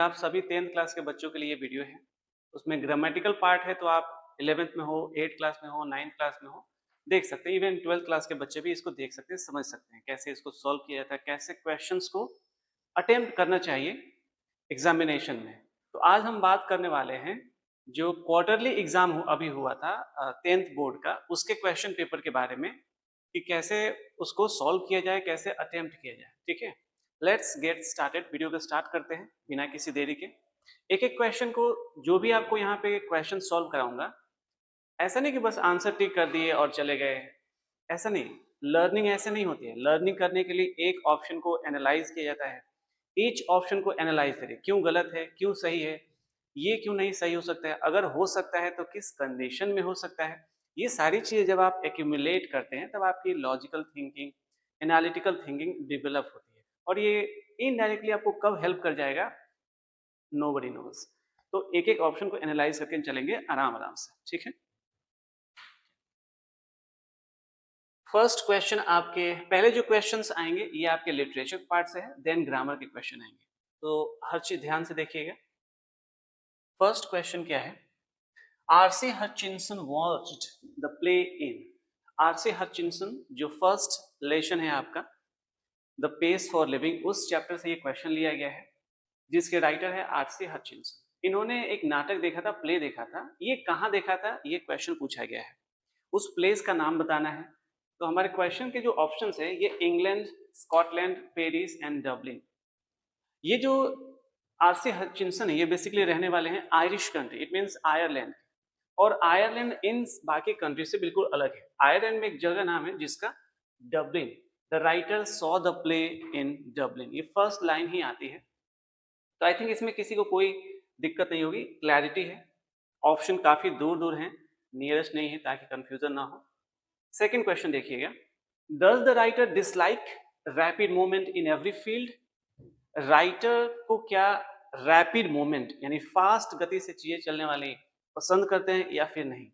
आप सभी 10th class के बच्चों के लिए वीडियो है। उसमें ग्रामेटिकल पार्ट है, तो आप 11th में हो, 8th क्लास में हो, 9th क्लास में हो, देख सकते हैं। इवन 12th क्लास के बच्चे भी इसको देख सकते हैं, समझ सकते हैं कैसे इसको सॉल्व किया जाता है, कैसे क्वेश्चंस को अटेम्प्ट करना चाहिए एग्जामिनेशन में। तो आज हम बात करने वाले हैं जो क्वार्टरली एग्जाम अभी हुआ था 10th बोर्ड का, उसके क्वेश्चन पेपर के बारे में कि कैसे उसको सॉल्व किया जाए, कैसे अटेम्प्ट किया जाए। ठीक है, लेट्स गेट स्टार्टेड। वीडियो को स्टार्ट करते हैं बिना किसी देरी के। एक एक क्वेश्चन को, जो भी आपको यहाँ पे क्वेश्चन सॉल्व कराऊंगा, ऐसा नहीं कि बस आंसर टिक कर दिए और चले गए, ऐसा नहीं। लर्निंग ऐसे नहीं होती है। लर्निंग करने के लिए एक ऑप्शन को एनालाइज किया जाता है, ईच ऑप्शन को एनालाइज करिए, क्यों गलत है, क्यों सही है, ये क्यों नहीं सही हो सकता है, अगर हो सकता है तो किस कंडीशन में हो सकता है। ये सारी चीजें जब आप एक्यूमुलेट करते हैं तब आपकी logical thinking, analytical thinking develop होती है, और ये इनडायरेक्टली आपको कब हेल्प कर जाएगा, नोबडी नोज। तो एक एक ऑप्शन को एनालाइज करके चलेंगे आराम आराम से। ठीक है, फर्स्ट क्वेश्चन आपके पहले जो क्वेश्चंस आएंगे ये आपके लिटरेचर पार्ट से है, देन ग्रामर के क्वेश्चन आएंगे, तो हर चीज ध्यान से देखिएगा। फर्स्ट क्वेश्चन क्या है? RC Hutchinson watched the play in. RC Hutchinson जो फर्स्ट लेशन है आपका द पेस फॉर लिविंग, उस चैप्टर से ये क्वेश्चन लिया गया है, जिसके राइटर है आरसी हचिंसन। इन्होंने एक नाटक देखा था, प्ले देखा था। ये कहाँ देखा था, ये क्वेश्चन पूछा गया है। उस प्लेस का नाम बताना है। तो हमारे क्वेश्चन के जो ऑप्शंस है, ये England, Scotland, Paris and Dublin. ये जो आरसी हचिंसन है, ये बेसिकली रहने वाले हैं Irish country, it means Ireland. और आयरलैंड इन बाकी कंट्री से बिल्कुल अलग है। आयरलैंड में एक जगह नाम है जिसका Dublin. The writer saw the play in Dublin, ये फर्स्ट लाइन ही आती है। तो आई थिंक इसमें किसी को कोई दिक्कत नहीं होगी, क्लैरिटी है। ऑप्शन काफी दूर दूर हैं, नियरेस्ट नहीं है, ताकि कंफ्यूजन ना हो। सेकेंड क्वेश्चन देखिएगा, does the writer dislike rapid movement in every field. Writer को क्या रैपिड मूवमेंट यानी फास्ट गति से चीजें चलने वाली पसंद करते हैं या फिर नहीं।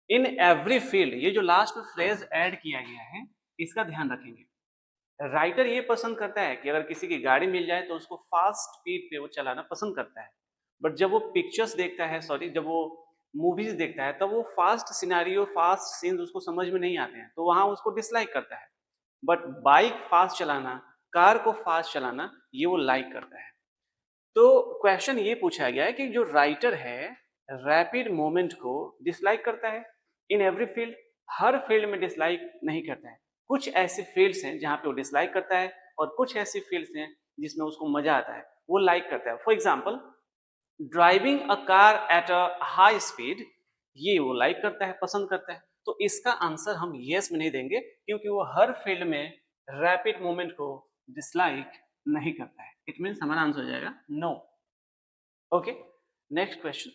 इन एवरी फील्ड, ये जो लास्ट में फ्रेज ऐड किया गया है, इसका ध्यान रखेंगे। राइटर ये पसंद करता है कि अगर किसी की गाड़ी मिल जाए तो उसको फास्ट स्पीड पे वो चलाना पसंद करता है, बट जब वो पिक्चर्स देखता है, सॉरी, जब वो मूवीज देखता है, तब वो फास्ट सिनारियो, फास्ट सीन्स उसको समझ में नहीं आते हैं, तो वहां उसको डिसलाइक करता है। बट बाइक फास्ट चलाना, कार को फास्ट चलाना, ये वो लाइक करता है। तो क्वेश्चन ये पूछा गया है कि जो राइटर है रैपिड मूवमेंट को डिसलाइक करता है in every field. Her field में डिसलाइक नहीं करता है, कुछ ऐसे फील्ड्स हैं जहां पे वो डिसलाइक करता है, और कुछ ऐसी फील्ड्स हैं जिसमें उसको मजा आता है, वो लाइक करता है। For example, driving a car at a high speed, ये वो लाइक करता है, पसंद करता है। तो इसका आंसर हम यस में नहीं देंगे, क्योंकि वो हर फील्ड में रैपिड मूवमेंट को डिसलाइक नहीं करता है। इट मीन्स हमारा आंसर हो जाएगा no. Okay, next question,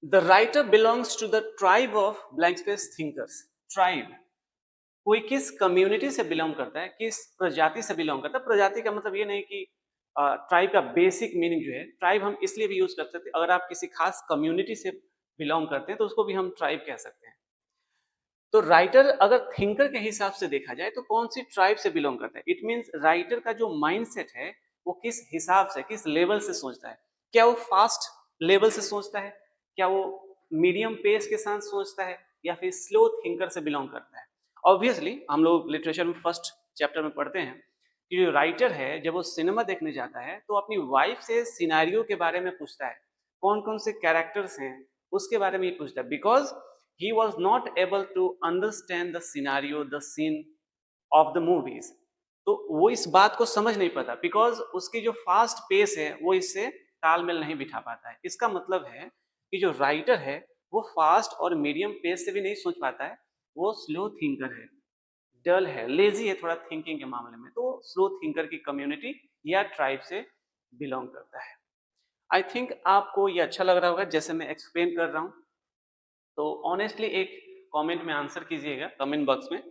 the writer belongs to the tribe of blank space thinkers. Tribe, कोई किस कम्युनिटी से बिलोंग करता है, किस प्रजाति से बिलोंग करता है। प्रजाति का मतलब ये नहीं कि ट्राइब का बेसिक मीनिंग जो है, ट्राइब हम इसलिए भी यूज कर सकते हैं, अगर आप किसी खास कम्युनिटी से बिलोंग करते हैं तो उसको भी हम ट्राइब कह सकते हैं। तो राइटर अगर थिंकर के हिसाब से देखा जाए तो कौन सी ट्राइब से बिलोंग करता है, इट मीन्स राइटर का जो माइंडसेट है वो किस हिसाब से, किस लेवल से सोचता है। क्या वो फास्ट लेवल से सोचता है, क्या वो मीडियम पेस के साथ सोचता है, या फिर स्लो थिंकर से बिलोंग करता है। ऑब्वियसली हम लोग लिटरेचर में फर्स्ट चैप्टर में पढ़ते हैं कि जो राइटर है जब वो सिनेमा देखने जाता है तो अपनी वाइफ से सिनारियो के बारे में पूछता है, कौन कौन से कैरेक्टर्स हैं उसके बारे में ही पूछता है, because he was not able to understand the scenario, the scene of the movies। तो वो इस बात को समझ नहीं पाता, बिकॉज उसकी जो फास्ट पेस है वो इससे तालमेल नहीं बिठा पाता है। इसका मतलब है कि जो राइटर है वो फास्ट और मीडियम पेस से भी नहीं सोच पाता है, वो स्लो थिंकर है, डल है, लेजी है थोड़ा थिंकिंग के मामले में। तो स्लो थिंकर की कम्युनिटी या ट्राइब से बिलोंग करता है। आई थिंक आपको ये अच्छा लग रहा होगा जैसे मैं एक्सप्लेन कर रहा हूँ। तो ऑनेस्टली एक कमेंट में आंसर कीजिएगा कमेंट बॉक्स में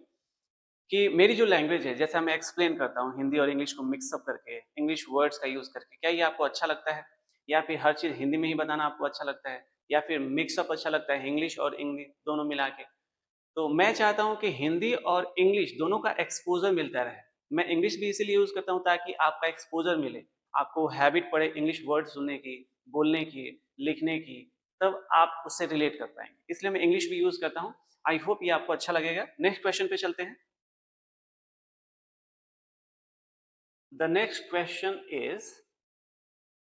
कि मेरी जो लैंग्वेज है, जैसा मैं एक्सप्लेन करता हूँ हिंदी और इंग्लिश को मिक्सअप करके, इंग्लिश वर्ड्स का यूज करके, क्या ये आपको अच्छा लगता है, या फिर हर चीज हिंदी में ही बताना आपको अच्छा लगता है, या फिर मिक्सअप अच्छा लगता है, इंग्लिश और इंग्लिश दोनों मिला के। तो मैं चाहता हूँ कि हिंदी और इंग्लिश दोनों का एक्सपोजर मिलता रहे। मैं इंग्लिश भी इसीलिए यूज करता हूँ ताकि आपका एक्सपोजर मिले, आपको हैबिट पड़े इंग्लिश वर्ड सुनने की, बोलने की, लिखने की, तब आप उससे रिलेट कर पाएंगे, इसलिए मैं इंग्लिश भी यूज करता हूँ। आई होप ये आपको अच्छा लगेगा। नेक्स्ट क्वेश्चन पे चलते हैं। द नेक्स्ट क्वेश्चन इज,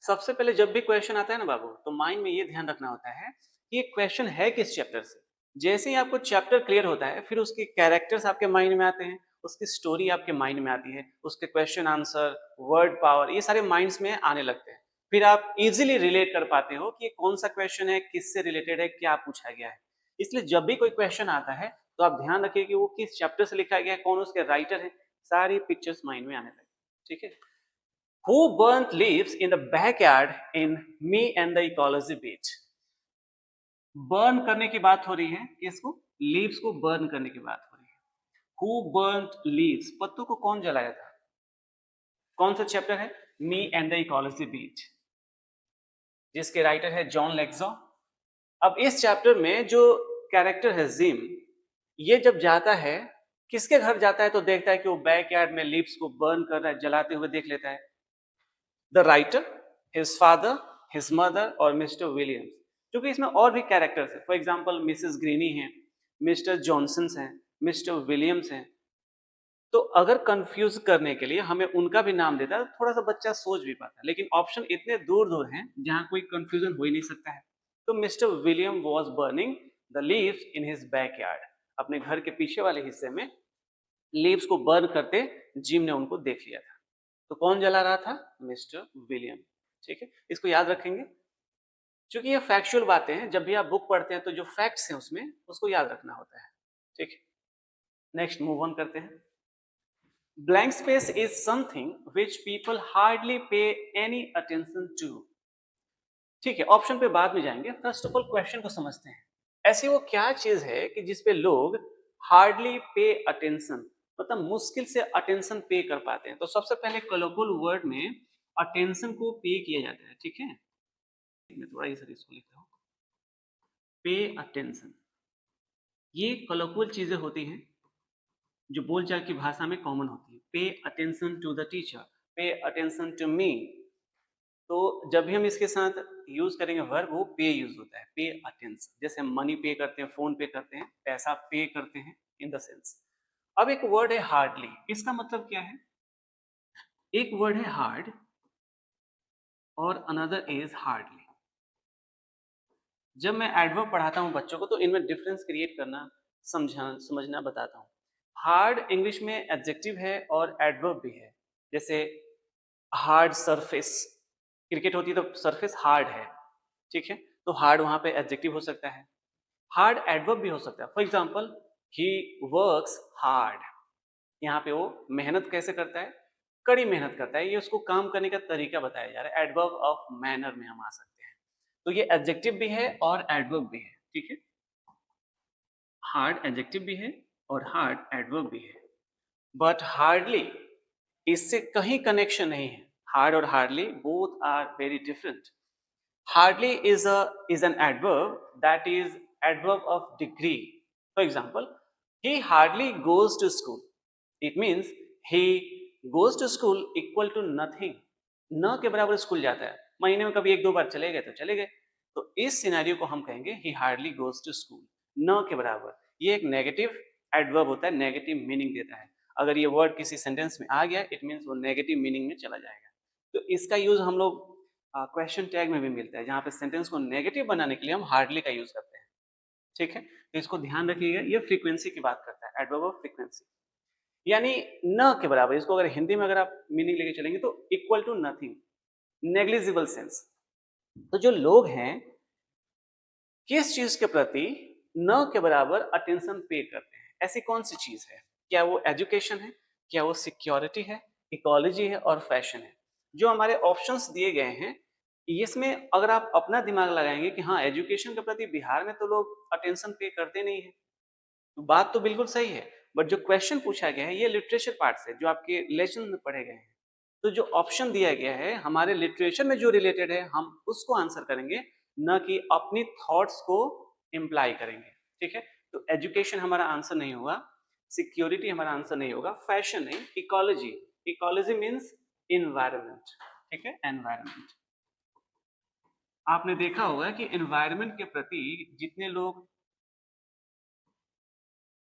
सबसे पहले जब भी क्वेश्चन आता है ना बाबू, तो माइंड में ये ध्यान रखना होता है कि ये क्वेश्चन है किस चैप्टर से। जैसे ही आपको चैप्टर क्लियर होता है, फिर उसके कैरेक्टर्स आपके माइंड में आते हैं, उसकी स्टोरी आपके माइंड में आती है, उसके क्वेश्चन आंसर, वर्ड पावर, ये सारे माइंड्स में आने लगते हैं। फिर आप इजीली रिलेट कर पाते हो कि कौन सा क्वेश्चन है, किससे रिलेटेड है, क्या पूछा गया है। इसलिए जब भी कोई क्वेश्चन आता है तो आप ध्यान रखिए कि वो किस चैप्टर से लिखा गया है, कौन उसके राइटर है, सारी पिक्चर्स माइंड में आने लगे। ठीक है। Who burnt leaves in the backyard in Me and the Ecology Beach? Burn करने की बात हो रही है, किसको? लीव्स को बर्न करने की बात हो रही है। Who burnt leaves? पत्तों को कौन जलाया था? कौन सा चैप्टर है? मी एंड द इकोलॉजी बीच, जिसके राइटर है जॉन लेक्सो। अब इस चैप्टर में जो कैरेक्टर है जिम, ये जब जाता है, किसके घर जाता है तो देखता है कि वो बैकयार्ड में लीव्स को बर्न कर रहा है, जलाते हुए देख लेता है। The writer, his father, his mother और मिस्टर विलियम्स। क्योंकि इसमें और भी कैरेक्टर्स हैं, फॉर एग्जाम्पल मिसेस ग्रीनी हैं, मिस्टर जॉनसन हैं, मिस्टर विलियम्स हैं। तो अगर कंफ्यूज करने के लिए हमें उनका भी नाम देता है, थोड़ा सा बच्चा सोच भी पाता है, लेकिन ऑप्शन इतने दूर दूर हैं जहां कोई कंफ्यूजन हो ही नहीं सकता है। तो mister William was burning the leaves in his backyard, अपने घर के पीछे वाले हिस्से में लीव्स को बर्न करते जिम ने उनको देख लिया था। तो कौन जला रहा था? Mister William. ठीक है, इसको याद रखेंगे, क्योंकि ये फैक्चुअल बातें हैं। जब भी आप बुक पढ़ते हैं तो जो फैक्ट्स हैं उसमें उसको याद रखना होता है। ठीक है, नेक्स्ट मूव ऑन करते हैं। Blank space is something which people hardly पे एनी अटेंशन टू। ठीक है, ऑप्शन पे बाद में जाएंगे, फर्स्ट ऑफ ऑल क्वेश्चन को समझते हैं। ऐसी वो क्या चीज है कि जिसपे लोग हार्डली पे अटेंशन, मतलब मुश्किल से अटेंशन पे कर पाते हैं। तो सबसे पहले कलोकुल वर्ड में अटेंशन को पे किया जाता है। ठीक है, मैं थोड़ा इस इसको लिखता हूँ, पे अटेंशन। ये कलोकुल चीजें होती हैं जो बोलचाल की भाषा में कॉमन होती है। Pay attention to the teacher, pay attention to me. तो जब भी हम इसके साथ यूज करेंगे वर्ब, वो पे यूज होता है, पे अटेंशन। जैसे हम मनी पे करते हैं, फोन पे करते हैं, पैसा पे करते हैं, इन द सेंस। अब एक वर्ड है हार्डली, इसका मतलब क्या है? एक वर्ड है हार्ड और अनदर इज हार्डली। जब मैं एडवर्ब पढ़ाता हूं बच्चों को तो इनमें डिफरेंस क्रिएट करना, समझना बताता हूं। हार्ड इंग्लिश में एडजेक्टिव है और एडवर्ब भी है। जैसे हार्ड सरफेस, क्रिकेट होती है तो सरफेस हार्ड है। ठीक है, तो हार्ड वहां पे एडजेक्टिव हो सकता है। हार्ड एडवर्ब भी हो सकता है। For example, he works hard, यहाँ पे वो मेहनत कैसे करता है? कड़ी मेहनत करता है। ये उसको काम करने का तरीका बताया जा रहा है। एडवर्ब ऑफ मैनर में हम आ सकते हैं। तो ये एडजेक्टिव भी है और एडवर्ब भी है। ठीक है, हार्ड एडजेक्टिव भी है और हार्ड एडवर्ब भी है। बट हार्डली, इससे कहीं कनेक्शन नहीं है। हार्ड और hardly both are very different. Hardly is an adverb that is adverb of degree. For example, he hardly goes to school. It means he goes to school equal to nothing. न के बराबर school जाता है, महीने में कभी एक दो बार चले गए तो चले गए। तो इस सिनेरियो को हम कहेंगे he hardly goes to school, न के बराबर। ये एक नेगेटिव एडवर्ब होता है, नेगेटिव मीनिंग देता है। अगर ये वर्ड किसी सेंटेंस में आ गया, इट मीन्स वो नेगेटिव मीनिंग में चला जाएगा। तो इसका यूज हम लोग क्वेश्चन टैग में भी मिलता है, जहाँ पे सेंटेंस को नेगेटिव बनाने के लिए हम हार्डली का यूज करते हैं। ठीक है, तो इसको ध्यान रखिएगा। ये फ्रीक्वेंसी की बात करता है, एडवर्ब ऑफ फ्रीक्वेंसी, यानी न के बराबर। इसको अगर हिंदी में अगर आप मीनिंग लेके चलेंगे तो equal to nothing, negligible sense. तो जो लोग हैं किस चीज के प्रति न के बराबर अटेंशन पे करते हैं, ऐसी कौन सी चीज है? क्या वो एजुकेशन है, क्या वो सिक्योरिटी है, इकोलॉजी है और फैशन है? जो हमारे ऑप्शंस दिए गए हैं, इसमें अगर आप अपना दिमाग लगाएंगे कि हाँ, एजुकेशन के प्रति बिहार में तो लोग अटेंशन पे करते नहीं है, तो बात तो बिल्कुल सही है। बट जो क्वेश्चन पूछा गया है ये लिटरेचर पार्ट से, जो आपके लेसन में पढ़े गए हैं। तो जो ऑप्शन दिया गया है हमारे लिटरेचर में जो रिलेटेड है, हम उसको आंसर करेंगे, न कि अपनी थॉट्स को इम्प्लाई करेंगे। ठीक है, तो एजुकेशन हमारा आंसर नहीं हुआ। सिक्योरिटी हमारा आंसर नहीं होगा, फैशन नहीं, इकोलॉजी। इकोलॉजी मीन्स इन्वायरमेंट, ठीक है, एनवायरमेंट। आपने देखा होगा कि एनवायरमेंट के प्रति जितने लोग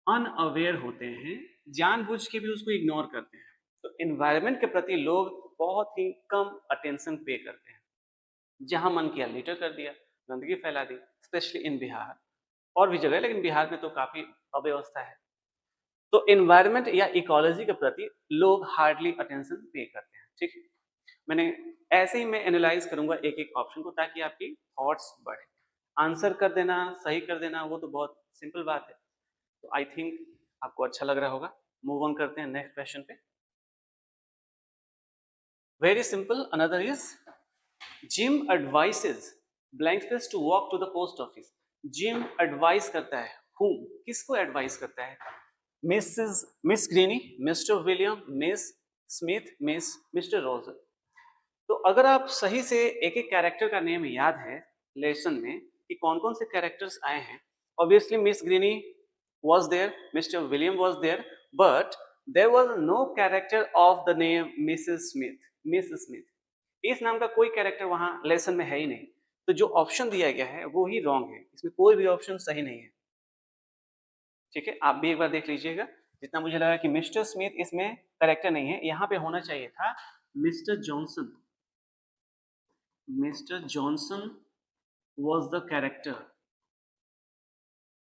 अनअवेयर होते हैं, जानबूझ के भी उसको इग्नोर करते हैं। तो एनवायरमेंट के प्रति लोग बहुत ही कम अटेंशन पे करते हैं। जहां मन किया लिटर कर दिया, गंदगी फैला दी, स्पेशली इन बिहार, और भी जगह, लेकिन बिहार में तो काफी अव्यवस्था है। तो एनवायरमेंट या इकोलॉजी के प्रति लोग हार्डली अटेंशन पे करते हैं, ठीक है। मैंने ऐसे ही मैं एनालाइज करूंगा एक एक ऑप्शन को, ताकि आपकी थॉट्स बढ़े। आंसर कर देना, सही कर देना, वो तो बहुत सिंपल बात है। तो आई थिंक आपको अच्छा लग रहा होगा। मूव ऑन करते हैं नेक्स्ट क्वेश्चन पे। Very simple, another is Jim advises blank space to walk to the post office. Jim advise करता है, whom, किसको एडवाइस करता है? Miss Greeny, Mister William, Miss Smith, Mister Roger. तो अगर आप सही से एक एक कैरेक्टर का नेम याद है लेसन में कि कौन कौन से कैरेक्टर्स आए हैं, obviously Miss Greeny was there, Mr. William was there, but there was no character of the name Mrs. Smith, Miss Smith। इस नाम का कोई कैरेक्टर वहां लेसन में है ही नहीं। तो जो ऑप्शन दिया गया है वो ही रॉन्ग है, इसमें कोई भी ऑप्शन सही नहीं है, ठीक है। आप भी एक बार देख लीजिएगा। जितना मुझे लगा कि मिस्टर स्मिथ इसमें कैरेक्टर नहीं है, यहाँ पे होना चाहिए था mister Johnson. Mister Johnson was the character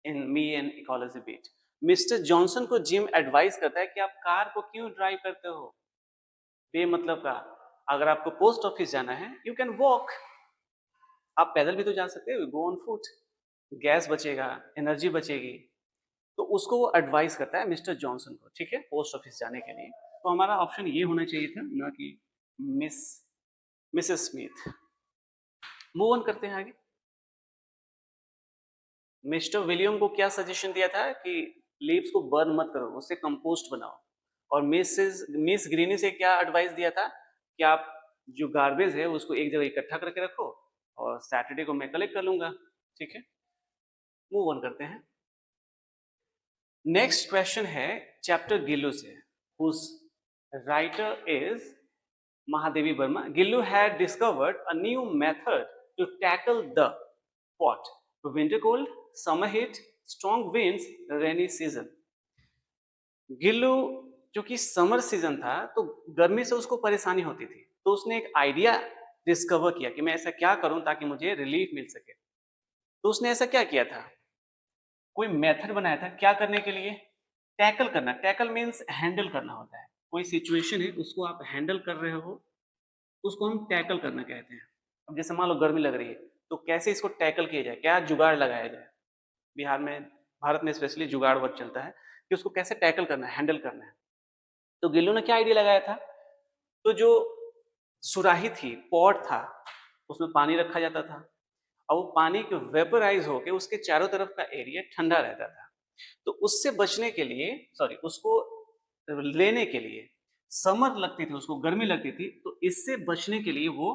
in Me and Ecology Beat। Mister Johnson को जिम एडवाइस करता है कि आप कार को क्यों ड्राइव करते हो बेमतलब का। अगर आपको पोस्ट ऑफिस जाना है, यू कैन वॉक, आप पैदल भी तो जा सकते हो, गो ऑन फुट, गैस बचेगा, एनर्जी बचेगी। तो उसको वो एडवाइस करता है मिस्टर जॉनसन को, ठीक है, पोस्ट ऑफिस जाने के लिए। तो हमारा ऑप्शन ये होना चाहिए था, ना कि मिसेस स्मिथ। मूव ऑन करते हैं आगे। मिस्टर विलियम को क्या सजेशन दिया था कि लीव्स को बर्न मत करो, उससे कंपोस्ट बनाओ। और मिस ग्रीनी से क्या एडवाइस दिया था कि आप जो गार्बेज है उसको एक जगह इकट्ठा करके रखो और सैटरडे को मैं कलेक्ट कर लूंगा, ठीक है। मूव ऑन करते हैं। नेक्स्ट क्वेश्चन है चैप्टर गिल्लू से, whose writer is Mahadevi Burma। Gillu had discovered a new method to tackle the what? Winter cold, summer heat, strong winds, rainy season। Gillu जो कि समर सीजन था, तो गर्मी से उसको परेशानी होती थी, तो उसने एक आइडिया डिस्कवर किया कि मैं ऐसा क्या करूं ताकि मुझे रिलीफ मिल सके। तो उसने ऐसा क्या किया था, कोई मेथड बनाया था क्या करने के लिए, टैकल करना। टैकल मीन्स हैंडल करना होता है। कोई सिचुएशन है उसको आप हैंडल कर रहे हो, उसको हम टैकल करना कहते हैं। अब जैसे मान लो गर्मी लग रही है, तो कैसे इसको टैकल किया जाए, क्या जुगाड़ लगाया जाए। बिहार में, भारत में स्पेशली जुगाड़ वर्ड चलता है कि उसको कैसे टैकल करना है, हैंडल करना है। तो गिल्लू ने क्या आइडिया लगाया था, तो जो सुराही थी, पॉट था, उसमें पानी रखा जाता था और वो पानी के वेपराइज होकर उसके चारों तरफ का एरिया ठंडा रहता था। तो उससे बचने के लिए, सॉरी, उसको लेने के लिए समर लगती थी, उसको गर्मी लगती थी, तो इससे बचने के लिए वो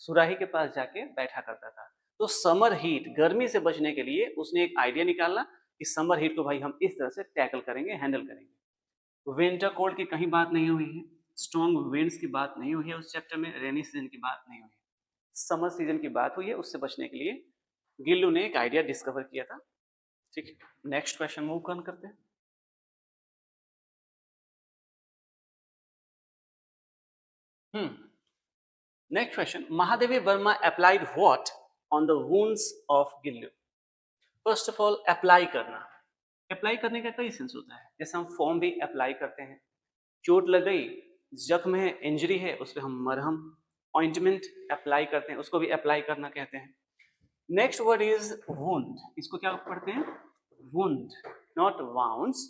सुराही के पास जाके बैठा करता था। तो समर हीट, गर्मी से बचने के लिए उसने एक आइडिया निकाला कि समर हीट को भाई हम इस तरह से टैकल करेंगे, हैंडल करेंगे। विंटर कोल्ड की कहीं बात नहीं हुई है, स्ट्रॉन्ग विंड्स की बात नहीं हुई है उस चैप्टर में, रेनी सीजन की बात नहीं हुई है, समर सीजन की बात हुई है। उससे बचने के लिए गिल्लू ने एक आइडिया डिस्कवर किया था, ठीक है। नेक्स्ट क्वेश्चन मूव करते हैं। Next question, Mahadevi Verma applied what on the wounds of Gillu. First of all, apply करना, अप्लाई करने का कई सेंस होता है। जैसे हम फॉर्म भी अप्लाई करते हैं, चोट लग गई, जख्म है, इंजरी है, उस पर हम मरहम, ऑइंटमेंट अप्लाई करते हैं, उसको भी अप्लाई करना कहते हैं। नेक्स्ट वर्ड इज वुंड, इसको क्या पढ़ते हैं, वुंड, नॉट वाउंड्स,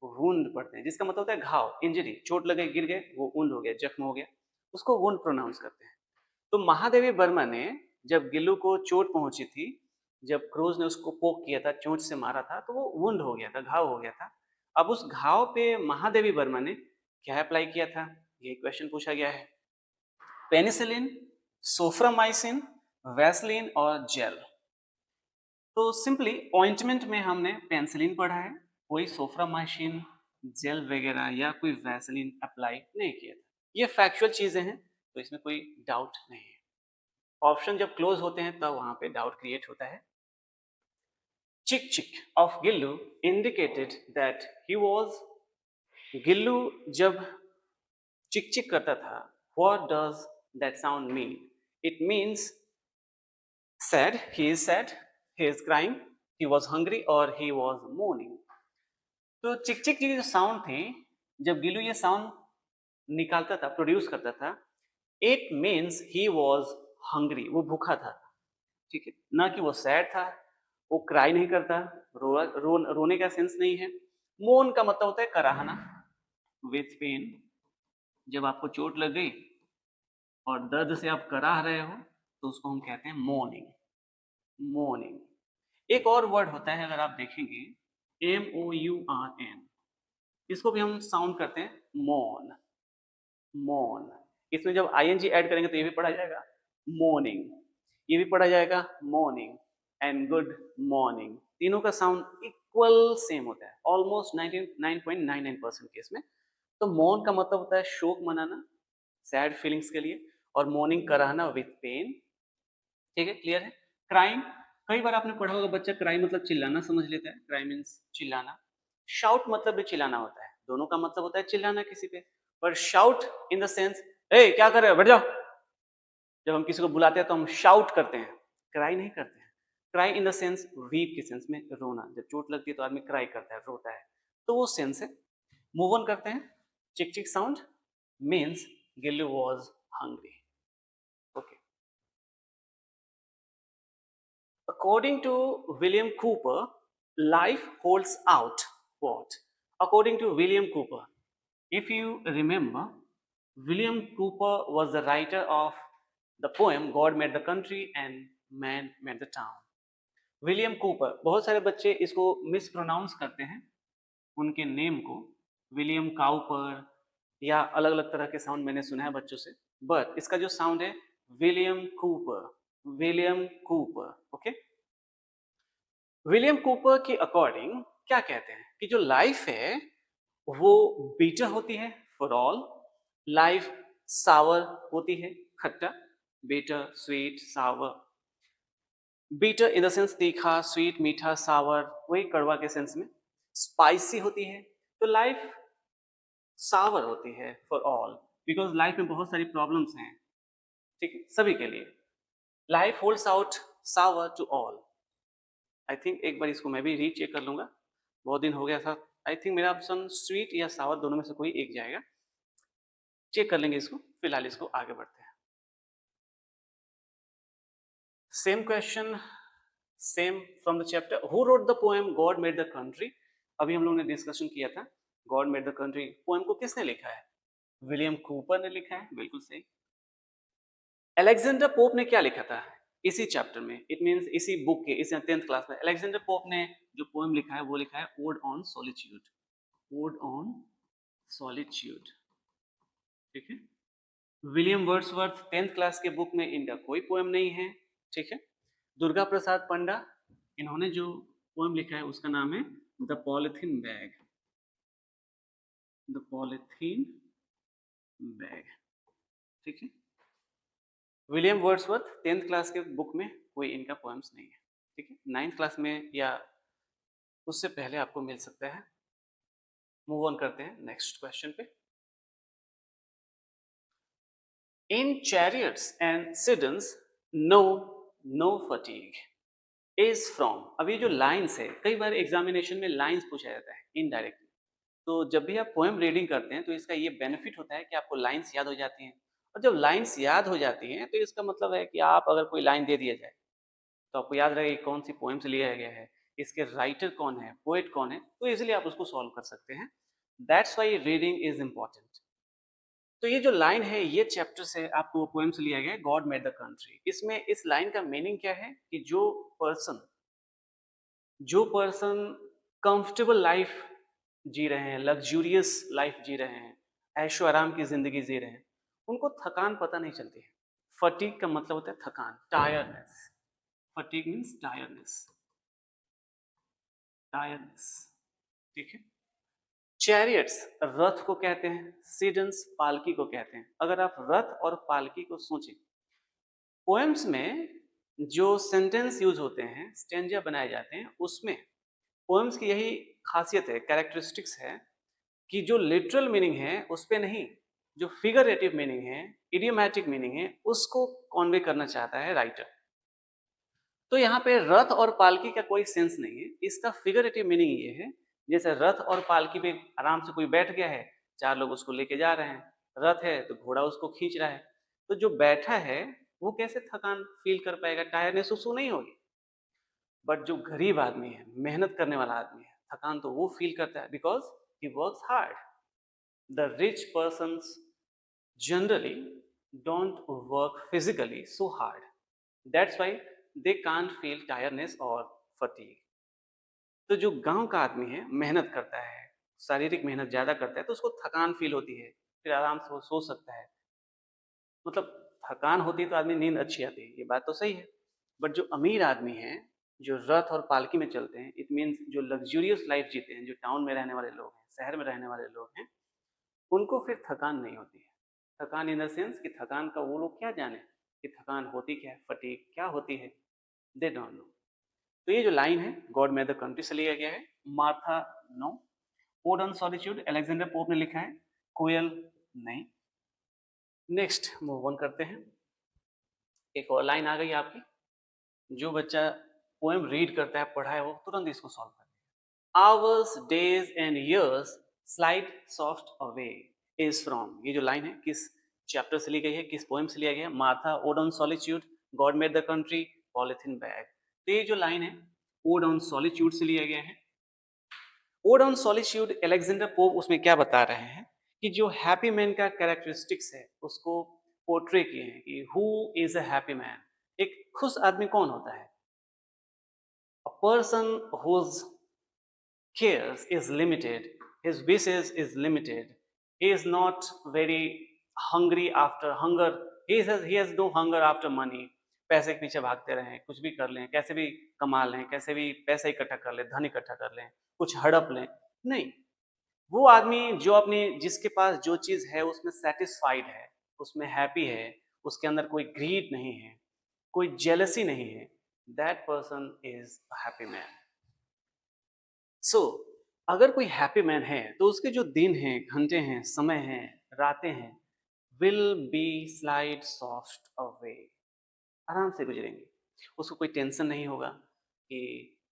वुंड पढ़ते हैं, जिसका मतलब होता है घाव, इंजरी, चोट लगे, गिर गए, वो वुंड हो गया, जख्म हो गया, उसको वुंड प्रोनाउंस करते हैं। तो महादेवी वर्मा ने जब गिल्लू को चोट पहुंची थी, जब क्रोज ने उसको पोक किया था, चोट से मारा था, तो वो वुंड हो गया था, घाव हो गया था। अब उस घाव पे महादेवी वर्मा ने क्या अप्लाई किया था, ये क्वेश्चन पूछा गया है। पेनिसिलिन, सोफ्रामाइसिन, वैसलीन और जेल। तो सिंपली ऑइंटमेंट में हमने पेनिसिलिन पढ़ा है, वही सोफ्रामाइसिन, जेल वगैरह या कोई वैसलीन अप्लाई नहीं किया था। ये फैक्चुअल चीजें हैं, तो इसमें कोई डाउट नहीं है। ऑप्शन जब क्लोज होते हैं तब वहां पे डाउट क्रिएट होता है। चिक चिक of Gillu indicated that he was, Gillu जब चिक चिक करता था, what does that sound mean? It means sad, he is sad, he is crying, he was hungry और ही वॉज मोर्निंग। तो चिक चिक की जो साउंड थी, जब गिल्लू ये साउंड निकालता था, प्रोड्यूस करता था, it means he was hungry, वो भूखा था। ठीक है, ना कि वो सैड था, वो क्राई नहीं करता, रोने का सेंस नहीं है। मोन का मतलब होता है कराहना, विथ पेन। जब आपको चोट लग गई और दर्द से आप कराह रहे हो तो उसको हम कहते हैं मोर्निंग। मोर्निंग। एक और वर्ड होता है, अगर आप देखेंगे, MOURN, इसको भी हम साउंड करते हैं मॉन। मॉन, इसमें जब ING ऐड करेंगे तो ये भी पढ़ा जाएगा मॉर्निंग, ये भी पढ़ा जाएगा मॉर्निंग एंड गुड मॉर्निंग। तीनों का साउंड इक्वल सेम होता है ऑलमोस्ट 99.99% केस में। तो मॉर्न का मतलब होता है शोक मनाना, सैड फीलिंग्स के लिए, और मॉर्निंग कराना विथ पेन। ठीक है, क्लियर है। क्राइम, कई बार आपने पढ़ा होगा, बच्चा क्राई मतलब चिल्लाना समझ लेता है, क्राई मीन्स चिल्लाना। शाउट मतलब भी चिल्लाना होता है, दोनों का मतलब होता है चिल्लाना किसी पे, पर शाउट इन द सेंस, ए क्या कर रहे हो, बैठ जाओ। जब हम किसी को बुलाते हैं तो हम शाउट करते हैं, क्राई नहीं करते हैं। Cry in the sense weep के सेंस में, रोना। जब चोट लगती है तो आदमी क्राई करता है, रोता है, तो वो सेंस है। मूव ऑन करते हैं। चिक चिक sound means Gillu was hungry. Okay. According to William Cooper, life holds out what? According to William Cooper, if you remember, William Cooper was the writer of the poem God Made the Country and Man Made the Town. William Cooper, बहुत सारे बच्चे इसको miss pronounce करते हैं, उनके name को, William Cowper या अलग अलग तरह के साउंड मैंने सुना है बच्चों से, बट इसका जो साउंड है William Cooper, William Cooper. Okay. William Cooper के अकॉर्डिंग क्या कहते हैं कि जो लाइफ है वो बीटर होती है फॉर ऑल, लाइफ सावर होती है, खट्टा, bitter sweet sour. Bitter in the sense तीखा, स्वीट मीठा, सावर वही कड़वा के सेंस में। स्पाइसी होती है, तो लाइफ सावर होती है फॉर ऑल, बिकॉज लाइफ में बहुत सारी प्रॉब्लम्स हैं, ठीक है, सभी के लिए। Life holds out sour to all. I think एक बार इसको मैं भी रीचेक कर लूंगा, बहुत दिन हो गया था। आई थिंक मेरा ऑप्शन स्वीट या सावर दोनों में से कोई एक जाएगा, चेक कर लेंगे इसको। फिलहाल इसको आगे बढ़ते हैं। Same question, same from the chapter, who wrote the poem God made the country? अभी हम लोग ने डिस्कशन किया था, God made the country poem को किसने लिखा है? विलियम कूपर ने लिखा है, बिल्कुल सही। अलेक्जेंडर पोप ने क्या लिखा था इसी चैप्टर में, इट मींस इसी बुक के, इस 10th क्लास में अलेक्जेंडर पोप ने जो पोएम लिखा है वो लिखा है odd on solitude. Odd on solitude, ठीक है। विलियम वर्ड्सवर्थ 10th क्लास के बुक में इनका कोई पोएम नहीं है, ठीक है। दुर्गा प्रसाद पंडा, इन्होंने जो पोएम लिखा है उसका नाम है the polythene bag. The polythene bag, ठीक है। विलियम वर्ड्सवर्थ 10th क्लास के बुक में कोई इनका पोएम्स नहीं है, ठीक है। 9th क्लास में या उससे पहले आपको मिल सकता है। मूव ऑन करते हैं नेक्स्ट क्वेश्चन पे। In chariots and sedans no no fatigue is from. अब ये जो लाइन्स है, कई बार एग्जामिनेशन में लाइन्स पूछा जाता है इनडायरेक्टली, तो जब भी आप पोएम रीडिंग करते हैं तो इसका ये बेनिफिट होता है कि आपको लाइन्स याद हो जाती हैं, और जब लाइन्स याद हो जाती हैं तो इसका मतलब है कि आप अगर कोई लाइन दे दिया जाए तो आपको याद रहेगा कौन सी पोएम से लिया गया है, इसके राइटर कौन है, पोएट कौन है, तो इजिली आप उसको सॉल्व कर सकते हैं। That's why reading is important. तो ये जो लाइन है ये चैप्टर से आपको पोएम से लिया गया है, गॉड मेड द कंट्री। इसमें इस लाइन का मीनिंग क्या है कि जो पर्सन कंफर्टेबल लाइफ जी रहे हैं, लग्जूरियस लाइफ जी रहे हैं, ऐशो आराम की जिंदगी जी रहे हैं, उनको थकान पता नहीं चलती है। फटीग का मतलब होता है थकान, tiredness. Fatigue means tiredness, tiredness, ठीक है। चैरियट्स रथ को कहते हैं, सीडन्स पालकी को कहते हैं। अगर आप रथ और पालकी को सोचें, पोएम्स में जो सेंटेंस यूज होते हैं, स्टेंजा बनाए जाते हैं, उसमें पोएम्स की यही खासियत है, कैरेक्टरिस्टिक्स है कि जो लिटरल मीनिंग है उस पे नहीं, जो फिगरेटिव मीनिंग है, इडियोमैटिक मीनिंग है, उसको कॉन्वे करना चाहता है राइटर। तो यहाँ पे रथ और पालकी का कोई सेंस नहीं है, इसका फिगरेटिव मीनिंग ये है, जैसे रथ और पालकी पे आराम से कोई बैठ गया है, चार लोग उसको लेके जा रहे हैं, रथ है तो घोड़ा उसको खींच रहा है, तो जो बैठा है वो कैसे थकान फील कर पाएगा, टायरनेस उसको नहीं होगी। बट जो गरीब आदमी है, मेहनत करने वाला आदमी है, थकान तो वो फील करता है, because he works hard. The rich persons generally don't work physically so hard. That's why they can't feel tiredness or fatigue. तो जो गांव का आदमी है, मेहनत करता है, शारीरिक मेहनत ज्यादा करता है, तो उसको थकान फील होती है, फिर आराम से वो सो सकता है। मतलब थकान होती है तो आदमी नींद अच्छी आती है, ये बात तो सही है। बट जो अमीर आदमी है, जो रथ और पालकी में चलते हैं, इट मीन्स जो लग्जूरियस लाइफ जीते हैं, जो टाउन में रहने वाले लोग हैं, शहर में रहने वाले लोग हैं, उनको फिर थकान नहीं होती है। थकान इन द सेंस कि थकान का वो लोग क्या जाने कि थकान होती क्या है, फटीग क्या होती है, दे डोंट नो। तो ये जो लाइन है गॉड मेड द कंट्री से लिया गया है। Martha no. Ode on solitude Alexander Pope ने लिखा है। कोयल नहीं। नेक्स्ट मूव ऑन करते हैं। एक और लाइन आ गई आपकी। जो बच्चा पोएम रीड करता है, पढ़ा है, वो तुरंत इसको सॉल्व कर देगा। Hours days and years slide soft away is from, ये जो लाइन है किस चैप्टर से ली गई है, किस पोएम से लिया गया है? Martha, odd on solitude, God made the country, polythene bag. तो ये जो लाइन है ओड ऑन सॉलिट्यूड से लिया गया है। Odd on solitude Alexander pope उसमें क्या बता रहे हैं कि जो हैप्पी मैन का कैरेक्टरिस्टिक्स है उसको पोर्ट्रे किए हैं कि who is a happy man. एक खुश आदमी कौन होता है? A person whose cares is limited, his wishes is limited, he is not very hungry after hunger, he has no hunger after money। पैसे के पीछे भागते रहें, कुछ भी कर लें, कैसे भी कमा लें, कैसे भी पैसा इकट्ठा कर लें, धन इकट्ठा कर लें, कुछ हड़प लें, नहीं। वो आदमी जो अपनी जिसके पास जो चीज है उसमें सेटिस्फाइड है, उसमें हैप्पी है, उसके अंदर कोई ग्रीड नहीं है, कोई जेलसी नहीं है, that person is a happy man. So अगर कोई हैप्पी मैन है तो उसके जो दिन हैं, घंटे हैं, समय हैं, रातें हैं, will be slide soft away, आराम से गुजरेंगे। उसको कोई टेंशन नहीं होगा कि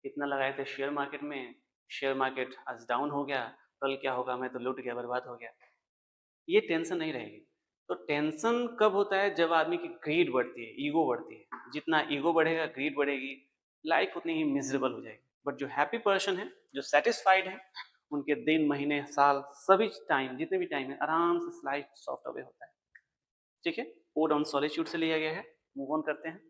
इतना लगाए थे शेयर मार्केट में, शेयर मार्केट आज डाउन हो गया, कल क्या होगा, मैं तो लूट गया, बर्बाद हो गया, ये टेंशन नहीं रहेगी। तो टेंशन कब होता है? जब आदमी की ग्रीड बढ़ती है, ईगो बढ़ती है। जितना ईगो बढ़ेगा, ग्रीड बढ़ेगी, लाइफ उतनी ही मिजरेबल हो जाएगी। बट जो हैप्पी पर्सन है, जो सेटिस्फाइड है, उनके दिन, महीने, साल, सभी टाइम, जितने भी टाइम है, आराम से स्लाइड सॉफ्ट अवे होता है। ठीक है, ओड ऑन सॉलिट्यूड से लिया गया है। मूव ऑन करते हैं।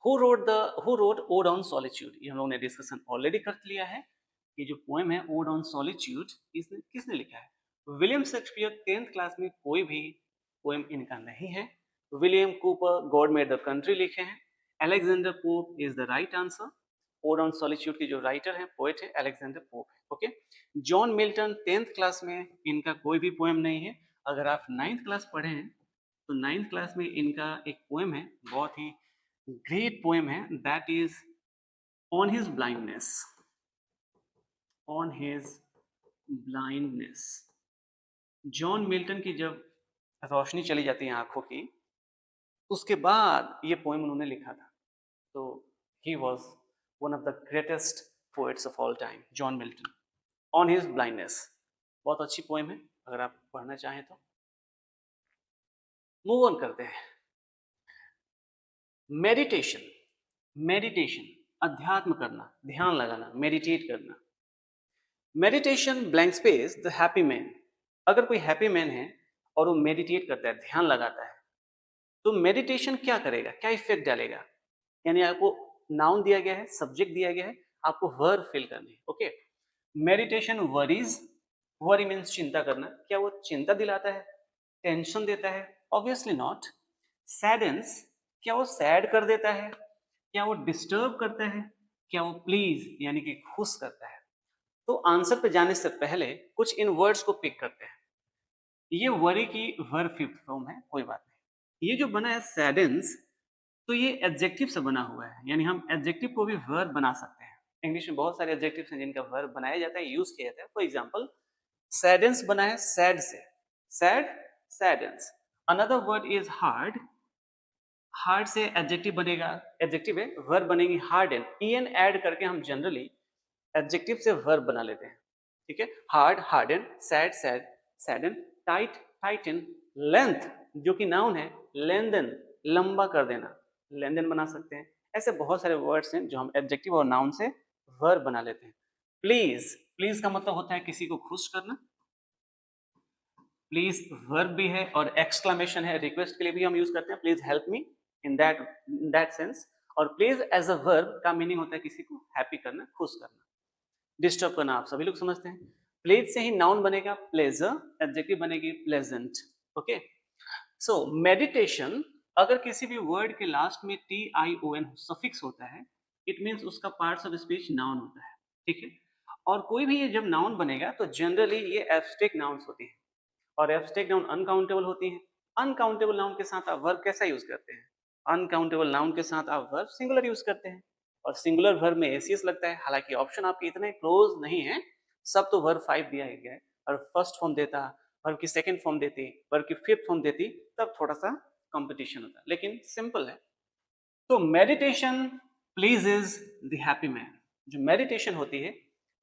Who road odd on solitude, ये हम लोगों ने डिस्कशन ऑलरेडी कर लिया है। ये जो पोएम है ओड ऑन सॉलिट्यूड, इसने किसने लिखा है? William Shakespeare. 10th क्लास में कोई भी पोएम इनका नहीं है। William Cooper God made the country लिखे हैं। Alexander pope is the right answer. Odd on solitude की जो राइटर है, पोएट है, अलेक्जेंडर पोप है। Okay, John Milton 10th class में इनका कोई भी पोएम नहीं है। अगर आप 9th क्लास पढ़े हैं तो 9th क्लास में इनका एक पोएम है, बहुत ही ग्रेट पोएम है, that is on his blindness. On his blindness. John Milton की जब रोशनी चली जाती है आंखों की, उसके बाद ये पोएम उन्होंने लिखा था। तो he was one of the greatest poets of all time, John Milton. On his blindness बहुत अच्छी पोएम है, अगर आप पढ़ना चाहें तो। मूव ऑन करते हैं। मेडिटेशन। मेडिटेशन अध्यात्म करना, ध्यान लगाना, मेडिटेट करना। Meditation blank space the happy man. अगर कोई हैप्पी मैन है और वो मेडिटेट करता है, ध्यान लगाता है, तो मेडिटेशन क्या करेगा, क्या इफेक्ट डालेगा? यानी आपको नाउन दिया गया है, सब्जेक्ट दिया गया है, आपको वर्ब फिल करनी है। Okay, meditation worries, worry means चिंता करना, क्या वो चिंता दिलाता है, टेंशन देता है? Obviously not. सैडेंस, क्या वो सैड कर देता है, क्या वो डिस्टर्ब करता है, क्या वो प्लीज यानी कि खुश करता है? तो आंसर पे जाने से पहले कुछ इन वर्ड्स को पिक करते हैं। ये वरी की वर्ब फिफ्थ फॉर्म है, कोई बात नहीं। ये जो बना है सैडेंस, तो ये एडजेक्टिव से बना हुआ है, यानी हम एडजेक्टिव को भी वर्ब बना सकते हैं। इंग्लिश में बहुत सारे एडजेक्टिव्स हैं जिनका वर्ब बनाया जाता है, यूज किया जाता है। फॉर एग्जांपल सैडेंस बना है सैड से, sad, sadness. Another word is hard, hard से एडजेक्टिव बनेगा, एडजेक्टिव है, वर्ब बनेगी हार्डन। ईएन ऐड करके हम जनरली एडजेक्टिव से वर्ब बना लेते हैं, ठीक है। Hard, harden, sad, sad, saddened, tight, Titan, length जो कि नाउन है, लेंदन, लंबा कर देना, लेंदन बना सकते हैं। ऐसे बहुत सारे वर्ड्स हैं जो हम एडजेक्टिव और नाउन से वर्ब बना लेते हैं। प्लीज, प्लीज का मतलब होता है किसी को खुश करना। प्लीज वर्ब भी है और एक्सक्लेमेशन है, रिक्वेस्ट के लिए भी हम यूज करते हैं, please help me, in that sense. और प्लीज एज अ वर्ब का मीनिंग होता है किसी को हैप्पी करना, खुश करना। डिस्टर्ब करना आप सभी लोग समझते हैं। प्लीज से ही नाउन बनेगा प्लेजर, एडजेक्टिव बनेगी प्लेजेंट। ओके, सो मेडिटेशन, अगर किसी भी वर्ड के लास्ट में TION सफिक्स होता है, इट मीन्स उसका पार्ट्स ऑफ स्पीच नाउन होता है, ठीक है। और कोई भी ये जब नाउन बनेगा तो जनरली ये एब्स्ट्रैक्ट नाउन्स होती है, और एब्स्ट्रैक्ट नाउन अनकाउंटेबल होती हैं। अनकाउंटेबल नाउन के साथ आप वर्ब कैसा यूज करते हैं? अनकाउंटेबल नाउन के साथ आप वर्ब सिंगुलर यूज करते हैं, और सिंगुलर वर्ब में एसीएस लगता है। हालांकि ऑप्शन आपके इतने क्लोज नहीं है, सब तो वर्ब 5 दिया ही गया है, और फर्स्ट फॉर्म देता, वर्ब की सेकंड फॉर्म देती, वर्ब की फिफ्थ फॉर्म देती, तब थोड़ा सा कंपटीशन होता है, लेकिन सिंपल है। तो meditation pleases the happy man. जो मेडिटेशन होती है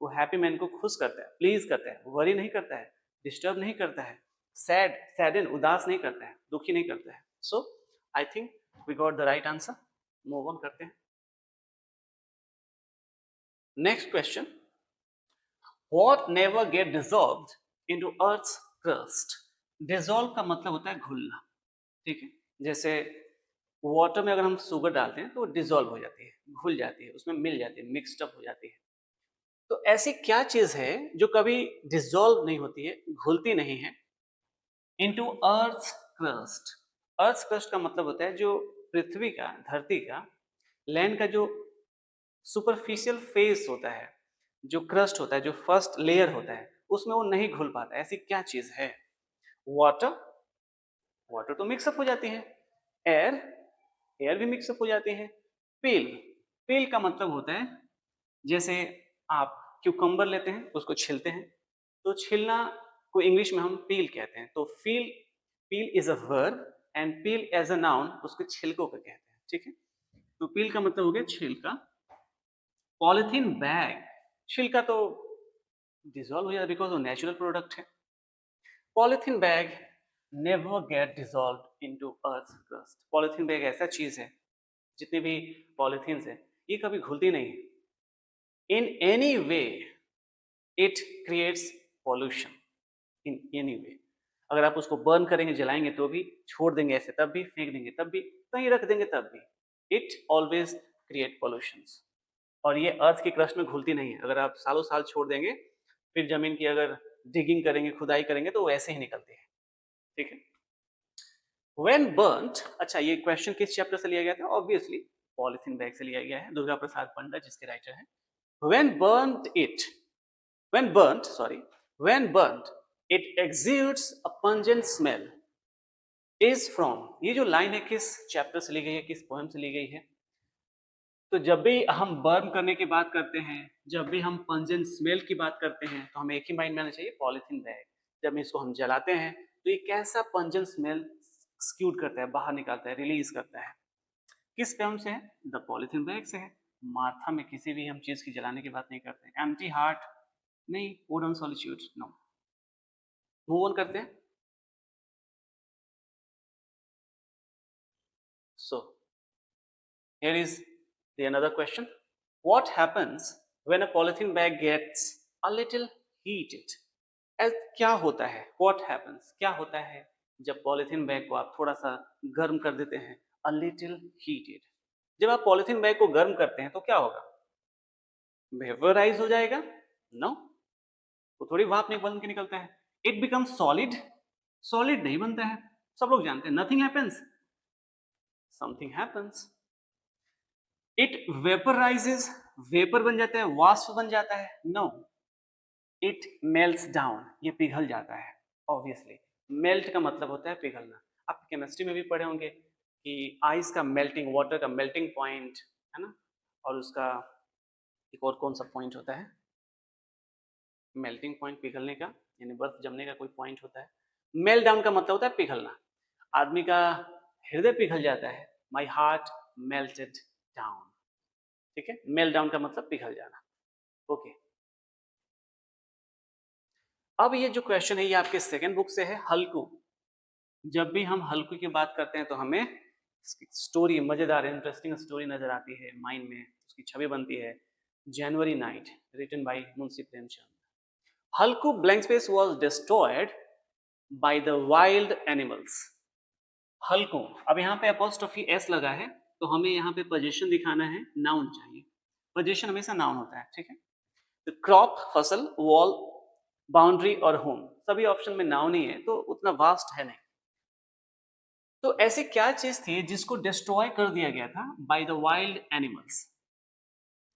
वो हैप्पी मैन को खुश करता है, प्लीज करता है, वरी नहीं करता है, डिस्टर्ब नहीं करता है, सैड, सैडन, उदास नहीं करता है, दुखी नहीं करता है। So I think we got the right answer. Move on करते हैं। Next question, what never get dissolved into earth's crust. Dissolve का मतलब होता है घुलना, ठीक है। जैसे वाटर में अगर हम शुगर डालते हैं तो वो डिसॉल्व हो जाती है, घुल जाती है, उसमें मिल जाती है, मिक्सड अप हो जाती है। तो ऐसी क्या चीज है जो कभी डिसॉल्व नहीं होती है, घुलती नहीं है? Into earth crust. Earth crust का मतलब होता है जो पृथ्वी का, धरती का, लैंड का जो सुपरफिशियल फेस होता है, जो क्रस्ट होता है, जो फर्स्ट लेयर होता है, उसमें वो नहीं घुल पाता। ऐसी क्या चीज है? वाटर, वाटर तो मिक्सअप हो जाती है। एयर, एयर भी मिक्सअप हो जाती है। पील, पील का मतलब होता है जैसे आप क्यूकम्बर लेते हैं, उसको छिलते हैं, तो छिलना को इंग्लिश में हम पील कहते हैं। तो feel, peel is a verb and peel as a noun उसको छिलकों को कहते हैं, ठीक है। तो पील का मतलब हो गया छिलका। पॉलिथीन बैग, छिलका तो डिसॉल्व हो जाता है बिकॉज वो नेचुरल प्रोडक्ट है। Polythene bag never get dissolve into earth crust. Polythene bag ऐसा चीज है, जितने भी पॉलिथीन है ये कभी घुलती नहीं है। In any way it creates pollution, in any way. अगर आप उसको बर्न करेंगे, जलाएंगे तो भी, छोड़ देंगे ऐसे तब भी, फेंक देंगे तब भी, कहीं रख देंगे तब भी, इट ऑलवेज क्रिएट पॉल्यूशन। और ये अर्थ के क्रस्ट में घुलती नहीं है। अगर आप सालों साल छोड़ देंगे, फिर जमीन की अगर डिगिंग करेंगे, खुदाई करेंगे, तो वो ऐसे ही निकलती है, ठीक है। व्हेन बर्न्ट, अच्छा ये क्वेश्चन किस चैप्टर से लिया गया था? ऑब्वियसली पॉलिथीन बैग से लिया गया है, दुर्गा प्रसाद पंडा जिसके राइटर हैं। When burnt it, when burnt, sorry, when burnt it exudes a pungent smell is from, ये जो लाइन है किस चैप्टर से ली गई है, किस पोएम से ली गई है? तो जब भी हम बर्न करने की बात करते हैं, जब भी हम पंजेंट स्मेल की बात करते हैं, तो हमें एक ही माइंड में आना चाहिए, पॉलिथीन बैग। जब इसको हम जलाते हैं तो ये कैसा पंजेंट स्मेल स्क्यूट करता है, बाहर निकालता है, रिलीज करता है। किस पोएम से है? द पॉलिथीन बैग से है। मार्था में किसी भी हम चीज की जलाने की बात नहीं करते। एम्प्टी हार्ट नहीं, ode on solitude no. Move on करते हैं। So here is the another question. What happens when a polythene bag gets a little heated? क्या होता है? What happens? क्या होता है जब पॉलिथीन बैग को आप थोड़ा सा गर्म कर देते हैं? A little heated. जब आप पॉलिथीन बैग को गर्म करते हैं तो क्या होगा? वेपराइज हो जाएगा? नो, वो थोड़ी भाप नहीं बन के निकलता है। इट बिकम्स सॉलिड, सॉलिड नहीं बनता है। सब लोग जानते हैं nothing happens, something happens. It vaporizes, vapour बन जाता है, वाष्प बन जाता है? नो, इट मेल्ट्स डाउन, ये पिघल जाता है। ऑब्वियसली मेल्ट का मतलब होता है पिघलना। आप केमिस्ट्री में भी पढ़े होंगे कि आइस का मेल्टिंग, वाटर का मेल्टिंग पॉइंट है ना, और उसका एक और कौन सा पॉइंट होता है, मेल्टिंग पॉइंट पिघलने का, यानी बर्फ जमने का कोई पॉइंट होता है। मेल्ट डाउन का मतलब होता है पिघलना। आदमी का हृदय पिघल जाता है, माई हार्ट मेल्टेड डाउन। ठीक है, मेल्ट डाउन का मतलब पिघल जाना। ओके, अब ये जो क्वेश्चन है ये आपके सेकंड बुक से है, हल्कू। जब भी हम हल्कू की बात करते हैं तो हमें स्टोरी, मजेदार इंटरेस्टिंग स्टोरी नजर आती है माइंड में, उसकी छवि बनती है। January night, written by Munshi Premchand. Halku blank space was destroyed by the wild animals. Halku, अब यहाँ पे अपोस्ट्रोफी एस लगा है तो हमें यहाँ पे पोजीशन दिखाना है, नाउन चाहिए। पोजीशन हमेशा नाउन होता है, ठीक है। तो क्रॉप, फसल, वॉल, बाउंड्री और होम, सभी ऑप्शन में नाउन ही है, तो उतना वास्ट है नहीं। तो ऐसी क्या चीज थी जिसको डिस्ट्रॉय कर दिया गया था bye the wild animals.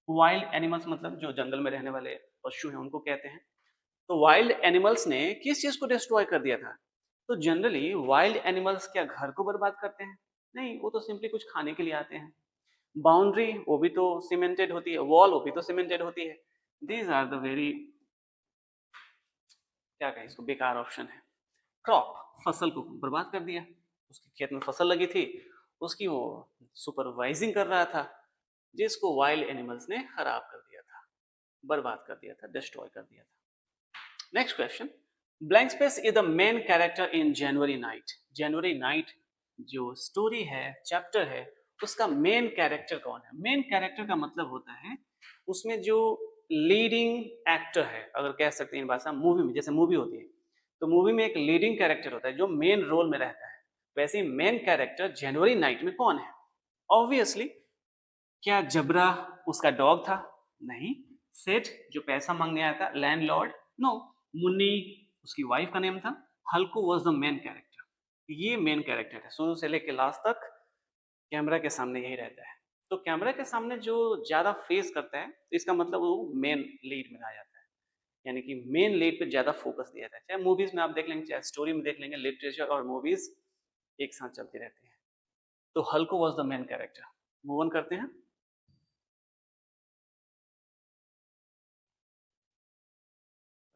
Wild animals मतलब जो जंगल में रहने वाले पशु हैं उनको कहते हैं। तो वाइल्ड एनिमल्स ने किस चीज को डिस्ट्रॉय कर दिया था? तो जनरली वाइल्ड एनिमल्स क्या घर को बर्बाद करते हैं? नहीं, वो तो सिंपली कुछ खाने के लिए आते हैं। बाउंड्री, वो भी तो सीमेंटेड होती है। वॉल, वो भी तो सीमेंटेड होती है। दीज आर द वेरी, क्या कहें इसको, बेकार ऑप्शन है। क्रॉप, फसल को बर्बाद कर दिया। उसके खेत में फसल लगी थी, उसकी वो सुपरवाइजिंग कर रहा था, जिसको वाइल्ड एनिमल्स ने खराब कर दिया था, बर्बाद कर दिया था, डिस्ट्रॉय कर दिया था। Next question, blank space is the main character in January night. January night जो स्टोरी है, चैप्टर है, उसका मेन कैरेक्टर कौन है? मेन कैरेक्टर का मतलब होता है उसमें जो लीडिंग एक्टर है, अगर कह सकते हैं इन भाषा, मूवी में जैसे मूवी होती है तो मूवी में एक लीडिंग कैरेक्टर होता है जो मेन रोल में रहता है। वैसे ही मेन कैरेक्टर जनवरी नाइट में कौन है? ऑब्वियसली, क्या जबरा उसका डॉग था? नहीं। सेठ जो पैसा मांगने आया था, लैंडलॉर्ड? नो। मुन्नी उसकी वाइफ का नेम था। हल्कू वॉज द मेन कैरेक्टर। ये मेन कैरेक्टर है, शुरू से लेकर लास्ट तक कैमरा के सामने यही रहता है। तो कैमरा के सामने जो ज्यादा फेस करता है तो इसका मतलब वो मेन लीड में आ जाता है, यानी कि मेन लीड पे ज्यादा फोकस दिया जाता है। चाहे मूवीज में आप देख लेंगे, चाहे स्टोरी में देख लेंगे, लिटरेचर और मूवीज एक साथ चलती रहती है। तो हल्को was the main character. Move on करते हैं।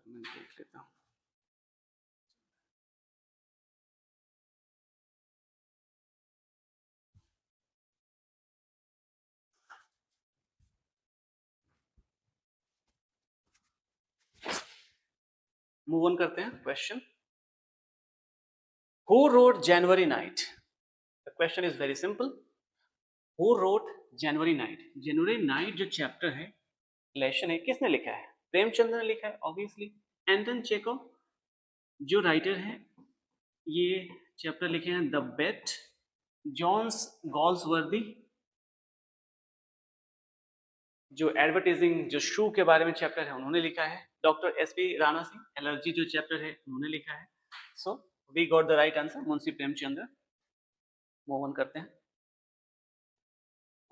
मैं देख लेता हूँ। मूव ऑन करते हैं। Question, who wrote January night? The question is very simple. Who wrote January night? January night जो चैप्टर है, लेशन है, किसने लिखा है? प्रेमचंद ने लिखा है, ऑब्वियसली। एंटन चेखव जो राइटर है, ये चैप्टर लिखे हैं द बेट। जॉन्स गॉल्सवर्दी जो एडवर्टाइजिंग, जो शू के बारे में चैप्टर है, उन्होंने लिखा है। Doctor SP Rana Singh allergy जो चैप्टर है उन्होंने लिखा है। So we got the right answer, Munshi Premchandra. Move on करते हैं।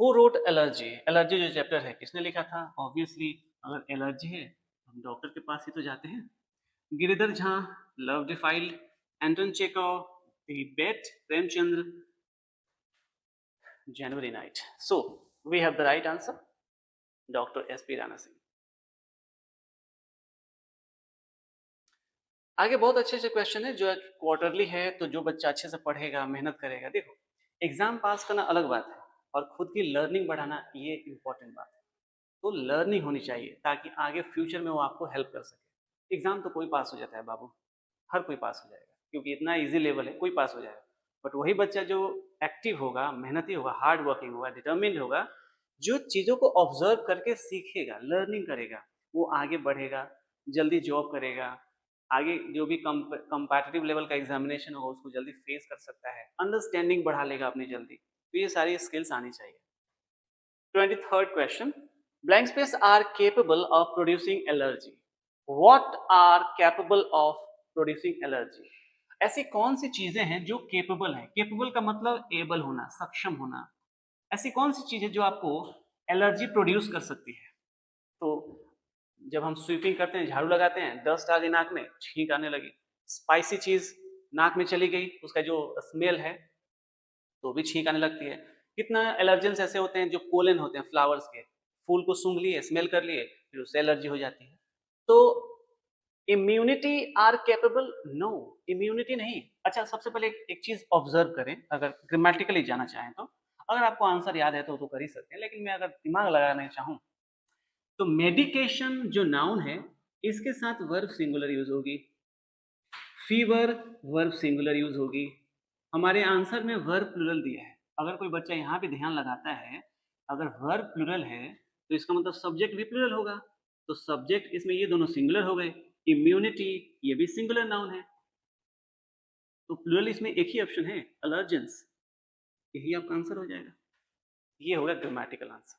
Who wrote allergy? एलर्जी जो चैप्टर है किसने लिखा था? ऑब्वियसली, अगर एलर्जी है हम डॉक्टर के पास ही तो जाते हैं। Giridhar Jha, love defiled, Anton Chekhov, the bet, Premchandra, January night. So we have the right answer, doctor SP Rana Singh. आगे बहुत अच्छे अच्छे क्वेश्चन है जो क्वार्टरली है, तो जो बच्चा अच्छे से पढ़ेगा, मेहनत करेगा, देखो एग्जाम पास करना अलग बात है और खुद की लर्निंग बढ़ाना ये इंपॉर्टेंट बात है। तो लर्निंग होनी चाहिए ताकि आगे फ्यूचर में वो आपको हेल्प कर सके। एग्जाम तो कोई पास हो जाता है बाबू, हर कोई पास हो जाएगा क्योंकि इतना इजी लेवल है, कोई पास हो जाएगा। बट वही बच्चा जो एक्टिव होगा, मेहनती होगा, हार्ड वर्किंग होगा, डिटर्मिन्ड होगा, जो चीज़ों को ऑब्जर्व करके सीखेगा, लर्निंग करेगा, वो आगे बढ़ेगा, जल्दी जॉब करेगा, आगे जो भी कंपैटिटिव लेवल का एग्जामिनेशन होगा उसको जल्दी फेस कर सकता है, अंडरस्टैंडिंग बढ़ा लेगा अपनी जल्दी। तो ये सारी स्किल्स आनी चाहिए। 23rd question, blank space are capable of producing allergy. What are capable of producing allergy? ऐसी कौन सी चीजें हैं जो केपेबल है? केपेबल का मतलब एबल होना, सक्षम होना। ऐसी कौन सी चीज है जो आपको एलर्जी प्रोड्यूस कर सकती है? तो जब हम स्वीपिंग करते हैं, झाड़ू लगाते हैं, डस्ट आ गई नाक में, छींक आने लगी। स्पाइसी चीज नाक में चली गई, उसका जो स्मेल है तो भी छींक आने लगती है। कितना एलर्जेंस ऐसे होते हैं जो पोलन होते हैं फ्लावर्स के, फूल को सूंघ लिए, स्मेल कर लिए, फिर उससे एलर्जी हो जाती है। तो immunity are capable? No, immunity नहीं। अच्छा, सबसे पहले एक चीज ऑब्जर्व करें, अगर ग्रामेटिकली जाना चाहें तो। अगर आपको आंसर याद है तो कर ही सकते हैं, लेकिन मैं अगर दिमाग लगाना चाहूँ तो मेडिकेशन जो नाउन है इसके साथ वर्ब सिंगुलर यूज होगी, फीवर वर्ब सिंगुलर यूज होगी। हमारे आंसर में वर्ब प्लूरल दिया है। अगर कोई बच्चा यहाँ पे ध्यान लगाता है, अगर वर्ब प्लूरल है तो इसका मतलब सब्जेक्ट भी प्लूरल होगा। तो सब्जेक्ट इसमें ये दोनों सिंगुलर हो गए। इम्यूनिटी ये भी सिंगुलर नाउन है, तो प्लूरल इसमें एक ही ऑप्शन है, अलर्जेंस। यही आपका आंसर हो जाएगा। ये होगा ग्रामेटिकल आंसर।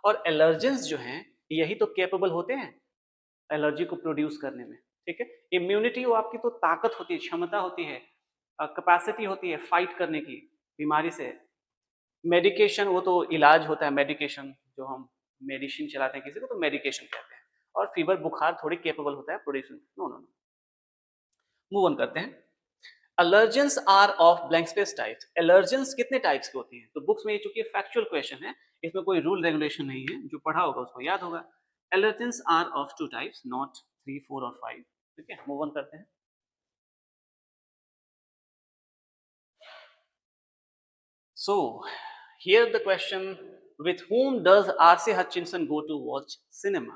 और एलर्जेंस जो हैं यही तो कैपेबल होते हैं एलर्जी को प्रोड्यूस करने में। ठीक है, इम्यूनिटी वो आपकी तो ताकत होती है, क्षमता होती है, कैपेसिटी होती है फाइट करने की बीमारी से। मेडिकेशन वो तो इलाज होता है, मेडिकेशन जो हम मेडिसिन चलाते हैं किसी को तो मेडिकेशन कहते हैं। और फीवर बुखार थोड़ी कैपेबल होता है producing. No no no, move on करते हैं। Allergens are of blank space types. Allergens कितने टाइप्स की होती हैं? तो बुक्स में ये चूंकि फैक्चुअल क्वेश्चन है, इसमें कोई रूल रेगुलेशन नहीं है, जो पढ़ा होगा उसको याद होगा। Allergens are of 2 types, not 3, 4 और 5। ठीक है, मूव ऑन करते हैं। So, here the question: with whom does R.C. Hutchinson go to watch cinema?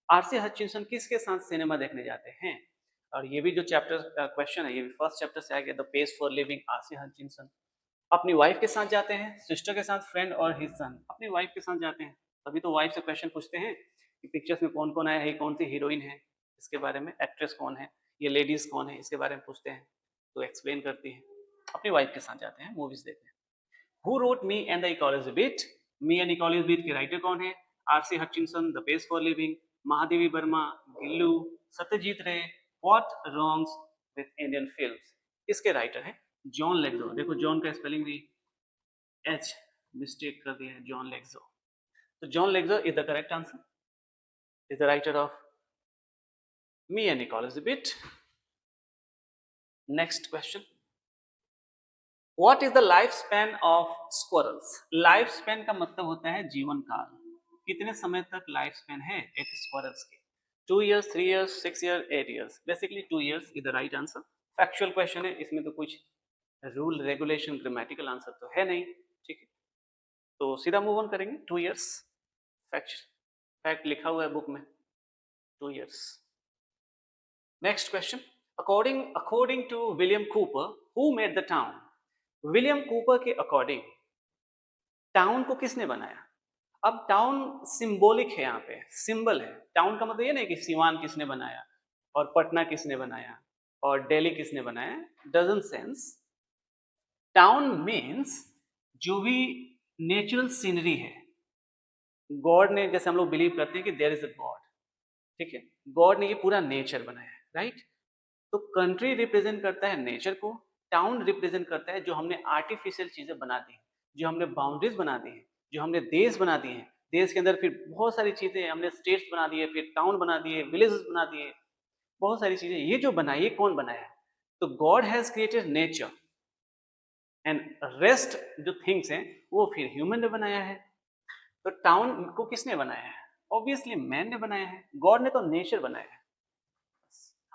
R.C. Hutchinson किसके साथ सिनेमा देखने जाते हैं? और ये भी जो चैप्टर क्वेश्चन है, ये भी फर्स्ट चैप्टर से आ गया, the pace for living R.C. Hutchinson. अपनी वाइफ के साथ जाते हैं, सिस्टर के साथ, फ्रेंड और हिज सन। अपनी वाइफ के साथ जाते हैं, तभी तो वाइफ से क्वेश्चन पूछते हैं कि पिक्चर्स में कौन कौन आया है, कौन सी हीरोइन है, इसके बारे में, एक्ट्रेस कौन है, ये लेडीज कौन है, इसके बारे में पूछते हैं, तो एक्सप्लेन करती हैं। अपनी वाइफ के साथ जाते हैं मूवीज देखने। Who wrote me and the ecology bit? Me and ecology bit के राइटर कौन है? R.C. Hutchinson, the pace for living, Mahadevi Verma, Gillu, Satyajit Ray. What wrongs with Indian films? इसके राइटर है जॉन लेग्जो। देखो जॉन का स्पेलिंग भी एच मिस्टेक कर दिया है, जॉन लेग्जो। तो John Legjo is the correct answer, is the writer of me and ecology bit. Next question: What is the lifespan of squirrels? Life span का मतलब होता है जीवन काल। कितने समय तक लाइफ स्पैन है एक स्क्वायरल्स के? 2 years, 3 years, 6 years, 8 years। Basically 2 years is the right answer. Factual question है, इसमें तो कुछ रूल रेगुलेशन ग्रामेटिकल आंसर तो है नहीं। ठीक है, तो सीधा मूव ऑन करेंगे। 2 years फैक्ट लिखा हुआ है बुक में, 2 years। Next question: according to William Cooper, who made the town? William Cooper के अकॉर्डिंग टाउन को किसने बनाया? अब टाउन सिंबॉलिक है, यहाँ पे सिंबल है। टाउन का मतलब ये नहीं कि सिवान किसने बनाया और पटना किसने बनाया और दिल्ली किसने बनाया, डजंट सेंस। टाउन मीन्स जो भी नेचुरल सीनरी है, गॉड ने, जैसे हम लोग बिलीव करते हैं कि देयर इज अ गॉड, ठीक है, गॉड ने ये पूरा नेचर बनाया है, राइट। तो कंट्री रिप्रेजेंट करता है नेचर को, टाउन रिप्रेजेंट करता है जो हमने आर्टिफिशियल चीजें बना दी, जो हमने बाउंड्रीज बना दी हैं, जो हमने देश बना दिए हैं। देश के अंदर फिर बहुत सारी चीजें हमने स्टेट्स बना दिए, फिर टाउन बना दिए, विलेजेस बना दिए, बहुत सारी चीजें। ये जो बनाई, ये कौन बनाया है? तो God has created nature and rest जो थिंग्स हैं वो फिर ह्यूमन ने बनाया है। तो टाउन को किसने बनाया है? ऑब्वियसली मैन ने बनाया है। गॉड ने तो नेचर बनाया है।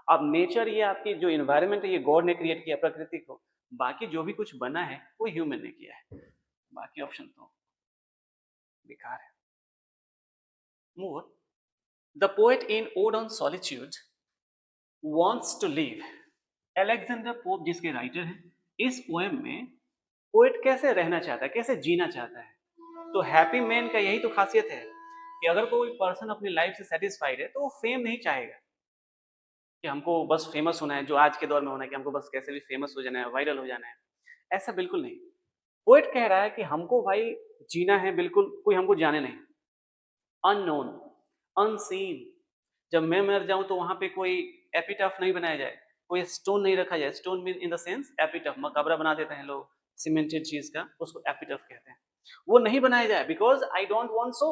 अब नेचर, ये आपकी जो इन्वायरमेंट है, ये गॉड ने क्रिएट किया प्रकृति को। बाकी जो भी कुछ बना है वो ह्यूमन ने किया है। बाकी ऑप्शन तो बेकार है। Move on. The poet in ode on solitude wants to live. Alexander Pope जिसके राइटर हैं, इस पोएम में पोएट कैसे रहना चाहता है, कैसे जीना चाहता है? तो हैप्पी मैन का यही तो खासियत है कि अगर कोई पर्सन अपनी लाइफ से सेटिस्फाइड है तो वो फेम नहीं चाहेगा कि हमको बस फेमस होना है, जो आज के दौर में होना है कि हमको बस कैसे भी फेमस हो जाना है, वायरल हो जाना है। ऐसा बिल्कुल नहीं। पोएट कह रहा है कि हमको भाई जीना है, बिल्कुल कोई हमको जाने नहीं, अननोन, अनसीन। जब मैं मर जाऊं तो वहां पे कोई एपिटाफ नहीं बनाया जाए, कोई स्टोन नहीं रखा जाए। Stone mean in the sense epitaph, मकबरा बना देते हैं लोग सीमेंटेड चीज का, उसको एपिटाफ कहते हैं। वो नहीं बनाया जाए because I don't want so.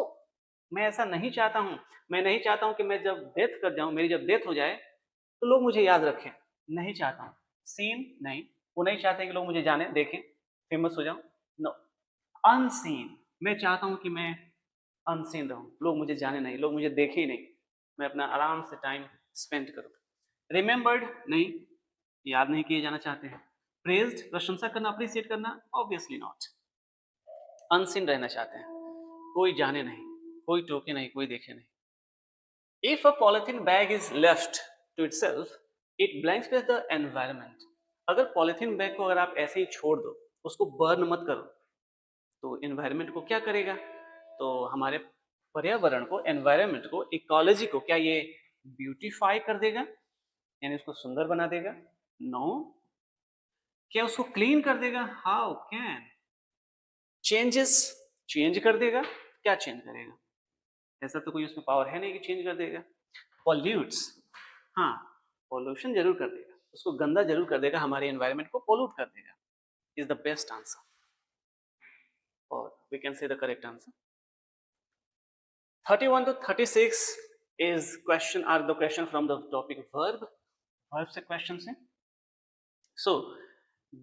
मैं ऐसा नहीं चाहता हूँ। मैं नहीं चाहता हूँ कि मैं जब डेथ कर जाऊँ, मेरी जब डेथ हो जाए तो लोग मुझे याद रखें, नहीं चाहता हूँ। सीन नहीं, वो नहीं चाहते कि लोग मुझे जाने, देखें, फेमस हो जाऊँ, नो। अनसीन, मैं चाहता हूँ कि मैं अनसीन रहूँ, लोग मुझे जाने नहीं, लोग मुझे देखे ही नहीं, मैं अपना आराम से टाइम स्पेंड करूँ। रिमेंबर्ड नहीं, याद नहीं किए जाना चाहते हैं। प्रेज्ड, प्रशंसा करना, अप्रिशिएट करना, ऑब्वियसली नॉट। अनसीन रहना चाहते हैं, कोई जाने नहीं, कोई टोके नहीं, कोई देखे नहीं। If a polythene bag is left to itself, it blanks with the environment. अगर पॉलिथीन बैग को अगर आप ऐसे ही छोड़ दो, उसको बर्न मत करो, तो एनवायरनमेंट को क्या करेगा? तो हमारे पर्यावरण को, एनवायरनमेंट को, इकोलॉजी को क्या ये ब्यूटीफाई कर देगा, यानी उसको सुंदर बना देगा? नो। क्या उसको क्लीन कर देगा? How can? चेंजेस, चेंज कर देगा? क्या चेंज करेगा? ऐसा तो कोई उसमें पावर है नहीं कि चेंज कर देगा। पॉल्यूट्स, हाँ, पॉल्यूशन जरूर कर देगा, उसको गंदा जरूर कर देगा, हमारे एनवायरनमेंट को पोल्यूट कर देगा। इज द बेस्ट आंसर, और we can say the correct answer. 31 to 36 is question, are the question from the topic verb. Verb से question है. So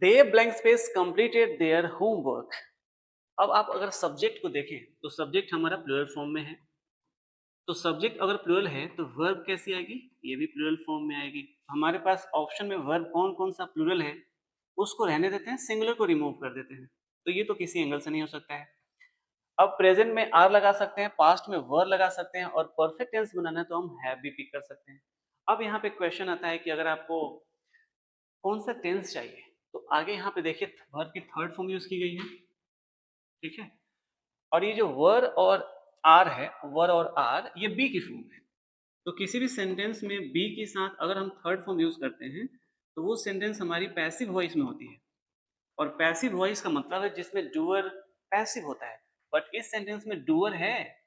they blank space completed their homework. अब आप अगर subject को देखें तो सब्जेक्ट हमारा प्लूरल फॉर्म में है, तो सब्जेक्ट अगर प्लूरल है तो वर्ब कैसी आएगी? ये भी प्लूरल फॉर्म में आएगी। हमारे पास ऑप्शन में वर्ब कौन कौन सा प्लूरल है उसको रहने देते हैं, सिंगुलर को रिमूव कर देते हैं, तो ये तो किसी एंगल से नहीं हो सकता है। अब प्रेजेंट में आर लगा सकते हैं, पास्ट में वर लगा सकते हैं, और परफेक्ट टेंस बनाना है तो हम हैव भी पिक कर सकते हैं। अब यहाँ पे क्वेश्चन आता है कि अगर आपको कौन सा टेंस चाहिए, तो आगे यहाँ पे देखिए वर्ब की थर्ड फॉर्म यूज की गई है, ठीक है, और ये जो वर और आर है, वर और आर, ये बी की फॉर्म है। तो किसी भी सेंटेंस में बी के साथ अगर हम थर्ड फॉर्म यूज करते हैं तो वो सेंटेंस हमारी पैसिव वॉइस में होती है, और पैसिव वॉइस का मतलब है जिसमें डूअर पैसिव होता है, बट इस सेंटेंस में डूअर है।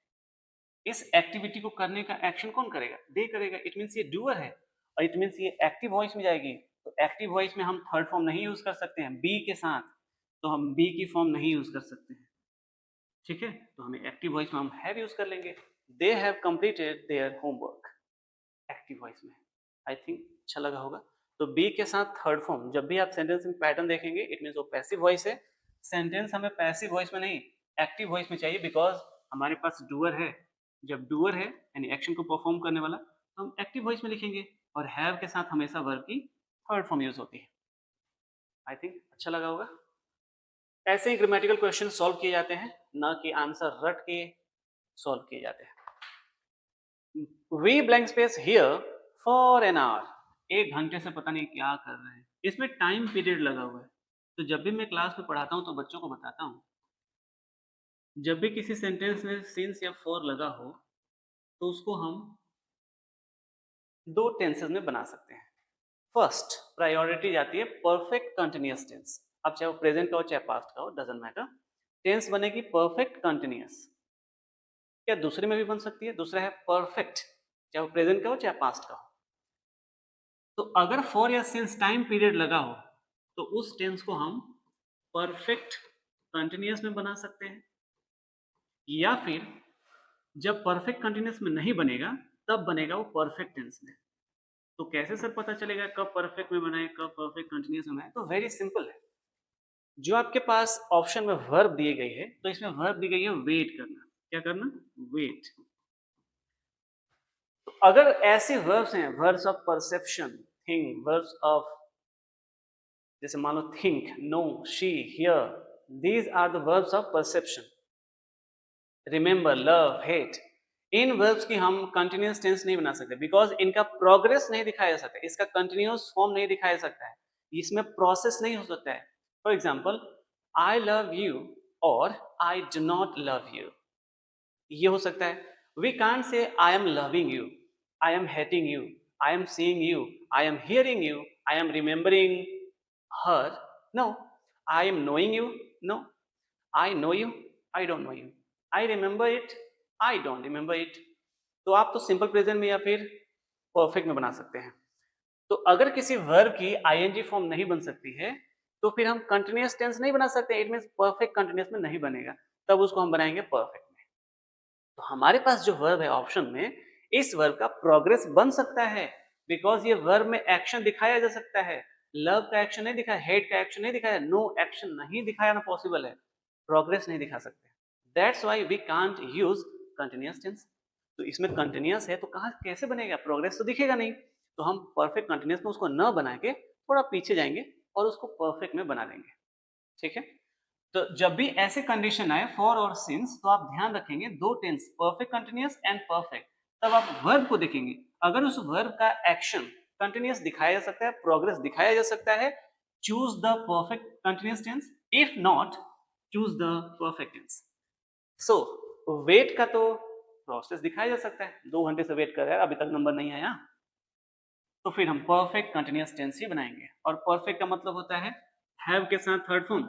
इस एक्टिविटी को करने का एक्शन कौन करेगा? दे करेगा। इट मीन्स ये डूअर है, और इट मीन्स ये एक्टिव वॉइस में जाएगी, तो एक्टिव वॉइस में हम थर्ड फॉर्म नहीं यूज कर सकते हैं बी के साथ, तो हम बी की फॉर्म नहीं यूज कर सकते हैं, ठीक है, तो हमें एक्टिव वॉइस में हम हैव यूज कर लेंगे। They have completed their homework, active voice में। आई थिंक अच्छा लगा होगा। तो बी के साथ थर्ड फॉर्म, जब भी आप सेंटेंस में पैटर्न देखेंगे इट मीन्स वो पैसिव वॉइस है। सेंटेंस हमें पैसिव वॉइस में नहीं, एक्टिव वॉइस में चाहिए, बिकॉज हमारे पास डूअर है। जब डूअर है यानी एक्शन को परफॉर्म करने वाला, तो हम एक्टिव वॉइस में लिखेंगे, और हैव के साथ हमेशा वर्ब की थर्ड फॉर्म यूज होती है। आई थिंक अच्छा लगा होगा। ऐसे ही ग्रामेटिकल क्वेश्चन सॉल्व किए जाते हैं, ना कि आंसर रट के सॉल्व किए जाते हैं। We blank space here for an hour, 1 घंटे से पता नहीं क्या कर रहे हैं, इसमें टाइम पीरियड लगा हुआ है। तो जब भी मैं क्लास में पढ़ाता हूँ तो बच्चों को बताता हूँ, जब भी किसी सेंटेंस में सिंस या फॉर लगा हो तो उसको हम दो टेंसेस में बना सकते हैं। फर्स्ट प्रायोरिटी जाती है परफेक्ट कंटिन्यूअस टेंस, अब चाहे वो प्रेजेंट का हो चाहे पास्ट का हो, डजंट मैटर, टेंस बनेगी परफेक्ट कंटिन्यूअस। क्या दूसरे में भी बन सकती है? दूसरा है परफेक्ट, चाहे वो प्रेजेंट का हो चाहे पास्ट का हो। तो अगर फॉर या सिंस टाइम पीरियड लगा हो तो उस टेंस को हम परफेक्ट कंटिन्यूअस में बना सकते हैं, या फिर जब परफेक्ट कंटिन्यूअस में नहीं बनेगा तब बनेगा वो परफेक्ट टेंस में। तो कैसे सर पता चलेगा कब परफेक्ट में बनाए कब परफेक्ट कंटिन्यूअस में बनाए? तो वेरी सिंपल है, जो आपके पास ऑप्शन में वर्ब दी गई है तो इसमें वर्ब दी गई है वेट करना। क्या करना? वेट। तो अगर ऐसे वर्ब्स हैं, verbs of perception, think, verbs of, जैसे मान लो think, no, see, hear, these are the verbs of perception. Remember, love, hate, इन वर्ब्स की हम कंटिन्यूअस टेंस नहीं बना सकते, बिकॉज इनका प्रोग्रेस नहीं दिखाया जा सकता, इसका कंटिन्यूअस फॉर्म नहीं दिखाया जा सकता है, इसमें प्रोसेस नहीं हो सकता है। For example, I love you और I do not love you, ये हो सकता है। We can't say I am loving you, I am hating you, I am seeing you, I am hearing you, I am remembering her, no. I am knowing you, no. I know you, I don't know you, I remember it, I don't remember it. तो आप तो simple present में या फिर perfect में बना सकते हैं। तो अगर किसी वर्ब की आईएनजी फॉर्म नहीं बन सकती है तो फिर हम कंटिन्यूअस टेंस नहीं बना सकते, इट मींस परफेक्ट कंटिन्यूअस में नहीं बनेगा, तब उसको हम बनाएंगे परफेक्ट में। तो हमारे पास जो वर्ब है ऑप्शन में, इस वर्ब का प्रोग्रेस बन सकता है, बिकॉज ये वर्ब में एक्शन दिखाया जा सकता है। लव का एक्शन नहीं दिखाया, हेट का एक्शन नहीं दिखाया, नो एक्शन नहीं दिखाना पॉसिबल है, प्रोग्रेस नहीं दिखा सकते। That's why we can't use continuous tense. तो इसमें कंटिन्यूअस है तो कहाँ कैसे बनेगा, प्रोग्रेस तो दिखेगा नहीं। तो हम परफेक्ट कंटिन्यूअस में उसको न बना के थोड़ा पीछे जाएंगे और उसको परफेक्ट में बना देंगे। ठीक है, तो जब भी ऐसे कंडीशन आए फॉर और सिंस, तो आप ध्यान रखेंगे दो tense, perfect continuous and perfect. तब आप वर्ब को देखेंगे, अगर उस वर्ब का एक्शन कंटिन्यूअस दिखाया जा सकता है, प्रोग्रेस दिखाया जा सकता है, choose the perfect continuous tense, if not choose the perfect tense. So wait का तो प्रोसेस दिखाया जा सकता है, 2 घंटे से वेट कर रहा है अभी तक नंबर नहीं आया, तो फिर हम परफेक्ट कंटिन्यूअस टेंस ही बनाएंगे। और परफेक्ट का मतलब होता है हैव के साथ थर्ड फॉर्म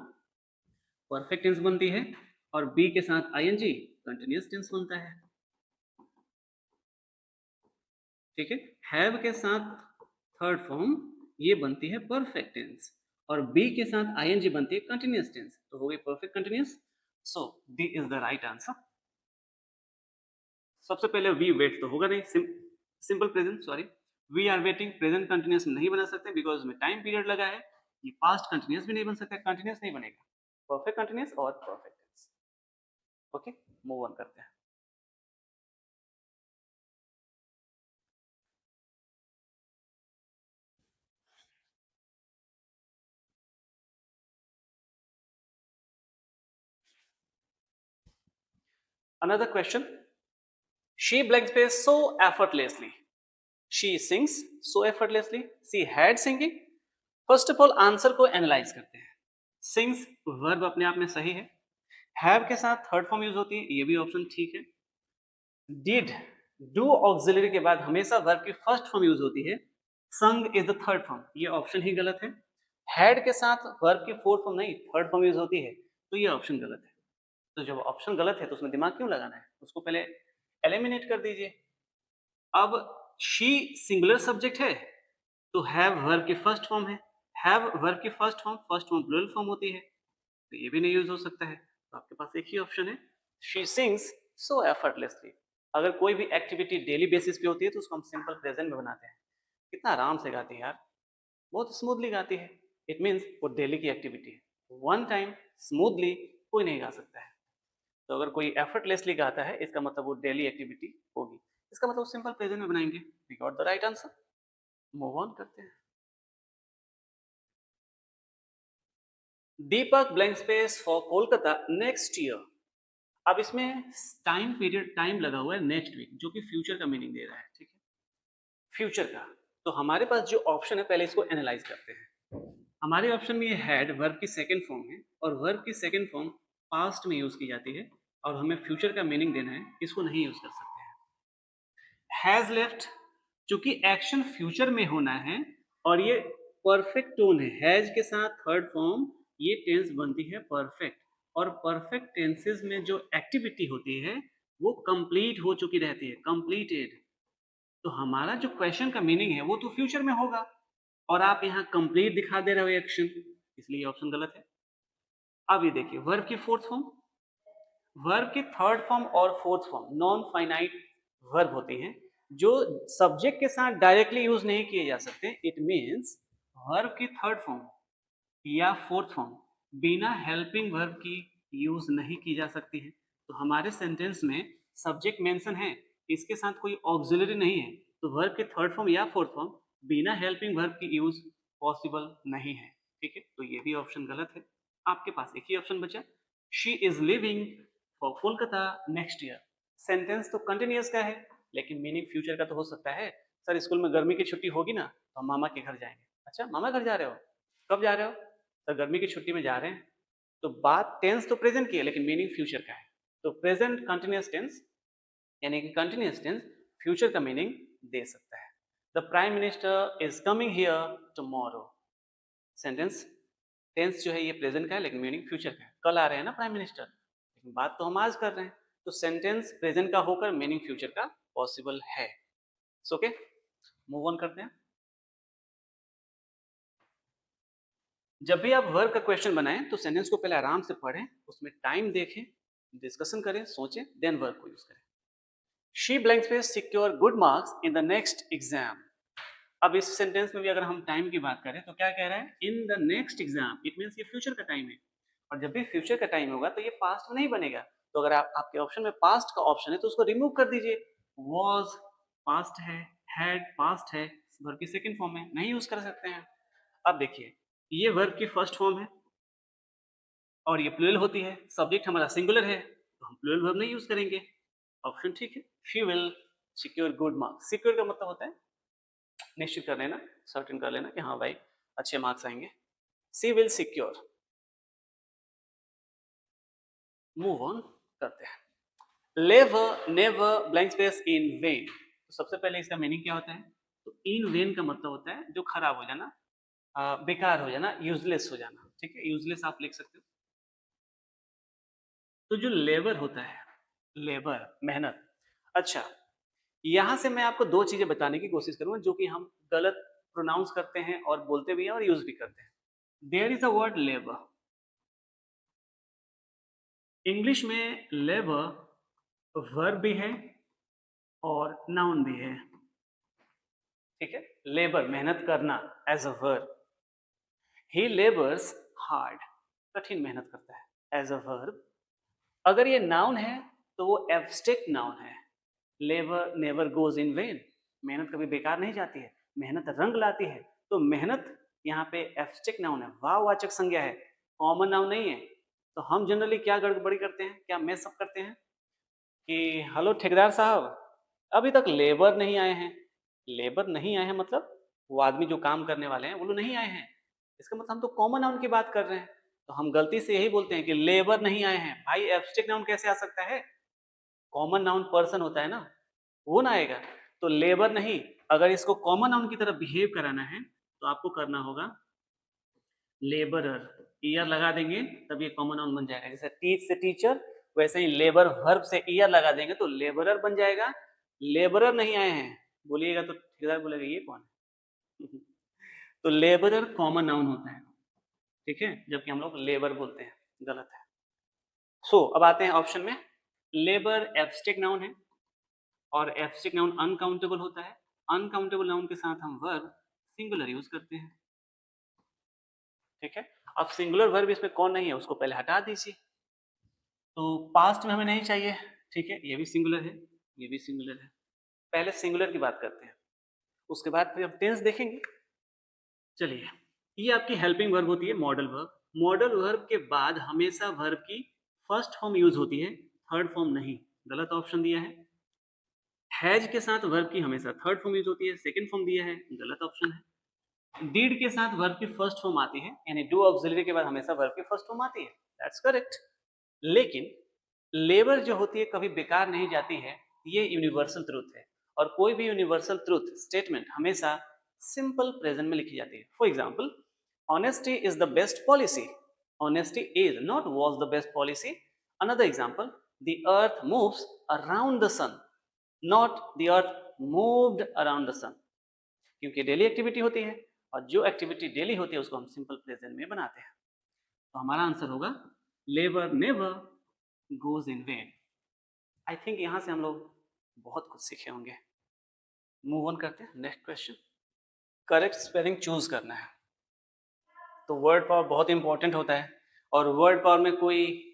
परफेक्ट टेंस बनती है, और बी के साथ आईएनजी कंटिन्यूअस टेंस बनता है। ठीक है, हैव के साथ थर्ड फॉर्म ये बनती है परफेक्ट टेंस, और बी के साथ आईएनजी बनती है कंटिन्यूअस टेंस, तो हो गई perfect continuous. So D is the right answer. सबसे पहले वी वेट तो होगा नहीं, simple present, sorry we are waiting present continuous नहीं बना सकते बिकॉज में टाइम पीरियड लगा है। ये पास्ट कंटिन्यूअस भी नहीं बन सकता, कंटिन्यूअस नहीं बनेगा, परफेक्ट कंटिन्यूअस और perfect tense. Okay, move on करते हैं। Another question. She blank space so effortlessly. She sings so effortlessly. She had singing. First of all answer को एनालाइज करते हैं। सिंग्स वर्ब अपने आप में सही है, हैव के साथ थर्ड फॉर्म यूज होती है, ये भी ऑप्शन ठीक है। डिड डू ऑक्सिलरी के बाद हमेशा वर्ब की फर्स्ट फॉर्म यूज होती है, संग इज द थर्ड फॉर्म, ये ऑप्शन ही गलत है। हैड के साथ वर्ब की फोर्थ फॉर्म नहीं थर्ड फॉर्म यूज होती है, तो ये ऑप्शन गलत है। तो जब ऑप्शन गलत है तो उसमें दिमाग क्यों लगाना है, उसको पहले एलिमिनेट कर दीजिए। अब शी सिंगुलर सब्जेक्ट है तो हैव वर्ब की फर्स्ट फॉर्म है, हैव वर्ब की फर्स्ट फॉर्म प्लूरल फॉर्म होती है, तो ये भी नहीं यूज हो सकता है। तो आपके पास एक ही ऑप्शन है, शी सिंग्स सो एफर्टलेसली। अगर कोई भी एक्टिविटी डेली बेसिस पे होती है तो उसको हम सिंपल प्रेजेंट में बनाते हैं। कितना आराम से गाती है यार, बहुत स्मूथली गाती है, इट मीन्स वो डेली की एक्टिविटी है। वन टाइम स्मूथली कोई नहीं गा सकता है, तो अगर कोई एफर्टलेसली गाता है इसका मतलब वो डेली एक्टिविटी होगी, इसका मतलब सिंपल प्रेजेंट में बनाएंगे। We got the right answer, move on करते हैं। Deepak blank space for Kolkata next year. अब इसमें टाइम पीरियड टाइम लगा हुआ है नेक्स्ट वीक, जो कि फ्यूचर का मीनिंग दे रहा है। ठीक है, फ्यूचर का। तो हमारे पास जो ऑप्शन है पहले इसको एनालाइज करते हैं। हमारे ऑप्शन में ये हैड वर्ब की सेकंड फॉर्म है, और वर्ब की सेकंड फॉर्म पास्ट में यूज की जाती है, और हमें फ्यूचर का मीनिंग देना है, इसको नहीं यूज कर सकते हैं। हैज लेफ्ट, चूंकि एक्शन फ्यूचर में होना है और ये परफेक्ट टोन है, हैज के साथ थर्ड फॉर्म ये टेंस बनती है परफेक्ट, और परफेक्ट टेंसेस में जो एक्टिविटी होती है वो कंप्लीट हो चुकी रहती है, कंप्लीटेड। तो हमारा जो क्वेश्चन का मीनिंग है वो तो फ्यूचर में होगा, और आप यहाँ कंप्लीट दिखा दे रहे हो एक्शन, इसलिए ऑप्शन गलत है। अब ये देखिए वर्ब की फोर्थ फॉर्म, वर्ब की थर्ड फॉर्म और fourth form non finite verb होते हैं जो सब्जेक्ट के साथ डायरेक्टली यूज नहीं किए जा सकते। इट मीन्स वर्ब की थर्ड फॉर्म या फोर्थ फॉर्म बिना हेल्पिंग वर्ब की यूज नहीं की जा सकती है। तो हमारे सेंटेंस में सब्जेक्ट मेंशन है, इसके साथ कोई ऑक्सिलरी नहीं है, तो वर्ब की थर्ड फॉर्म या फोर्थ फॉर्म बिना हेल्पिंग वर्ब की यूज पॉसिबल नहीं है। ठीक है, तो ये भी ऑप्शन गलत है। आपके पास एक ही ऑप्शन बचा, she is living for Kolkata next year. Sentence तो कंटिन्यूअस का है लेकिन मीनिंग फ्यूचर का तो हो सकता है। सर स्कूल में गर्मी की छुट्टी होगी ना तो हम मामा के घर जाएंगे। अच्छा मामा घर जा रहे हो, कब जा रहे हो? सर गर्मी की छुट्टी में जा रहे हैं। तो बात टेंस तो प्रेजेंट की है लेकिन मीनिंग फ्यूचर का है, तो प्रेजेंट कंटिन्यूअस टेंस यानी कि कंटिन्यूअस टेंस फ्यूचर का मीनिंग दे सकता है। The prime minister is coming here tomorrow. Sentence tense जो है ये प्रेजेंट का है लेकिन मीनिंग फ्यूचर का है, कल आ रहे हैं ना प्राइम मिनिस्टर, लेकिन बात तो हम आज कर रहे हैं, तो सेंटेंस प्रेजेंट का होकर मीनिंग फ्यूचर का पॉसिबल है। ओके, मूव ऑन करते हैं। जब भी आप वर्ब का क्वेश्चन बनाएं तो सेंटेंस को पहले आराम से पढ़ें, उसमें टाइम देखें, डिस्कशन करें, सोचें, देन वर्ब को यूज करें। She blank space secure good marks in the next exam. अब इस सेंटेंस में भी अगर हम टाइम की बात करें तो क्या कह रहा है, in the next exam, it means ये फ्यूचर का टाइम है, और जब भी फ्यूचर का टाइम होगा तो ये पास्ट में नहीं बनेगा। तो अगर आपके ऑप्शन में पास्ट का ऑप्शन है तो उसको रिमूव कर दीजिए। वॉज पास्ट है, हैड पास्ट है, वर्ब की सेकंड फॉर्म है, नहीं यूज कर सकते हैं। अब देखिए, ये वर्ब की फर्स्ट फॉर्म है और ये प्लूरल होती है, सब्जेक्ट हमारा सिंगुलर है, तो हम प्लूरल वर्ब नहीं यूज करेंगे। ऑप्शन ठीक है, she will secure good marks. Secure का मतलब होता है निश्चित कर लेना, सर्टेन कर लेना कि हाँ भाई अच्छे मार्क्स आएंगे। सी विल सिक्योर। मूव ऑन करते हैं। Never never blank space in when. तो सबसे पहले इसका मीनिंग क्या होता है, तो इन वेन का मतलब होता है जो खराब हो जाना, बेकार हो जाना, यूजलेस हो जाना। ठीक है, यूजलेस आप लिख सकते हो। तो जो लेबर होता है, लेबर मेहनत। अच्छा, यहां से मैं आपको दो चीजें बताने की कोशिश करूंगा जो कि हम गलत प्रोनाउंस करते हैं और बोलते भी हैं और यूज भी करते हैं। There is a word labour. English में लेबर वर्ब भी है और नाउन भी है। ठीक है, लेबर मेहनत करना as a verb. He labours hard, कठिन मेहनत करता है एज अ वर्ब। अगर ये नाउन है तो वो एब्स्ट्रैक्ट नाउन है। Labour never goes in when, मेहनत कभी बेकार नहीं जाती है, मेहनत रंग लाती है। तो मेहनत यहाँ पे एब्स्ट्रैक्ट नाउन है, वाचक संज्ञा है, कॉमन नाउन नहीं है। तो हम जनरली क्या गड़बड़ी करते हैं, क्या मेस अप करते हैं कि हेलो ठेकेदार साहब, अभी तक लेबर नहीं आए हैं। लेबर नहीं आए हैं मतलब वो आदमी जो काम करने वाले हैं वो लोग नहीं आए हैं, इसका मतलब हम तो कॉमन नाउन की बात कर रहे हैं। तो हम गलती से यही बोलते हैं कि लेबर नहीं आए हैं। भाई एब्स्ट्रैक्ट नाउन कैसे आ सकता है, कॉमन नाउन पर्सन होता है ना, वो ना आएगा। तो लेबर नहीं, अगर इसको कॉमन नाउन की तरह बिहेव कराना है तो आपको करना होगा लेबरर, ईयर लगा देंगे तब ये कॉमन नाउन बन जाएगा। जैसे टीच से टीचर, वैसे ही लेबर वर्ब से ईयर लगा देंगे तो लेबरर बन जाएगा। लेबरर नहीं आए हैं बोलिएगा तो ठेकेदार बोलेगा ये कौन है। तो लेबरर कॉमन नाउन होता है, ठीक है, जबकि हम लोग लेबर बोलते हैं, गलत है। अब आते हैं ऑप्शन में। लेबर एब्स्ट्रैक्ट नाउन है और एब्स्ट्रैक्ट नाउन अनकाउंटेबल होता है। अनकाउंटेबल नाउन के साथ हम वर्ब सिंगुलर यूज करते हैं। ठीक है, अब सिंगुलर वर्ब इसमें कौन नहीं है उसको पहले हटा दीजिए। तो पास्ट में हमें नहीं चाहिए, ठीक है, ये भी सिंगुलर है, ये भी सिंगुलर है। पहले सिंगुलर की बात करते हैं, उसके बाद फिर हम टेंस देखेंगे। चलिए, ये आपकी हेल्पिंग वर्ब होती है, मॉडल वर्ब। मॉडल वर्ब के बाद हमेशा वर्ब की फर्स्ट फॉर्म यूज होती है, थर्ड फॉर्म नहीं। गलत ऑप्शन दिया है। हैज के साथ वर्ब की हमेशा थर्ड फॉर्म यूज होती है, सेकंड फॉर्म दिया है, गलत ऑप्शन है। डीड के साथ वर्ब की फर्स्ट फॉर्म आती है, यानी डू ऑक्सिलरी के बाद हमेशा वर्ब की फर्स्ट फॉर्म आती है, दैट्स करेक्ट। लेकिन लेबर जो होती है कभी बेकार नहीं जाती है, ये यूनिवर्सल ट्रूथ है। और कोई भी यूनिवर्सल ट्रूथ स्टेटमेंट हमेशा सिंपल प्रेजेंट में लिखी जाती है। For example, honesty is the best policy, honesty is not was the best policy. Another example, the earth moves around the sun, not the earth moved around the sun, क्योंकि daily activity होती है और जो activity daily होती है उसको हम simple present में बनाते हैं। तो हमारा आंसर होगा labour never goes in when. I think यहां से हम लोग बहुत कुछ सीखे होंगे। मूव ऑन करते हैं next question. Correct spelling choose करना है। तो वर्ड पावर बहुत इंपॉर्टेंट होता है और वर्ड पावर में कोई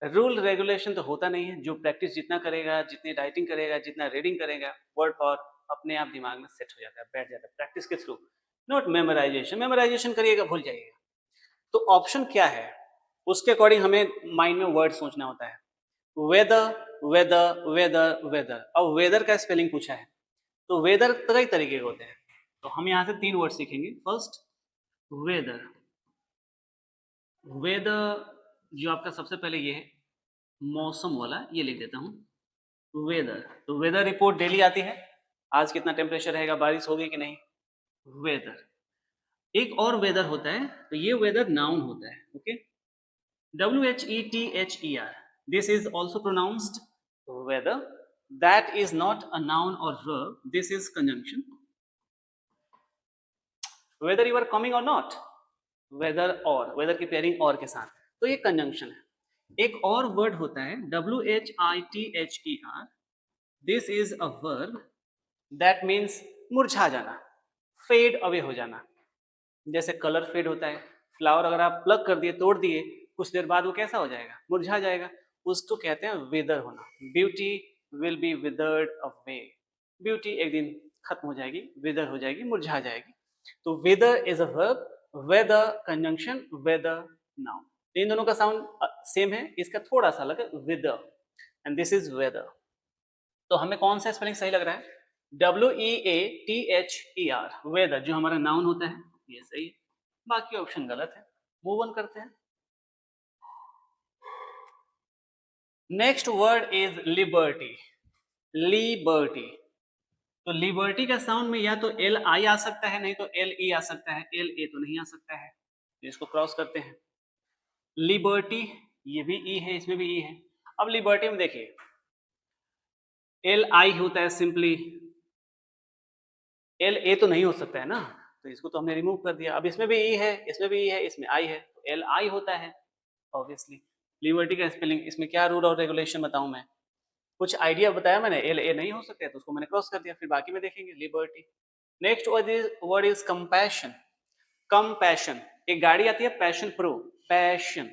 रूल रेगुलेशन तो होता नहीं है। जो प्रैक्टिस जितना करेगा, जितनी राइटिंग करेगा, जितना रीडिंग करेगा, वर्ड पावर अपने आप दिमाग में सेट हो जाता है, बैठ जाता है प्रैक्टिस के थ्रू, नॉट मेमोराइजेशन। मेमोराइजेशन करिएगा भूल जाइएगा। तो ऑप्शन क्या है उसके अकॉर्डिंग हमें माइंड में वर्ड सोचना होता है। Weather weather weather weather. अब वेदर का स्पेलिंग पूछा है तो वेदर कई तरीके के होते हैं, तो हम यहाँ से तीन वर्ड सीखेंगे। First weather. वेदर जो आपका सबसे पहले ये है मौसम वाला, ये लिख देता हूँ वेदर। तो वेदर रिपोर्ट डेली आती है, आज कितना टेम्परेचर रहेगा, बारिश होगी कि नहीं, वेदर। एक और वेदर होता है, तो ये वेदर नाउन होता है, okay, WHETHER. This is also pronounced weather. That is not a noun or verb. This is conjunction. Whether you are coming or not. Whether or, whether की pairing और के साथ, तो ये conjunction है। एक और वर्ड होता है WHITHER. This is a verb that means मुरझा जाना, फेड अवे हो जाना। जैसे कलर फेड होता है, फ्लावर अगर आप प्लग कर दिए, तोड़ दिए, कुछ देर बाद वो कैसा हो जाएगा, मुरझा जाएगा। उसको कहते हैं विदर होना। Beauty will be withered away. Beauty एक दिन खत्म हो जाएगी, विदर हो जाएगी, मुरझा जाएगी। तो weather is a verb, whether conjunction weather noun. इन दोनों का साउंड सेम है, इसका थोड़ा सा अलग है, विदर एंड दिस इज वेदर। तो हमें कौन सा स्पेलिंग सही लग रहा है? WEATHER, वेदर, जो हमारा नाउन होता है, ये सही है। बाकी ऑप्शन गलत है। मूव ऑन करते हैं। Next word is liberty. Liberty, तो लिबर्टी का साउंड में या तो LI आ सकता है, नहीं तो LE आ सकता है। LA तो नहीं आ सकता है, तो इसको क्रॉस करते हैं। लिबर्टी, ये भी ई है, इसमें भी ई है। अब लिबर्टी में देखिए, LI होता है सिंपली, LA तो नहीं हो सकता है ना, तो इसको तो हमने रिमूव कर दिया। अब इसमें भी ई है, इसमें भी ई है, इसमें आई है, तो LI होता है ऑब्वियसली। लिबर्टी का स्पेलिंग, इसमें क्या रूल और रेगुलेशन बताऊं मैं? कुछ आइडिया बताया मैंने, LA नहीं हो सकता है तो उसको मैंने क्रॉस कर दिया, फिर बाकी में देखेंगे liberty. Next word is compassion. Compassion, एक गाड़ी आती है पैशन प्रो, पैशन,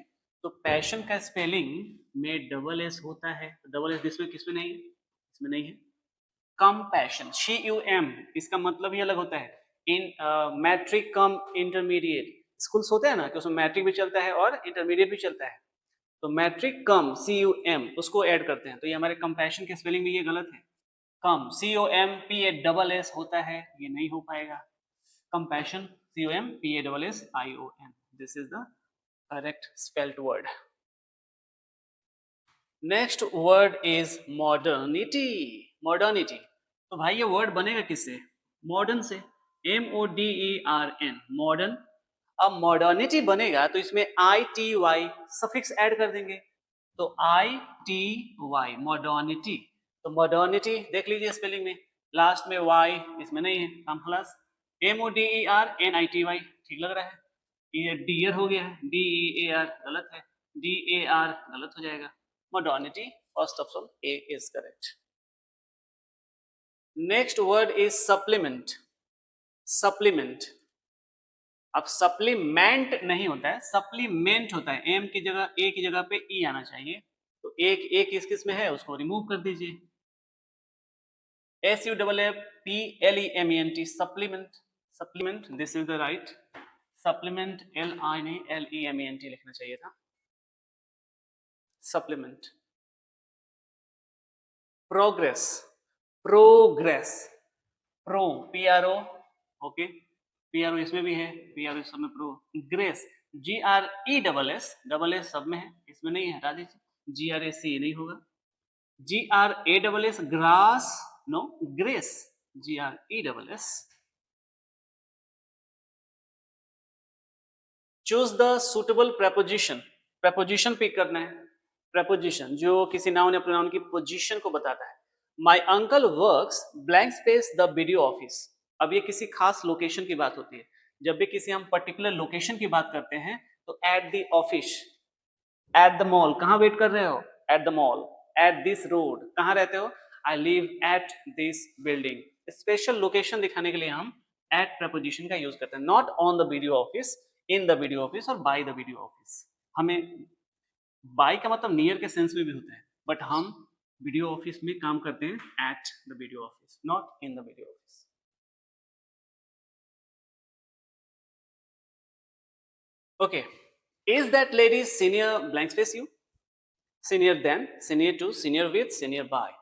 तो पैशन का स्पेलिंग में डबल एस होता है। डबल एस इसमें किसमें नहीं है? इसमें नहीं है। कंपैशन, CUM, इसका मतलब ही अलग होता है। इन मैट्रिक कम इंटरमीडिएट, स्कूल्स होते हैं ना कि उसमें मैट्रिक भी चलता है और इंटरमीडिएट भी चलता है, तो मैट्रिक कम CUM उसको ऐड करते हैं, तो ये हमारे कंपैशन के स्पेलिंग में ये गलत है। कम COMPASS होता है, ये नहीं हो पाएगा। Compassion COMPASSION, this is the correct spelled word. Next word is modernity. Modernity, तो भाई ये वर्ड बनेगा किससे? मॉडर्न से, MODERN, मॉडर्न। अब मॉडर्निटी बनेगा तो इसमें ITY सफिक्स ऐड कर देंगे, तो ITY मॉडर्निटी। तो मॉडर्निटी देख लीजिए स्पेलिंग में, लास्ट में Y इसमें नहीं है, काम खलास। MODERNITY ठीक लग रहा है। ये डियर हो गया है, DEAR गलत है, DAR गलत हो जाएगा। Modernity first option A is correct. Next word is supplement. Supplement, अब सप्लीमेंट नहीं होता है, सप्लीमेंट होता है। एम की जगह, ए की जगह पे ई आना चाहिए, तो एक ए किस किस में है उसको रिमूव कर दीजिए। SUPPLEMENT, supplement. Supplement, this is the right. Supplement LI नहीं LEMENT लिखना चाहिए था। Supplement. Progress, progress, pro, PRO, okay, PRO इसमें भी है, PRO सब में pro. Grace, GRESS, double S सब में है, इसमें नहीं है राजेश। GRAC नहीं होगा। GRASS, grass, no, grace, GRESS। Choose the suitable preposition. Preposition pick करना है। प्रेपोजिशन जो किसी नाउन या प्रोनाउन की पोजीशन को बताता है। My uncle works blank space the video office. अब ये किसी खास लोकेशन की बात होती है। जब भी किसी हम पर्टिकुलर लोकेशन की बात करते हैं तो at the office, at the mall, कहाँ वेट कर रहे हो? At the mall. At this road, कहाँ रहते हो? I live at this building. Special location दिखाने के लिए हम एट प्रपोजिशन का यूज करते हैं, not on the video office, in the video office और बाय द वीडियो ऑफिस। हमें बाय का मतलब नियर के सेंस में भी होता है, बट हम वीडियो ऑफिस में काम करते हैं at the video office, not in the video office. Okay, is that lady senior blank space you? Senior than, senior to, senior with, senior by.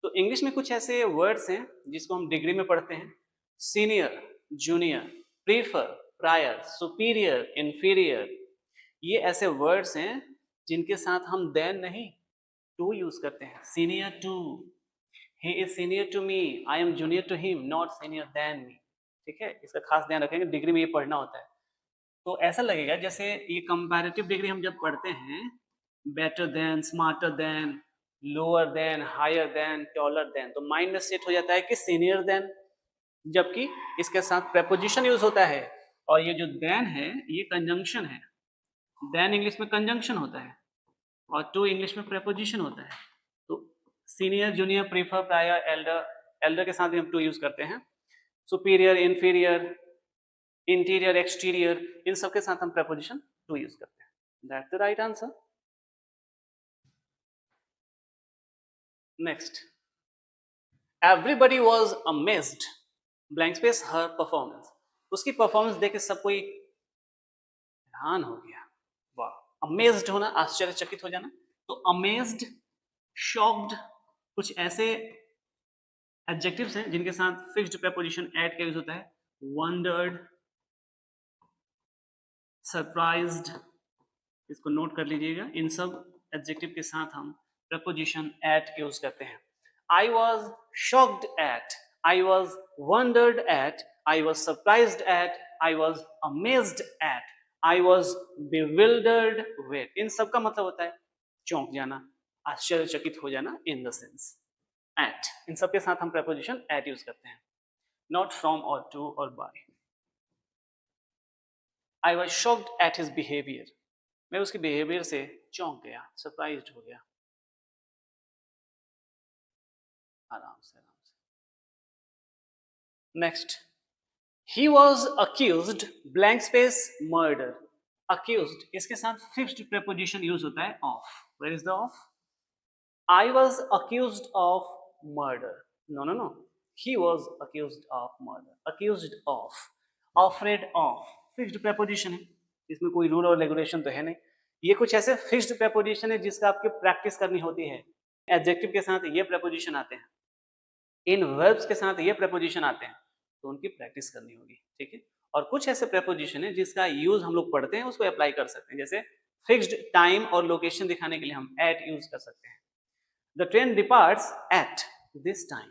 तो इंग्लिश में कुछ ऐसे वर्ड्स हैं जिसको हम डिग्री में पढ़ते हैं। Senior, junior, prefer, prior, superior, inferior, ये ऐसे वर्ड्स हैं जिनके साथ हम देन नहीं, टू यूज करते हैं। Senior to, he is senior to me, I am junior to him, not senior than me. ठीक है, इसका खास ध्यान रखेंगे, डिग्री में ये पढ़ना होता है। तो ऐसा लगेगा जैसे ये कंपैरेटिव डिग्री हम जब पढ़ते हैं, better than, smarter than, lower than, higher than, taller than, तो माइंड में सेट हो जाता है कि सीनियर देन, जबकि इसके साथ प्रेपोजिशन यूज होता है। और ये जो देन है ये कंजंक्शन है। देन इंग्लिश में कंजंक्शन होता है और टू इंग्लिश में प्रेपोजिशन होता है। तो senior, junior, prefer, prior, Elder, Elder के साथ भी हम टू यूज करते हैं। सुपीरियर, इंफीरियर, इंटीरियर, एक्सटीरियर, इन सब के साथ हम प्रपोजिशन टू यूज करते हैं। That's the right answer. Next, everybody was amazed blank space her performance. उसकी परफॉर्मेंस देख के सब कोई हैरान हो गया। वाह, अमेज्ड होना, आश्चर्यचकित हो जाना। तो अमेज्ड, शॉक्ड, कुछ ऐसे एडजेक्टिव्स हैं जिनके साथ फिक्स्ड preposition एट का यूज होता है। वंडर्ड, सरप्राइज्ड, इसको नोट कर लीजिएगा। इन सब एडजेक्टिव के साथ हम preposition एट यूज करते हैं। I was shocked at, I was wondered at, I was surprised at, I was amazed at, I was bewildered with। इन सब का मतलब होता है चौंक जाना, आश्चर्यचकित हो जाना इन द सेंस at। इन सब के साथ हम preposition at यूज करते हैं, not from or to or by। I was shocked at his behavior, मैं उसके बिहेवियर से चौंक गया, सरप्राइज्ड हो गया। आराम से आराम से। Next, he was accused blank space murder। accused, इसके साथ फिक्स्ड preposition यूज होता है of। where is the of? I was accused of murder, no no no, he was accused of murder। accused of, afraid of, fixed preposition है, इसमें कोई rule और regulation तो है नहीं। ये कुछ ऐसे फिक्स्ड preposition है जिसका आपकी प्रैक्टिस करनी होती है। एडजेक्टिव के साथ ये preposition आते हैं, इन वर्ब्स के साथ ये preposition आते हैं, तो उनकी प्रैक्टिस करनी होगी, ठीक है। और कुछ ऐसे preposition है जिसका यूज हम लोग पढ़ते हैं, उसको अप्लाई कर सकते हैं। जैसे फिक्स्ड टाइम और लोकेशन दिखाने के लिए हम एट यूज कर सकते हैं। The train departs at this time,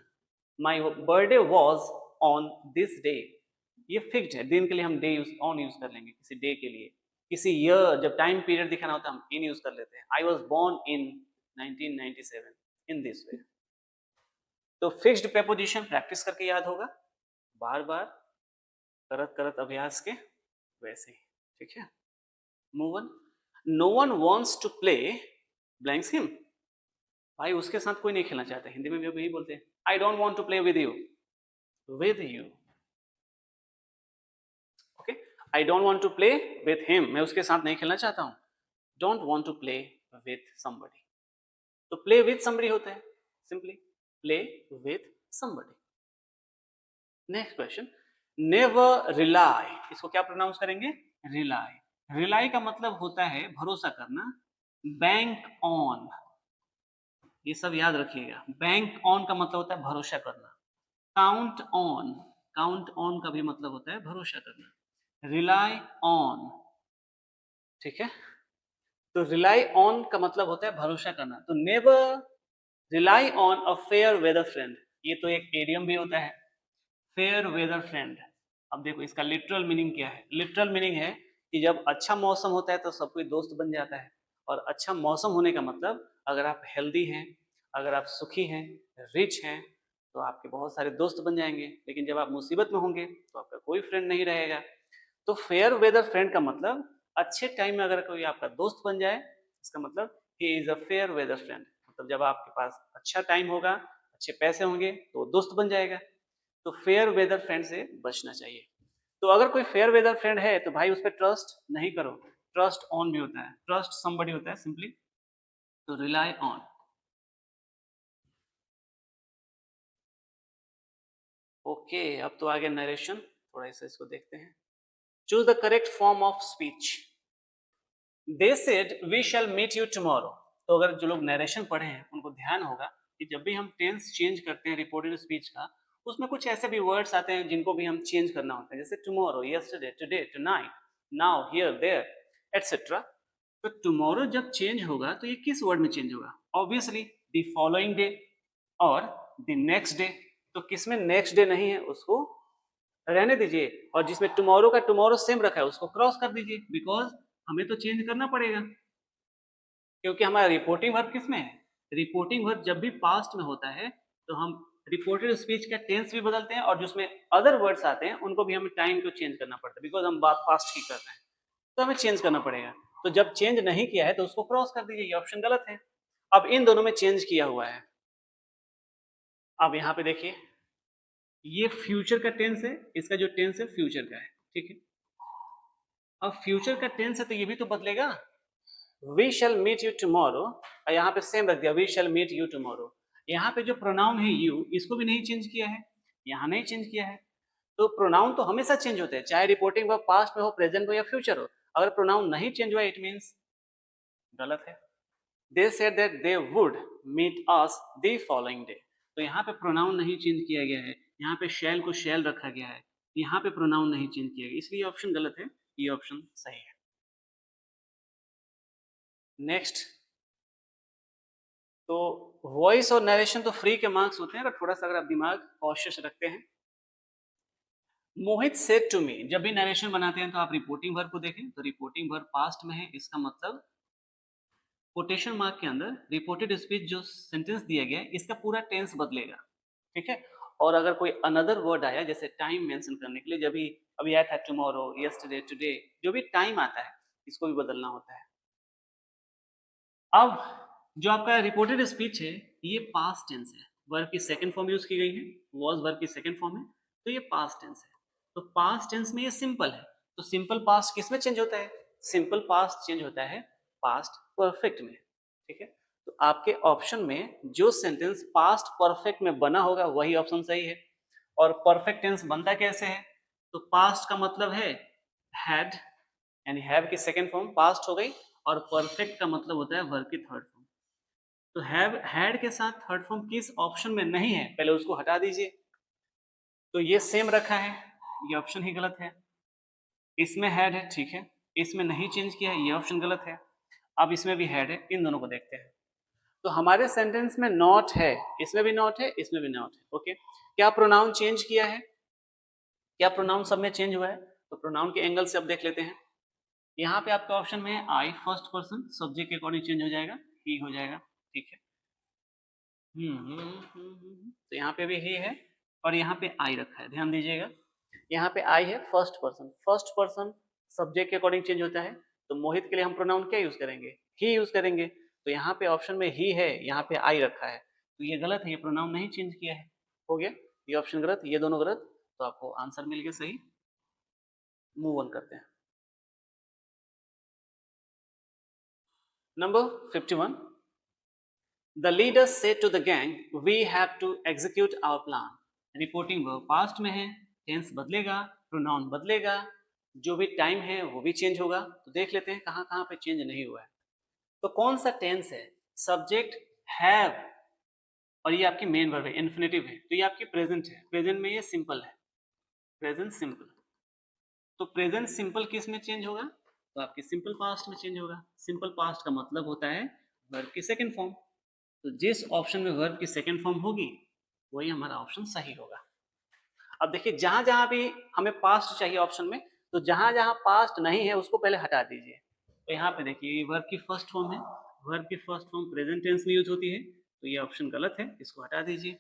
my birthday was on this day। ये फिक्स्ड है, दिन के लिए हम डे यूज ऑन यूज कर लेंगे, किसी डे के लिए। किसी ईयर, जब टाइम पीरियड दिखाना होता है हम इन यूज कर लेते हैं। I was born in 1997 in this way। तो फिक्स्ड preposition प्रैक्टिस करके याद होगा, बार बार करत करत अभ्यास के वैसे ही, ठीक है। Move on. No one wants to play blanks him. भाई उसके साथ कोई नहीं खेलना चाहता। हिंदी में भी यही बोलते हैं, I don't want to play with you. With you, okay. I don't want to play with him, मैं उसके साथ नहीं खेलना चाहता हूं। Don't want to play with somebody, तो प्ले विद समबडी होता है, simply play with somebody. Next question, never rely, इसको क्या प्रोनाउंस करेंगे? रिलाई। रिलाई का मतलब होता है भरोसा करना। बैंक ऑन, ये सब याद रखिएगा। बैंक ऑन का मतलब होता है भरोसा करना। काउंट ऑन, काउंट ऑन का भी मतलब होता है भरोसा करना। रिलाई ऑन, ठीक है। तो रिलाई ऑन का मतलब होता है भरोसा करना। तो never rely on a fair weather friend, ये तो एक एडियम भी होता है, फेयर वेदर फ्रेंड। अब देखो इसका लिटरल मीनिंग क्या है। लिटरल मीनिंग है कि जब अच्छा मौसम होता है तो सब कोई दोस्त बन जाता है। और अच्छा मौसम होने का मतलब अगर आप हेल्दी हैं, अगर आप सुखी हैं, रिच हैं, तो आपके बहुत सारे दोस्त बन जाएंगे। लेकिन जब आप मुसीबत में होंगे तो आपका कोई फ्रेंड नहीं रहेगा। तो फेयर वेदर फ्रेंड का मतलब अच्छे टाइम में अगर कोई आपका दोस्त बन जाए, इसका मतलब he is a fair weather friend. मतलब जब आपके पास अच्छा टाइम होगा, अच्छे पैसे होंगे, तो दोस्त बन जाएगा। तो फेयर वेदर फ्रेंड से बचना चाहिए। तो अगर कोई फेयर वेदर फ्रेंड है तो भाई उस पर ट्रस्ट नहीं करो। ट्रस्ट ऑन भी होता है, ट्रस्ट समबडी होता है सिंपली, तो रिलाई ऑन। ओके, अब तो आगे नरेशन, थोड़ा सा इसको देखते हैं। Choose the correct form of speech. They said we shall meet you tomorrow. तो अगर जो लोग नरेशन पढ़े हैं उनको ध्यान होगा कि जब भी हम टेंस चेंज करते हैं रिपोर्टेड स्पीच का, उसमें कुछ ऐसे भी वर्ड्स आते हैं जिनको भी हम चेंज करना होता है। जैसे tomorrow, yesterday, today, tonight, now, here, there, etcetera. तो टुमारो जब चेंज होगा तो ये किस वर्ड में चेंज होगा? ऑब्वियसली द फॉलोइंग डे और द नेक्स्ट डे। तो किसमें नेक्स्ट डे नहीं है उसको रहने दीजिए, और जिसमें टुमारो का टुमारो सेम रखा है उसको क्रॉस कर दीजिए, बिकॉज हमें तो चेंज करना पड़ेगा। क्योंकि हमारा रिपोर्टिंग वर्ब किसमें है? रिपोर्टिंग वर्ब जब भी पास्ट में होता है तो हम रिपोर्टेड स्पीच का टेंस भी बदलते हैं, और जिसमें अदर वर्ड्स आते हैं उनको भी हमें टाइम को चेंज करना पड़ता है, बिकॉज हम बात पास्ट की कर रहे हैं, तो हमें चेंज करना पड़ेगा। तो जब चेंज नहीं किया है तो उसको क्रॉस कर दीजिए, ये ऑप्शन गलत है। अब इन दोनों में चेंज किया हुआ है, अब यहाँ पे देखिए, ये फ्यूचर का टेंस है, इसका जो टेंस है फ्यूचर का है, ठीक है। अब फ्यूचर का टेंस है तो ये भी तो बदलेगा। We shall meet you tomorrow, यहाँ पे सेम रख दिया, we shall meet you tomorrow. यहाँ पे जो प्रोनाउन है यू, इसको भी नहीं चेंज किया है, यहाँ नहीं चेंज किया है। तो प्रोनाउन तो हमेशा चेंज होते हैं, चाहे रिपोर्टिंग वर्ब पास्ट में हो, प्रेजेंट में या फ्यूचर हो। अगर प्रोनाउन नहीं चेंज हुआ इट मींस गलत है। They said that they would meet us the following day, तो यहाँ पे प्रोनाउन नहीं चेंज किया गया है, यहाँ पे शैल को शैल रखा गया है, यहाँ पे प्रोनाउन नहीं चेंज किया गया, इसलिए ऑप्शन गलत है, ये ऑप्शन सही है। नेक्स्ट, तो वॉइस और नरेशन तो फ्री के मार्क्स होते हैं, अगर थोड़ा सा अगर आप दिमाग कॉशियस रखते हैं। मोहित सेड टू मी, जब भी नरेशन बनाते हैं तो आप रिपोर्टिंग वर्ब को देखें, तो रिपोर्टिंग वर्ब पास्ट में है, इसका मतलब कोटेशन मार्क के अंदर रिपोर्टेड स्पीच जो सेंटेंस दिया गया है इसका पूरा टेंस बदलेगा, ठीक है। और अगर कोई अनदर वर्ड आया जैसे टाइम मेंशन करने के लिए, जब भी अभी आया था टुमारो, यस्टरडे, टुडे, जो भी टाइम आता है इसको भी बदलना होता है। अब जो आपका रिपोर्टेड स्पीच है ये पास्ट टेंस है, वर्ब की सेकंड फॉर्म यूज की गई है, वाज वर्ब की सेकंड फॉर्म है, तो ये पास्ट टेंस है। तो पास्ट टेंस में ये सिंपल है, तो सिंपल पास्ट किस में चेंज होता है? सिंपल पास्ट चेंज होता है पास्ट परफेक्ट में, ठीक है। तो आपके ऑप्शन में जो सेंटेंस पास्ट परफेक्ट में बना होगा वही ऑप्शन सही है। और परफेक्ट टेंस बनता कैसे है? तो पास्ट का मतलब है हैड, यानी हैव की सेकंड फॉर्म पास्ट हो गई, और परफेक्ट का मतलब होता है वर्ब की थर्ड फॉर्म। तो हैव हैड के साथ थर्ड फॉर्म किस ऑप्शन में नहीं है पहले उसको हटा दीजिए। तो ये सेम रखा है, ये ऑप्शन ही गलत है। इसमें हैड है, ठीक है, इसमें नहीं चेंज किया है, ये ऑप्शन गलत है। अब इसमें भी हैड है, इन दोनों को देखते हैं। तो हमारे सेंटेंस में नॉट है, इसमें भी नॉट है, इसमें भी नॉट है, ओके। क्या प्रोनाउन चेंज किया है? क्या प्रोनाउन सब में चेंज हुआ है? तो प्रोनाउन के एंगल से अब देख लेते हैं। यहाँ पे आपका ऑप्शन में आई फर्स्ट पर्सन, सब्जेक्ट के अकॉर्डिंग चेंज हो जाएगा, ही हो जाएगा, ठीक है। तो यहाँ पे भी ही है और यहाँ पे आई रखा है, ध्यान दीजिएगा। यहाँ पे आई है फर्स्ट पर्सन सब्जेक्ट के अकॉर्डिंग चेंज होता है, तो मोहित के लिए हम प्रोनाउन क्या यूज करेंगे? ही यूज करेंगे। तो यहाँ पे ऑप्शन में ही है, यहाँ पे आई रखा है, तो ये गलत है, ये प्रोनाउन नहीं चेंज किया है, हो गया, ये ऑप्शन गलत, ये दोनों गलत, तो आपको आंसर मिल गया सही। मूव ऑन करते हैं। Number 51, the leader said to the gang we have to execute our plan. Reporting verb past में है, टेंस बदलेगा, प्रोनाउन बदलेगा, जो भी टाइम है वो भी चेंज होगा। तो देख लेते हैं कहाँ कहाँ पे चेंज नहीं हुआ है। तो कौन सा टेंस है? सब्जेक्ट हैव और ये आपकी मेन वर्ब है, इन्फिनेटिव है, तो ये आपकी प्रेजेंट है, प्रेजेंट में ये सिंपल है, प्रेजेंट सिंपल। तो प्रेजेंट सिंपल किस में चेंज होगा? तो आपकी सिंपल पास्ट में चेंज होगा। सिंपल पास्ट का मतलब होता है वर्ब की सेकंड फॉर्म, तो जिस ऑप्शन में वर्ब की सेकंड फॉर्म होगी वही हमारा ऑप्शन सही होगा। अब देखिए जहां जहां भी हमें पास्ट चाहिए ऑप्शन में, तो जहां जहां पास्ट नहीं है उसको पहले हटा दीजिए। तो यहाँ पे देखिए वर्ब की फर्स्ट फॉर्म है, वर्ब की फर्स्ट फॉर्म प्रेजेंट टेंस में यूज होती है, तो ये ऑप्शन गलत है, इसको हटा दीजिए।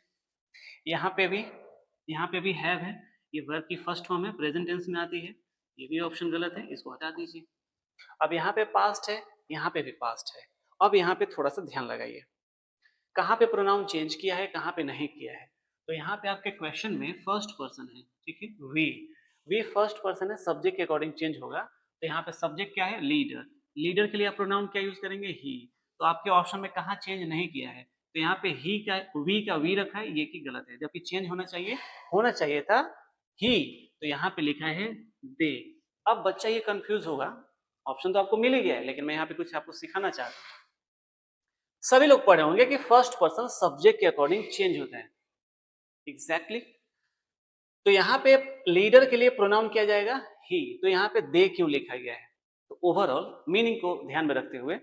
यहाँ पे भी हैव है, ये वर्ब की फर्स्ट फॉर्म है, प्रेजेंट टेंस में आती है, ये भी ऑप्शन गलत है, इसको हटा दीजिए। अब यहाँ पे पास्ट है, यहाँ पे भी पास्ट है। अब यहाँ पे थोड़ा सा ध्यान लगाइए, कहाँ पे प्रोनाउन चेंज किया है, कहाँ पे नहीं किया है। तो यहाँ पे आपके क्वेश्चन में फर्स्ट पर्सन है, ठीक है, वी फर्स्ट पर्सन है, सब्जेक्ट के अकॉर्डिंग चेंज होगा। तो यहाँ पे सब्जेक्ट क्या है? लीडर। लीडर के लिए आप प्रोनाउन क्या यूज करेंगे? ही। तो आपके ऑप्शन में कहाँ चेंज नहीं किया है? तो यहाँ पे ही का वी रखा है, ये की गलत है, जबकि चेंज होना चाहिए था ही, तो यहाँ पे लिखा है दे। अब बच्चा ये कंफ्यूज होगा, ऑप्शन तो आपको मिल ही गया है, लेकिन मैं यहाँ पे कुछ आपको सिखाना चाहता हूँ। सभी लोग पढ़े होंगे कि फर्स्ट पर्सन सब्जेक्ट के अकॉर्डिंग चेंज होता है, एग्जैक्टली। तो यहाँ पे लीडर के लिए प्रोनाउन किया जाएगा ही, तो यहाँ पे दे क्यों लिखा गया है? तो ओवरऑल मीनिंग को ध्यान में रखते हुए,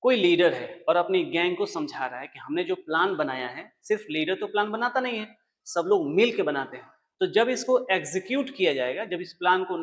कोई लीडर है और अपनी गैंग को समझा रहा है कि हमने जो प्लान बनाया है, सिर्फ लीडर तो प्लान बनाता नहीं है, सब लोग मिल के बनाते हैं। तो जब इसको एग्जीक्यूट किया जाएगा, जब इस प्लान को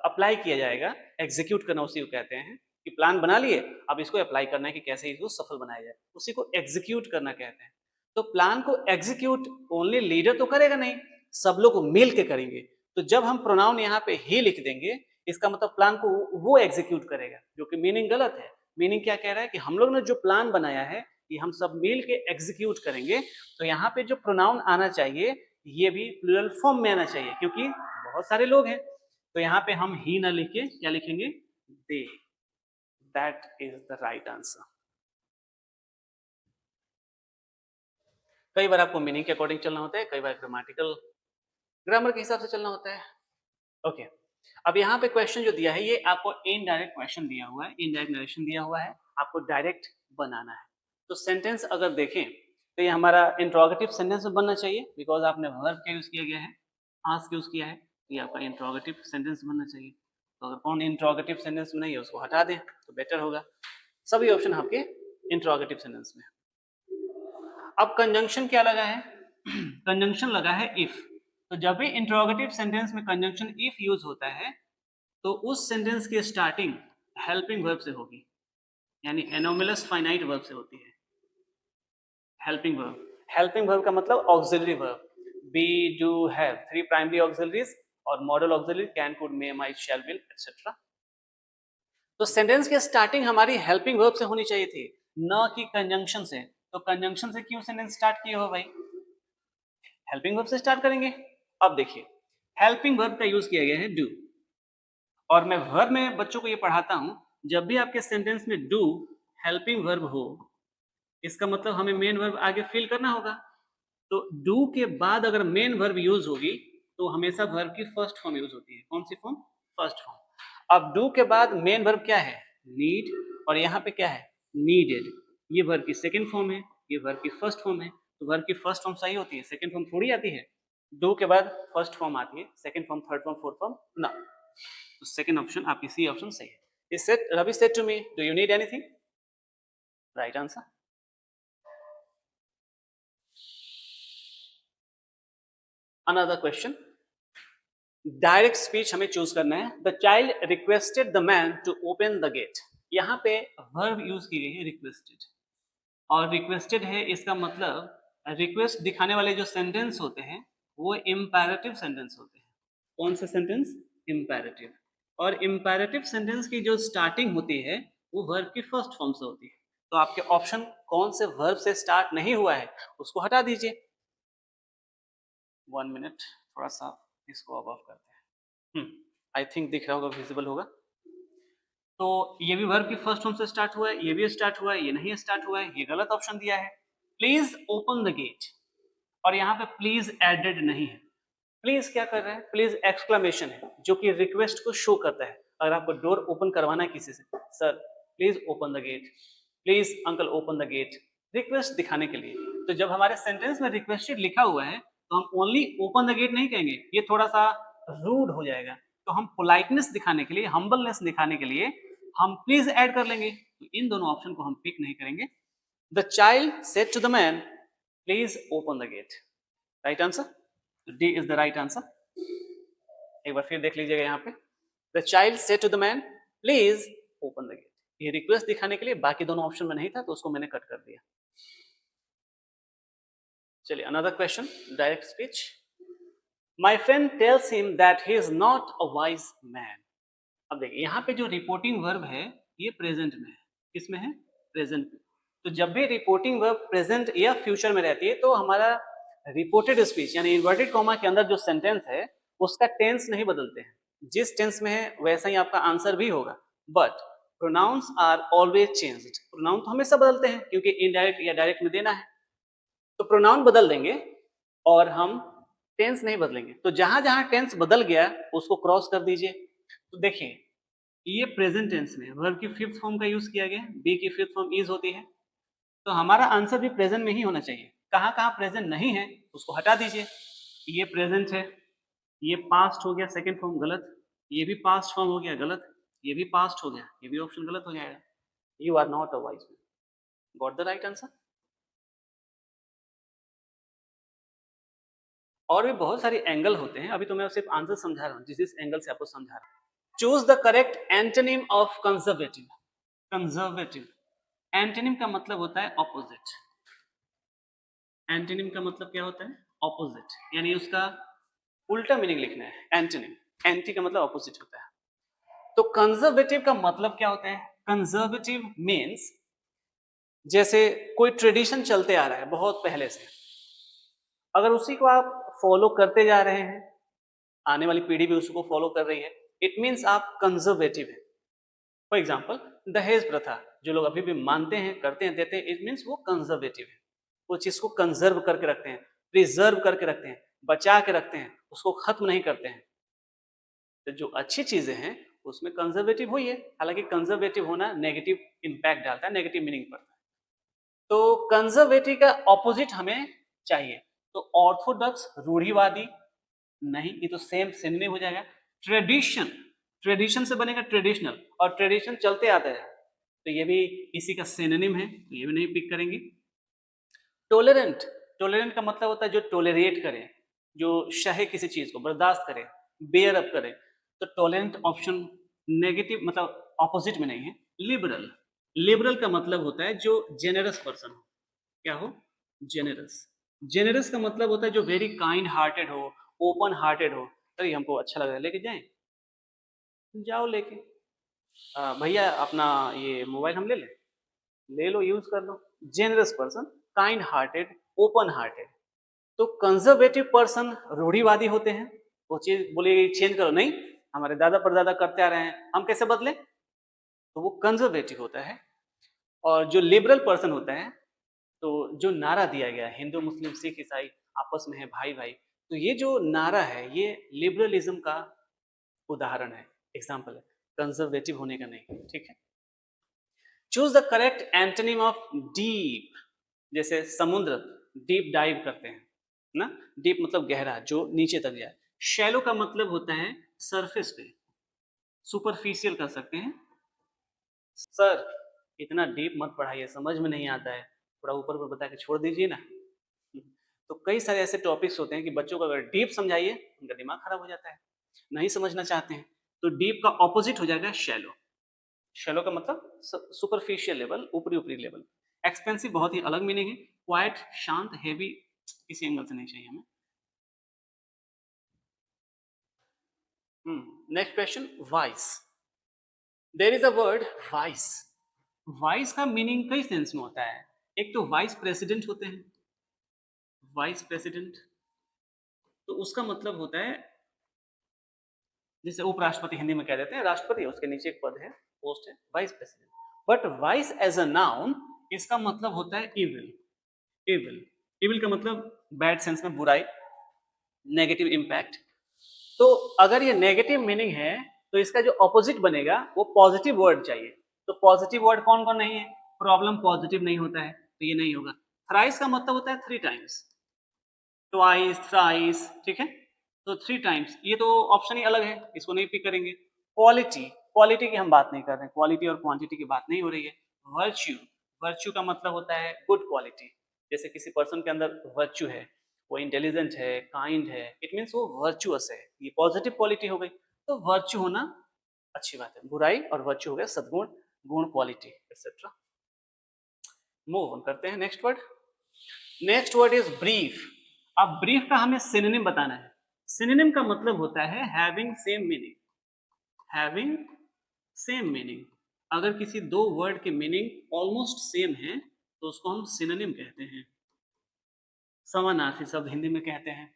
अप्लाई किया जाएगा, एग्जीक्यूट करना उसी को कहते हैं कि प्लान बना लिए, अब इसको अप्लाई करना है कि कैसे इसको सफल बनाया जाए, उसी को एग्जीक्यूट करना कहते हैं। तो प्लान को एग्जीक्यूट ओनली लीडर तो करेगा नहीं, सब लोग मिल के करेंगे। तो जब हम प्रोनाउन यहाँ पे ही लिख देंगे, इसका मतलब प्लान को वो एग्जीक्यूट करेगा, जो कि मीनिंग गलत है। मीनिंग क्या कह रहा है कि हम लोग ने जो प्लान बनाया है कि हम सब मिल के एग्जीक्यूट करेंगे, तो यहाँ पे जो प्रोनाउन आना चाहिए ये भी प्लूरल फॉर्म में आना चाहिए, क्योंकि बहुत सारे लोग हैं। तो यहाँ पे हम ही ना लिख के क्या लिखेंगे, they. That is the right answer. कई बार आपको मीनिंग के अकॉर्डिंग चलना होता है, कई बार ग्रामर के हिसाब से चलना होता है। ओके, अब यहाँ पे क्वेश्चन जो दिया है ये आपको इनडायरेक्ट क्वेश्चन दिया हुआ है, इनडायरेक्ट नरेशन दिया हुआ है, आपको डायरेक्ट बनाना है। तो सेंटेंस अगर देखें तो ये हमारा इंट्रोगेटिव सेंटेंस में बनना चाहिए, बिकॉज आपने वर्ब का यूज किया गया है, आस्क यूज किया है, तो ये आपका इंट्रोगेटिव सेंटेंस बनना चाहिए। तो अगर कौन इंट्रोगेटिव सेंटेंस में नहीं है उसको हटा दें तो बेटर होगा। सभी ऑप्शन आपके इंट्रोगेटिव सेंटेंस में। अब कंजंक्शन क्या लगा है, कंजंक्शन लगा है इफ। तो जब भी इंट्रोगेटिव सेंटेंस में कंजंक्शन इफ यूज होता है तो उस सेंटेंस की स्टार्टिंग हेल्पिंग वर्ब से होगी, यानी एनोमलस फाइनाइट वर्ब से होती है। हेल्पिंग वर्ब का मतलब auxiliary verb, be, do, have, 3 primary auxiliaries और model auxiliary can, could, may, might, shall, will etcetera. तो सेंटेंस की स्टार्टिंग हमारी हेल्पिंग वर्ब से होनी चाहिए थी, न कि कंजंक्शन से। तो कंजंक्शन से क्यों सेंटेंस स्टार्ट किए हो भाई, हेल्पिंग वर्ब से स्टार्ट करेंगे। अब देखिए हेल्पिंग वर्ब का यूज किया गया है डू, और मैं वर्ब में बच्चों को ये पढ़ाता हूं, जब भी आपके सेंटेंस में डू हेल्पिंग वर्ब हो, इसका मतलब हमें मेन वर्ब आगे फिल करना होगा। तो डू के बाद अगर मेन वर्ब यूज होगी तो हमेशा वर्ब की फर्स्ट फॉर्म यूज होती है। कौन सी फॉर्म, फर्स्ट फॉर्म। अब डू के बाद मेन वर्ब क्या है, नीड, और यहाँ पे क्या है, नीडेड। ये वर्ब की सेकेंड फॉर्म है, ये वर्ब की फर्स्ट फॉर्म है। तो वर्ब की फर्स्ट फॉर्म सही होती है, सेकेंड फॉर्म थोड़ी आती है। डू के बाद फर्स्ट फॉर्म आती है, second form, third form, fourth form ना। तो सेकेंड ऑप्शन आपकी सी ऑप्शन सही है। He said, Ravi said to me, do you need anything? Right answer. Another question. Direct speech हमें चूज करना है। The child requested the man to open the gate. यहाँ पे वर्ब यूज की गई है रिक्वेस्टेड, और रिक्वेस्टेड है इसका मतलब रिक्वेस्ट दिखाने वाले जो सेंटेंस होते हैं वो इम्पेरेटिव सेंटेंस होते हैं। कौन सा सेंटेंस, इम्पेरेटिव। और इम्पेरेटिव सेंटेंस की जो स्टार्टिंग होती है वो वर्ब की फर्स्ट फॉर्म से होती है। तो आपके ऑप्शन कौन से वर्ब से स्टार्ट नहीं हुआ है उसको हटा दीजिए। 1 मिनट, थोड़ा सा इसको अबव करते हैं। आई थिंक दिख रहा होगा, विजिबल होगा। तो ये भी वर्ब की फर्स्ट फॉर्म से स्टार्ट हुआ है, ये भी स्टार्ट हुआ है, ये नहीं स्टार्ट हुआ है, ये गलत ऑप्शन दिया है। प्लीज ओपन द गेट, और यहाँ पे प्लीज एडेड नहीं है। प्लीज क्या कर रहा है, प्लीज एक्सक्लेमेशन है जो कि रिक्वेस्ट को शो करता है। अगर आपको डोर ओपन करवाना है किसी से, sir please open the gate, please uncle open the gate, request दिखाने के लिए। तो जब हमारे सेंटेंस में रिक्वेस्टेड लिखा हुआ है तो हम ओनली ओपन द गेट नहीं कहेंगे, ये थोड़ा सा रूड हो जाएगा। तो हम पोलाइटनेस दिखाने के लिए, हम्बलनेस दिखाने के लिए हम प्लीज ऐड कर लेंगे। तो इन दोनों ऑप्शन को हम पिक नहीं करेंगे। The child said to the man, please open the gate. Right answer, D is the right answer. एक बार फिर देख लीजिएगा यहाँ पे, the child said to the man, please open the gate. ये रिक्वेस्ट दिखाने के लिए, बाकी दोनों ऑप्शन में नहीं था तो उसको मैंने कट कर दिया। चलिए another question, direct speech. My friend tells him that he is not a wise man. अब देखिए यहाँ पे जो रिपोर्टिंग वर्ब है ये प्रेजेंट में है। किसमें है, प्रेजेंट में। तो जब भी रिपोर्टिंग वर्ब प्रेजेंट या फ्यूचर में रहती है तो हमारा रिपोर्टेड स्पीच यानी इन्वर्टेड कॉमा के अंदर जो सेंटेंस है उसका टेंस नहीं बदलते हैं। जिस टेंस में है वैसा ही आपका आंसर भी होगा, but pronouns are always changed. Pronoun तो हमेशा बदलते हैं क्योंकि इनडायरेक्ट या डायरेक्ट में देना है, तो प्रोनाउन बदल देंगे और हम टेंस नहीं बदलेंगे। तो जहां जहां टेंस बदल गया उसको क्रॉस कर दीजिए। तो देखिए ये प्रेजेंट टेंस में वर्ब की फिफ्थ फॉर्म का यूज किया गया, बी की फिफ्थ फॉर्म इज होती है, तो हमारा आंसर भी प्रेजेंट में ही होना चाहिए। कहां कहां प्रेजेंट नहीं है उसको हटा दीजिए। ये प्रेजेंट है, ये पास्ट हो गया सेकंड फॉर्म गलत, ये भी पास्ट फॉर्म हो गया गलत, ये भी पास्ट हो गया, ये भी ऑप्शन गलत हो जाएगा। You are not a wise man. Got the right answer. और भी बहुत सारे एंगल होते हैं, अभी तो मैं सिर्फ आंसर समझा रहा हूँ, जिस एंगल से आपको समझा रहा हूँ। Choose the correct antonym of conservative. Conservative antonym का मतलब होता है ऑपोजिट। एंटोनिम का मतलब क्या होता है, ऑपोजिट, यानी उसका उल्टा मीनिंग लिखना है। एंटोनिम, एंटी का मतलब ऑपोजिट होता है। तो कंजर्वेटिव का मतलब क्या होता है, कंजर्वेटिव मीन्स जैसे कोई ट्रेडिशन चलते आ रहा है बहुत पहले से, अगर उसी को आप फॉलो करते जा रहे हैं, आने वाली पीढ़ी भी उसको फॉलो कर रही है, इट मीन्स आप कंजर्वेटिव हैं। फॉर एग्जाम्पल दहेज प्रथा जो लोग अभी भी मानते हैं, करते हैं, देते हैं, इट मीन्स वो कंजर्वेटिव है। वो चीज को कंजर्व करके रखते हैं, प्रिजर्व करके रखते हैं, बचा के रखते हैं, उसको खत्म नहीं करते हैं। तो जो अच्छी चीजें हैं उसमें कंजर्वेटिव हुई है, हालांकि कंजर्वेटिव होना नेगेटिव इंपैक्ट डालता है, नेगेटिव मीनिंग पड़ता है। तो कंजर्वेटिव का ऑपोजिट हमें चाहिए, तो ऑर्थोडॉक्स रूढ़िवादी नहीं, ये तो सेम सिनोनिम हो जाएगा। ट्रेडिशन, ट्रेडिशन से बनेगा ट्रेडिशनल, और ट्रेडिशन चलते आता है, तो ये भी इसी का सिनोनिम है, तो ये भी नहीं पिक करेंगे। टॉलरेंट, टॉलरेंट का मतलब होता है जो टॉलरेट करे, जो सहे किसी चीज को, बर्दाश्त करे, बेयर अप करे, तो टॉलरेंट ऑप्शन नेगेटिव, मतलब ऑपोजिट में नहीं है। लिबरल, लिबरल का मतलब होता है जो जेनरस पर्सन हो, क्या हो, जेनरस। जेनरस का मतलब होता है जो वेरी काइंड हार्टेड हो, ओपन हार्टेड हो। अरे हमको अच्छा लग रहा है, लेके जाएं, जाओ लेके। भैया अपना ये मोबाइल हम ले लें, ले लो, यूज कर लो। Generous person, kind hearted, open hearted. तो कंजर्वेटिव पर्सन रूढ़िवादी होते हैं, वो चीज बोले चेंज करो, नहीं हमारे दादा परदादा करते आ रहे हैं, हम कैसे बदले, तो वो कंजर्वेटिव होता है। और जो लिबरल पर्सन होता है, तो जो नारा दिया गया है, हिंदू मुस्लिम सिख ईसाई आपस में है भाई भाई, तो ये जो नारा है ये लिबरलिज्म का उदाहरण है, एग्जाम्पल है, कंजर्वेटिव होने का नहीं। ठीक है, choose the correct antonym of deep, जैसे समुद्र, डीप डाइव करते हैं ना, डीप मतलब गहरा, जो नीचे तक जाए। शैलो का मतलब होता है सरफेस पे, सुपरफिशियल कर सकते हैं। सर इतना डीप मत पढ़ाइए, समझ में नहीं आता है, थोड़ा ऊपर ऊपर बता के छोड़ दीजिए ना। तो कई सारे ऐसे टॉपिक्स होते हैं कि बच्चों को अगर डीप समझाइए उनका दिमाग खराब हो जाता है, नहीं समझना चाहते हैं। तो डीप का ऑपोजिट हो जाएगा शैलो। शैलो का मतलब सुपरफिशियल लेवल, ऊपरी ऊपरी लेवल। एक्सपेंसिव बहुत ही अलग मीनिंग है, क्वाइट, शांत, हेवी, किसी एंगल से नहीं चाहिए हमें। Next question, voice. There is a word voice. Voice का मीनिंग कई सेंस में होता है। एक तो वाइस प्रेसिडेंट होते हैं, वाइस प्रेसिडेंट, तो उसका मतलब होता है जैसे उपराष्ट्रपति हिंदी में कह देते हैं, राष्ट्रपति उसके नीचे एक पद है, पोस्ट है, vice president. But vice as a noun, इसका मतलब होता है इविल। इविल, इविल का मतलब बैड सेंस में बुराई, नेगेटिव इंपैक्ट। तो अगर ये नेगेटिव मीनिंग है तो इसका जो ऑपोजिट बनेगा वो पॉजिटिव वर्ड चाहिए। तो पॉजिटिव वर्ड कौन कौन नहीं है, प्रॉब्लम पॉजिटिव नहीं होता है, तो ये नहीं होगा। थ्राइस का मतलब होता है 3 टाइम्स, ट्वाइस, थ्राइस, ठीक है, तो 3 टाइम्स, ये तो ऑप्शन ही अलग है, इसको नहीं पिक करेंगे। क्वालिटी, क्वालिटी की हम बात नहीं कर रहे हैं, क्वालिटी और क्वांटिटी की बात नहीं हो रही है। वर्च्यू, वर्च्यू का मतलब होता है गुड क्वालिटी, जैसे किसी पर्सन के अंदर वर्च्यू है, वो इंटेलिजेंट है, काइंड है, इट मीन्स वो वर्चुअस है, ये पॉजिटिव क्वालिटी हो गई। तो वर्च्यू होना अच्छी बात है, बुराई और वर्च्यू हो गया सद्गुण, गुण, क्वालिटी एक्सेट्रा। मूव ऑन करते हैं next word. Next word is brief. अब ब्रीफ का हमें सिनोनिम बताना है। सिनोनिम का मतलब होता है having same meaning, having same meaning. अगर किसी दो वर्ड के मीनिंग ऑलमोस्ट सेम है तो उसको हम सिनोनिम कहते हैं, समानार्थी शब्द हिंदी में कहते हैं।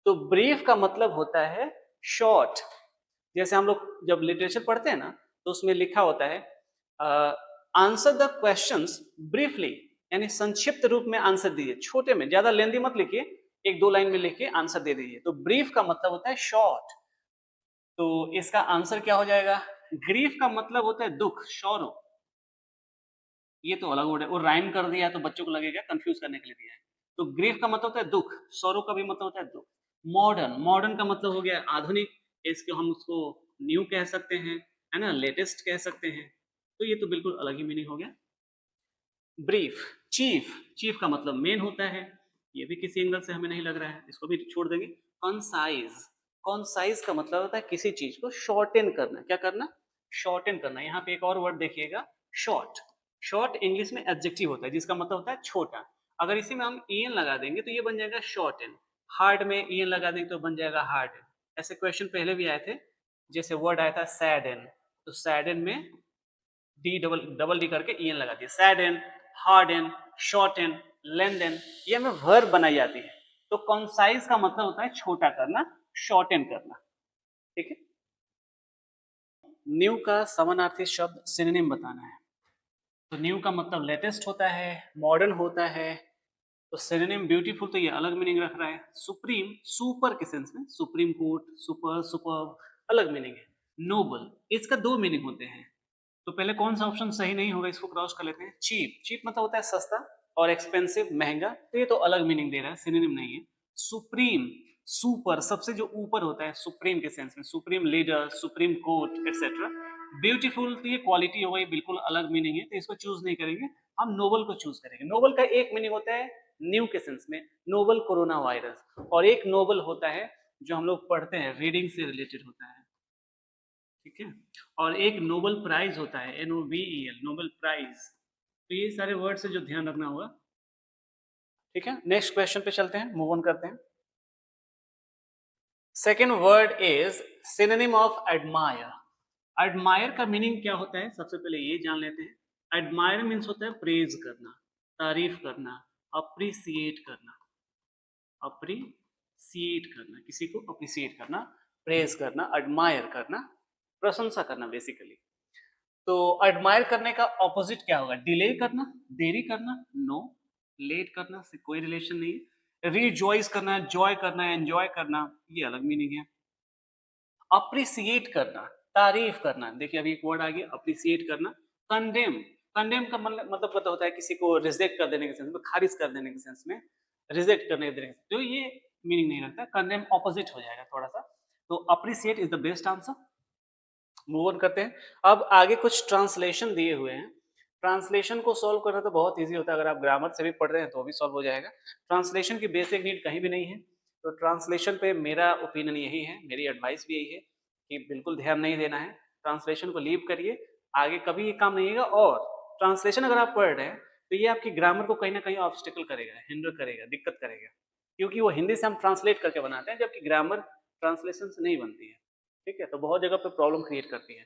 तो ब्रीफ का मतलब होता है शॉर्ट। जैसे हम लोग जब लिटरेचर पढ़ते हैं ना, तो उसमें लिखा होता है आंसर द क्वेश्चंस ब्रीफली, यानी संक्षिप्त रूप में आंसर दीजिए, छोटे में, ज्यादा लेंदी मत लिखिए, 1-2 लाइन में लिख के आंसर दे दीजिए। तो ब्रीफ का मतलब होता है शॉर्ट। तो इसका आंसर क्या हो जाएगा, ग्रीफ का मतलब होता है दुख, शौरो। ये तो अलग वर्ड है, वो राइम कर दिया तो बच्चों को लगेगा कंफ्यूज करने के लिए दिया है। तो ग्रीफ का मतलब होता है दुख, सौरो का भी मतलब होता है दुख। मॉडर्न, मॉडर्न का मतलब हो गया आधुनिक, इसको हम उसको न्यू कह सकते हैं, है ना, लेटेस्ट कह सकते हैं। तो ये तो बिल्कुल अलग ही मीनिंग हो गया। ब्रीफ। चीफ, चीफ का मतलब मेन होता है, ये भी किसी एंगल से हमें नहीं लग रहा है, इसको भी छोड़ देंगे। कंसाइज, कंसाइज का मतलब होता है किसी चीज को शॉर्टेन करना, क्या करना, शॉर्टेन करना। यहाँ पे एक और वर्ड देखिएगा, शॉर्ट। शॉर्ट इंग्लिश में एडजेक्टिव होता है जिसका मतलब होता है छोटा। अगर इसी में हम ईएन लगा देंगे तो ये बन जाएगा शॉर्टेन। हार्ड में ईएन लगा देंगे तो बन जाएगा हार्ड। ऐसे क्वेश्चन पहले भी आए थे, जैसे वर्ड आया था सैडन, तो सैडन में डी डबल डबल डी करके ईएन लगा दिया, सैडन। हार्डन, शॉर्टन, लेंथन, ये हमें वर्ब बनाई जाती है। तो कॉन्साइज का मतलब होता है छोटा करना, शॉर्टन करना, ठीक है। न्यू का समानार्थी शब्द सिनोनिम बताना है। तो न्यू का मतलब लेटेस्ट होता है, मॉडर्न होता है। तो सिनोनिम ब्यूटीफुल, तो ये अलग मीनिंग रख रहा है। सुप्रीम, सुपर के सेंस में, सुप्रीम कोर्ट, सुपर, सुपर अलग मीनिंग है। नोबल, इसका दो मीनिंग होते हैं। तो पहले कौन सा ऑप्शन सही नहीं होगा, इसको क्रॉस कर लेते हैं। चीप, चीप मतलब होता है सस्ता, और एक्सपेंसिव महंगा, तो ये तो अलग मीनिंग दे रहा है, सिनोनिम नहीं है। सुप्रीम, सुपर सबसे जो ऊपर होता है, सुप्रीम के सेंस में, supreme leader, supreme court etcetera. Beautiful, तो ये क्वालिटी हो गई, बिल्कुल अलग मीनिंग है, तो इसको चूज नहीं करेंगे, हम नोबल को चूज करेंगे। नोबल का एक मीनिंग होता है न्यू के सेंस में, नोबल कोरोना वायरस, और एक नोबल होता है जो हम लोग पढ़ते हैं, रीडिंग से रिलेटेड होता है, ठीक है। और एक नोबल प्राइज होता है, NOBEL, नोबल प्राइज। तो ये सारे वर्ड से जो ध्यान रखना होगा, ठीक है। नेक्स्ट क्वेश्चन पे चलते हैं, मूव ऑन करते हैं। Second word is synonym of admire. Admire का मीनिंग क्या होता है, सबसे पहले ये जान लेते हैं। एडमायर मीन्स होता है प्रेज करना, तारीफ करना, अप्रिसिएट करना, अप्रिसिएट करना, किसी को अप्रिसिएट करना, प्रेज करना, एडमायर करना, प्रशंसा करना बेसिकली। तो एडमायर करने का ऑपोजिट क्या होगा, डिले करना, देरी करना, नो, लेट करना से कोई रिलेशन नहीं है। रिजॉइस करना, जॉय करना, एंजॉय करना, ये अलग मीनिंग है। अप्रिसिएट करना, तारीफ करना, देखिए अभी एक वर्ड आ गया अप्रिसिएट करना। कंडेम, कंडेम का मतलब पता होता है किसी को रिजेक्ट कर देने के सेंस में, खारिज कर देने के सेंस में, रिजेक्ट करने के सेंस, तो ये मीनिंग नहीं रखता। कंडेम ऑपोजिट हो जाएगा थोड़ा सा। तो appreciate is the best answer. Move on करते हैं। अब आगे कुछ ट्रांसलेशन दिए हुए हैं। ट्रांसलेशन को सॉल्व करना तो बहुत इजी होता है, अगर आप ग्रामर से भी पढ़ रहे हैं तो भी सॉल्व हो जाएगा। ट्रांसलेशन की बेसिक नीड कहीं भी नहीं है। तो ट्रांसलेशन पे मेरा ओपिनियन यही है, मेरी एडवाइस भी यही है कि बिल्कुल ध्यान नहीं देना है, ट्रांसलेशन को लीव करिए, आगे कभी ये काम नहीं आएगा। और ट्रांसलेशन अगर आप पढ़ रहे हैं तो ये आपकी ग्रामर को कहीं ना कहीं ऑब्स्टिकल करेगा, हिंडर करेगा, दिक्कत करेगा, क्योंकि वो हिंदी से हम ट्रांसलेट करके बनाते हैं, जबकि ग्रामर ट्रांसलेशन से नहीं बनती है, ठीक है। तो बहुत जगह पे प्रॉब्लम क्रिएट करती है।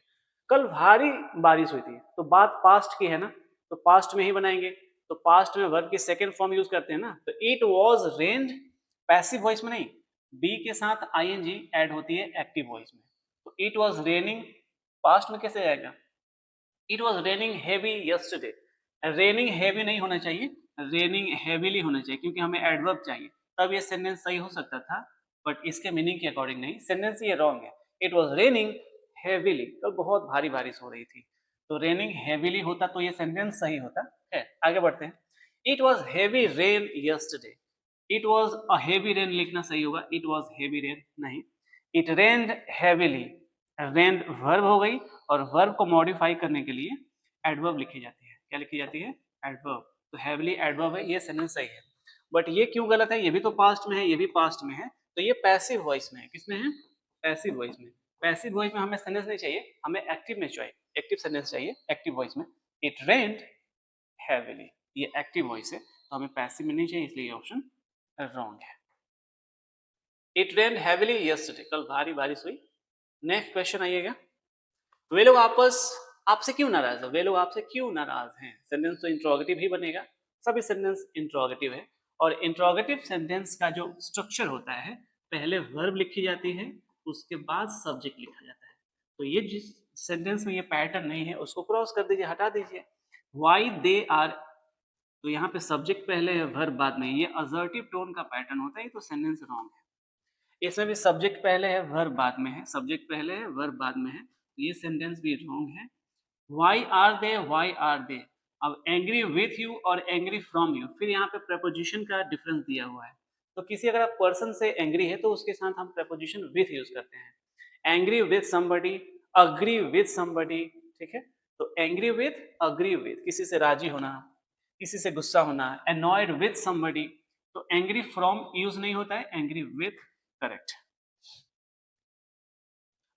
कल भारी बारिश हुई थी, तो बात पास्ट की है ना, तो पास्ट में ही बनाएंगे। तो पास्ट में वर्ब की सेकंड फॉर्म यूज करते हैं ना, तो it was rained, passive voice में नहीं, बी के साथ आईएनजी ऐड होती है एक्टिव वॉइस में। तो इट वाज रेनिंग पास्ट में कैसे आएगा, it was raining heavy yesterday. Raining heavy नहीं होना चाहिए, रेनिंग हेवीली होना चाहिए, क्योंकि हमें एडवर्ब चाहिए, तब ये सेंटेंस सही हो सकता था, बट इसके मीनिंग के अकॉर्डिंग नहीं, सेंटेंस ये रॉन्ग है। इट वाज रेनिंग हेवीली, तो बहुत भारी बारिश हो रही थी, तो रेनिंग हेवीली होता तो ये सेंटेंस सही होता है। आगे बढ़ते हैं। It was heavy rain yesterday, it was a heavy rain लिखना सही होगा, इट वाज हेवी रेन नहीं, it rained heavily. Rained verb हो गई, और वर्ब को मॉडिफाई करने के लिए एडवर्ब लिखी जाती है। क्या लिखी जाती है, एडवर्ब। तो हेवीली एडवर्ब है, ये सेंटेंस सही है। बट ये क्यों गलत है, ये भी तो पास्ट में है, ये भी पास्ट में है, तो ये पैसिव वॉइस में है। किसमें है, पैसिव वॉइस में। पैसिव वॉइस में हमें सेंटेंस नहीं चाहिए, हमें एक्टिव में चाहिए, एक्टिव सेंटेंस चाहिए एक्टिव वॉइस में। इट रेन्ड हेवीली, ये एक्टिव वॉइस है, तो हमें पैसिव में नहीं चाहिए, इसलिए ऑप्शन रॉन्ग है। इट रेन्ड हेवीली यस्टरडे, कल भारी बारिश हुई। नेक्स्ट क्वेश्चन आइएगा। वे लोग आपसे क्यों नाराज है, वे लोग आपसे क्यों नाराज हैं। सेंटेंस तो इंट्रोगेटिव ही बनेगा, सभी सेंटेंस इंट्रोगेटिव है। और इंट्रोगेटिव सेंटेंस का जो स्ट्रक्चर होता है, पहले वर्ब लिखी जाती है, उसके बाद सब्जेक्ट लिखा जाता है। तो ये जिस सेंटेंस में ये पैटर्न नहीं है, उसको क्रॉस कर दीजिए, हटा दीजिए। वाई दे आर, तो यहाँ पे सब्जेक्ट पहले है, वर्ब बाद में, ये असर्टिव टोन का पैटर्न होता है, ये तो सेंटेंस रॉन्ग है। इसमें भी सब्जेक्ट पहले है, वर्ब बाद में है, सब्जेक्ट पहले है, वर्ब बाद में है, तो ये सेंटेंस भी रॉन्ग है। Why are they, why are they, अब एंग्री विथ यू और एंग्री फ्रॉम यू, फिर यहाँ पे प्रपोजिशन का डिफरेंस दिया हुआ है। तो किसी अगर आप पर्सन से एंग्री है तो उसके साथ हम प्रपोजिशन विथ यूज करते हैं। Angry with somebody, agree with somebody, ठीक है। तो एंग्री विथ, अग्री विथ, किसी से राजी होना, किसी से गुस्सा होना, एनॉयड विथ समबडी। तो एंग्री फ्रॉम यूज नहीं होता है, एंग्री विथ करेक्ट।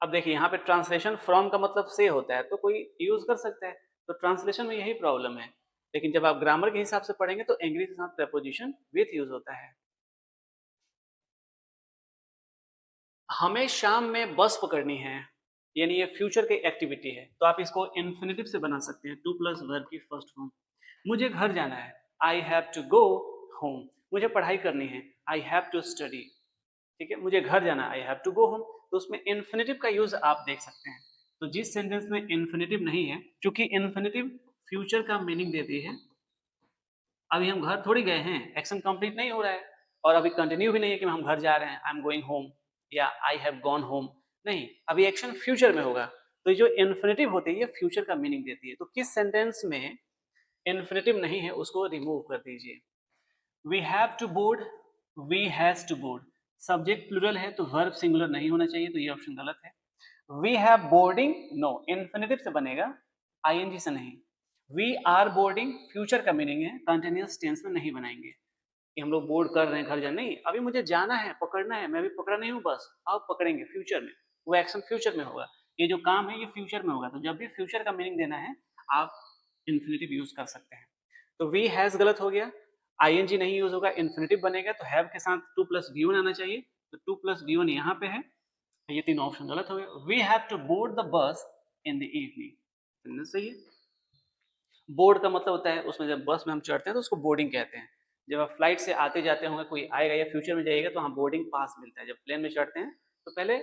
अब देखिए यहाँ पे ट्रांसलेशन फ्रॉम का मतलब से होता है, तो कोई यूज कर सकता है, तो ट्रांसलेशन में यही प्रॉब्लम है। लेकिन जब आप ग्रामर के हिसाब से पढ़ेंगे तो एंग्री के साथ प्रपोजिशन विथ यूज होता है। हमें शाम में बस पकड़नी है, यानी ये फ्यूचर की एक्टिविटी है, तो आप इसको इन्फिनेटिव से बना सकते हैं, टू प्लस वर्ब की फर्स्ट फॉर्म। मुझे घर जाना है, I have to go home. मुझे पढ़ाई करनी है, आई हैव टू स्टडी। ठीक है, मुझे घर जाना, I have to go home. तो उसमें इन्फिनेटिव का यूज आप देख सकते हैं। तो जिस सेंटेंस में इन्फिनेटिव नहीं है, क्योंकि इन्फिनेटिव फ्यूचर का मीनिंग देती है, अभी हम घर थोड़ी गए हैं, एक्शन कंप्लीट नहीं हो रहा है, और अभी कंटिन्यू भी नहीं है कि हम घर जा रहे हैं, आई एम गोइंग होम या आई हैव गॉन होम, नहीं, अभी एक्शन फ्यूचर में होगा। तो जो इन्फिनेटिव होती है ये फ्यूचर का मीनिंग देती है। तो किस सेंटेंस में इन्फिनेटिव नहीं है उसको रिमूव कर दीजिए। We have to board, we has to board. Subject plural है तो वर्ब सिंगुलर नहीं होना चाहिए, तो ये ऑप्शन गलत है। We have boarding, no, infinitive से बनेगा, आईएनजी से नहीं। वी आर बोर्डिंग फ्यूचर का मीनिंग है, कंटिन्यूअस टेंस में नहीं बनाएंगे कि हम लोग बोर्ड कर रहे हैं, घर जाना नहीं, अभी मुझे जाना है, पकड़ना है, मैं अभी पकड़ा नहीं हूँ बस, आप पकड़ेंगे फ्यूचर में, वो एक्शन फ्यूचर में होगा, ये जो काम है ये फ्यूचर में होगा। तो जब भी फ्यूचर का मीनिंग देना है आप इन्फिनेटिव यूज कर सकते हैं। तो वी हैज गलत हो गया, आईएनजी नहीं यूज होगा, इन्फिनेटिव बनेगा, तो हैव के साथ टू प्लस वी वन आना चाहिए, तो टू प्लस वी वन यहाँ पे है, ये तीन ऑप्शन गलत हो गए। We have to board the bus in the evening, सही है। बोर्ड का मतलब होता है, उसमें जब बस में हम चढ़ते हैं तो उसको बोर्डिंग कहते हैं। जब आप फ्लाइट से आते जाते होंगे, कोई आएगा या फ्यूचर में जाइएगा तो वहाँ बोर्डिंग पास मिलता है। जब प्लेन में चढ़ते हैं तो पहले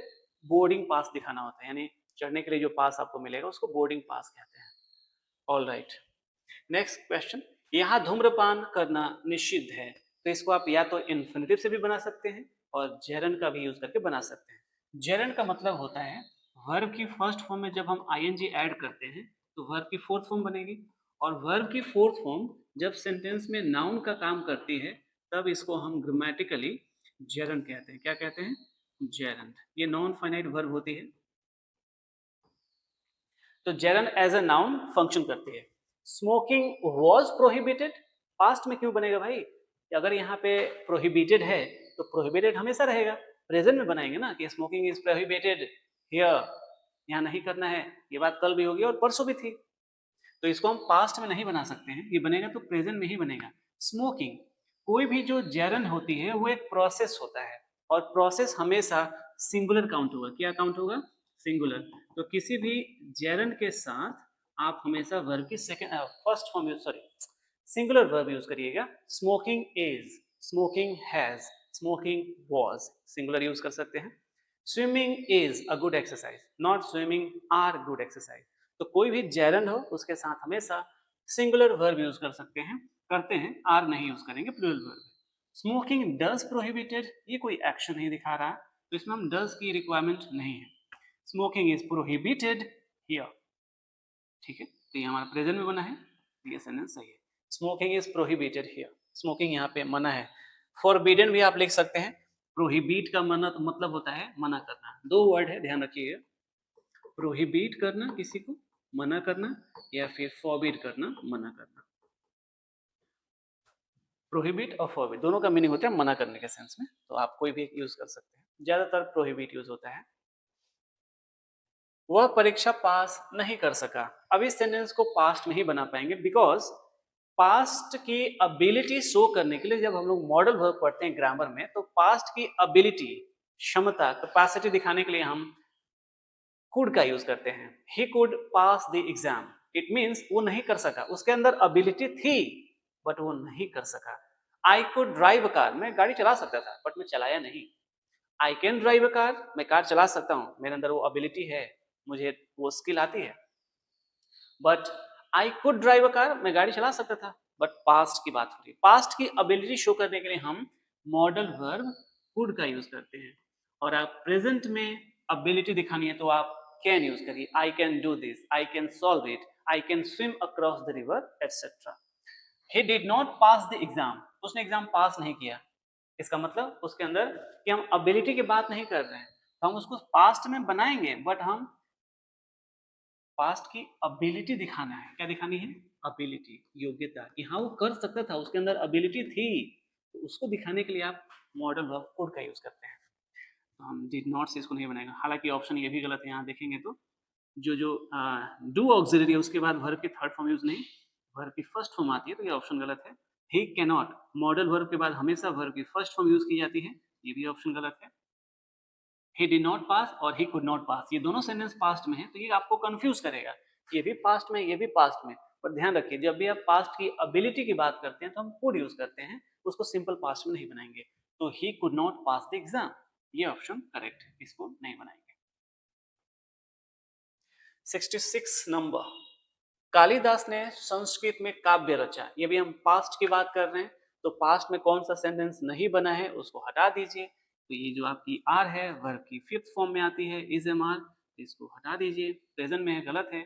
बोर्डिंग पास दिखाना होता है, यानी चढ़ने के लिए जो पास आपको मिलेगा उसको बोर्डिंग पास कहते हैं। All right, next question. यहाँ धूम्रपान करना निषिद्ध है, तो इसको आप या तो इन्फिनेटिव से भी बना सकते हैं और जेरन का भी यूज करके बना सकते हैं। जेरन का मतलब होता है वर्ब की फर्स्ट फॉर्म में जब हम आईएनजी ऐड करते हैं तो वर्ब की फोर्थ फॉर्म बनेगी, और वर्ब की फोर्थ फॉर्म जब सेंटेंस में नाउन का काम करती है तब इसको हम ग्रामेटिकली जेरन कहते हैं। क्या कहते हैं? जेरन। ये नॉन फाइनाइट वर्ब होती है, तो gerund as a noun function करती है। स्मोकिंग वॉज प्रोहिबिटेड, पास्ट में क्यों बनेगा भाई? अगर यहाँ पे प्रोहिबिटेड है तो प्रोहिबिटेड हमेशा रहेगा, प्रेजेंट में बनाएंगे ना कि स्मोकिंग इज प्रोहिबिटेड हियर, यहाँ नहीं करना है। ये बात कल भी होगी और परसों भी थी, तो इसको हम पास्ट में नहीं बना सकते हैं, ये बनेगा तो प्रेजेंट में ही बनेगा। स्मोकिंग, कोई भी जो जेरन होती है वो एक प्रोसेस होता है, और प्रोसेस हमेशा सिंगुलर काउंट होगा। क्या काउंट होगा? सिंगुलर। तो किसी भी जेरन के साथ आप हमेशा वर्ब की second first form use, sorry, singular verb use करिएगा। Smoking is, smoking has, smoking was, singular use कर सकते हैं। Swimming is a good exercise, not swimming are good exercise. तो कोई भी जेरन हो उसके साथ हमेशा सिंगुलर वर्ब यूज कर सकते हैं, करते हैं, आर नहीं यूज करेंगे plural verb. Smoking does prohibited, ये कोई एक्शन नहीं दिखा रहा, तो इसमें हम डज की रिक्वायरमेंट नहीं है। स्मोकिंग इज प्रोहिबिटेड हियर, ठीक है, तो ये हमारा प्रेजेंट में बना है, ये सेंटेंस सही है। Smoking is prohibited here, smoking यहाँ पे मना है। फॉरबिडन भी आप लिख सकते हैं, प्रोहिबिट का मना तो मतलब होता है मना करना, दो वर्ड है, ध्यान रखिएगा। प्रोहिबिट करना, किसी को मना करना, या फिर फॉरबिड करना, मना करना। प्रोहिबिट और फॉरबिड दोनों का मीनिंग होता है मना करने के सेंस में, तो आप कोई भी एक यूज कर सकते हैं, ज्यादातर प्रोहिबिट यूज होता है। वह परीक्षा पास नहीं कर सका, अब इस सेंटेंस को पास्ट में ही बना पाएंगे, बिकॉज पास्ट की एबिलिटी शो करने के लिए जब हम लोग मॉडल वर्ब पढ़ते हैं ग्रामर में, तो पास्ट की एबिलिटी, क्षमता, कैपेसिटी दिखाने के लिए हम कुड का यूज करते हैं। He could pass the exam, it means वो नहीं कर सका, उसके अंदर एबिलिटी थी बट वो नहीं कर सका। I could drive a car, मैं गाड़ी चला सकता था बट मैं चलाया नहीं। I can drive a car, मैं कार चला सकता हूँ, मेरे अंदर वो एबिलिटी है, मुझे वो स्किल आती है। But I could drive a car, मैं गाड़ी चला सकता था, बट पास्ट की बात हो रही है। पास्ट की एबिलिटी शो करने के लिए हम मॉडल वर्ब कुड का यूज करते हैं, और आप प्रेजेंट में एबिलिटी दिखानी है तो आप कैन यूज करिए। I can do this, I can solve it, I can swim across the river, etcetera. He did not pass the exam, उसने एग्जाम पास नहीं किया, इसका मतलब उसके अंदर कि हम एबिलिटी की बात नहीं कर रहे हैं, तो हम उसको पास्ट में बनाएंगे, बट हम पास्ट की एबिलिटी दिखाना है। क्या दिखानी है? एबिलिटी, योग्यता, कि हाँ वो कर सकता था, उसके अंदर एबिलिटी थी, तो उसको दिखाने के लिए आप मॉडल वर्ब कुड का यूज करते हैं। तो हम डिड नॉट से इसको नहीं बनाएगा, हालांकि ऑप्शन ये भी गलत है, यहाँ देखेंगे तो जो जो डू ऑक्सिलरी है उसके बाद वर्ब की थर्ड फॉर्म यूज नहीं, वर्ब की फर्स्ट फॉर्म आती है, तो ये ऑप्शन गलत है। He can not, modal verb के बाद हमेशा वर्ब की फर्स्ट फॉर्म यूज की जाती है, ये भी ऑप्शन गलत है। ही डिड नॉट पास और ही कुड नॉट पास, ये दोनों सेंटेंस पास्ट में है, तो ये आपको कंफ्यूज करेगा, ये भी पास्ट में, ये भी पास्ट में, पर ध्यान रखिए जब भी आप पास्ट की एबिलिटी की बात करते हैं तो हम कुड यूज करते हैं, उसको सिंपल पास्ट में नहीं बनाएंगे। तो he could not pass the exam, ये ऑप्शन करेक्ट है, इसको नहीं बनाएंगे। 66 नंबर, कालिदास ने संस्कृत में काव्य रचा। ये भी हम पास्ट की बात कर रहे हैं, तो पास्ट में कौन सा सेंटेंस नहीं बना है उसको हटा दीजिए। तो ये जो आपकी आर है वर्ब की फिफ्थ फॉर्म में आती है, इज एम आर, इसको हटा दीजिए, प्रेजेंट में है, गलत है।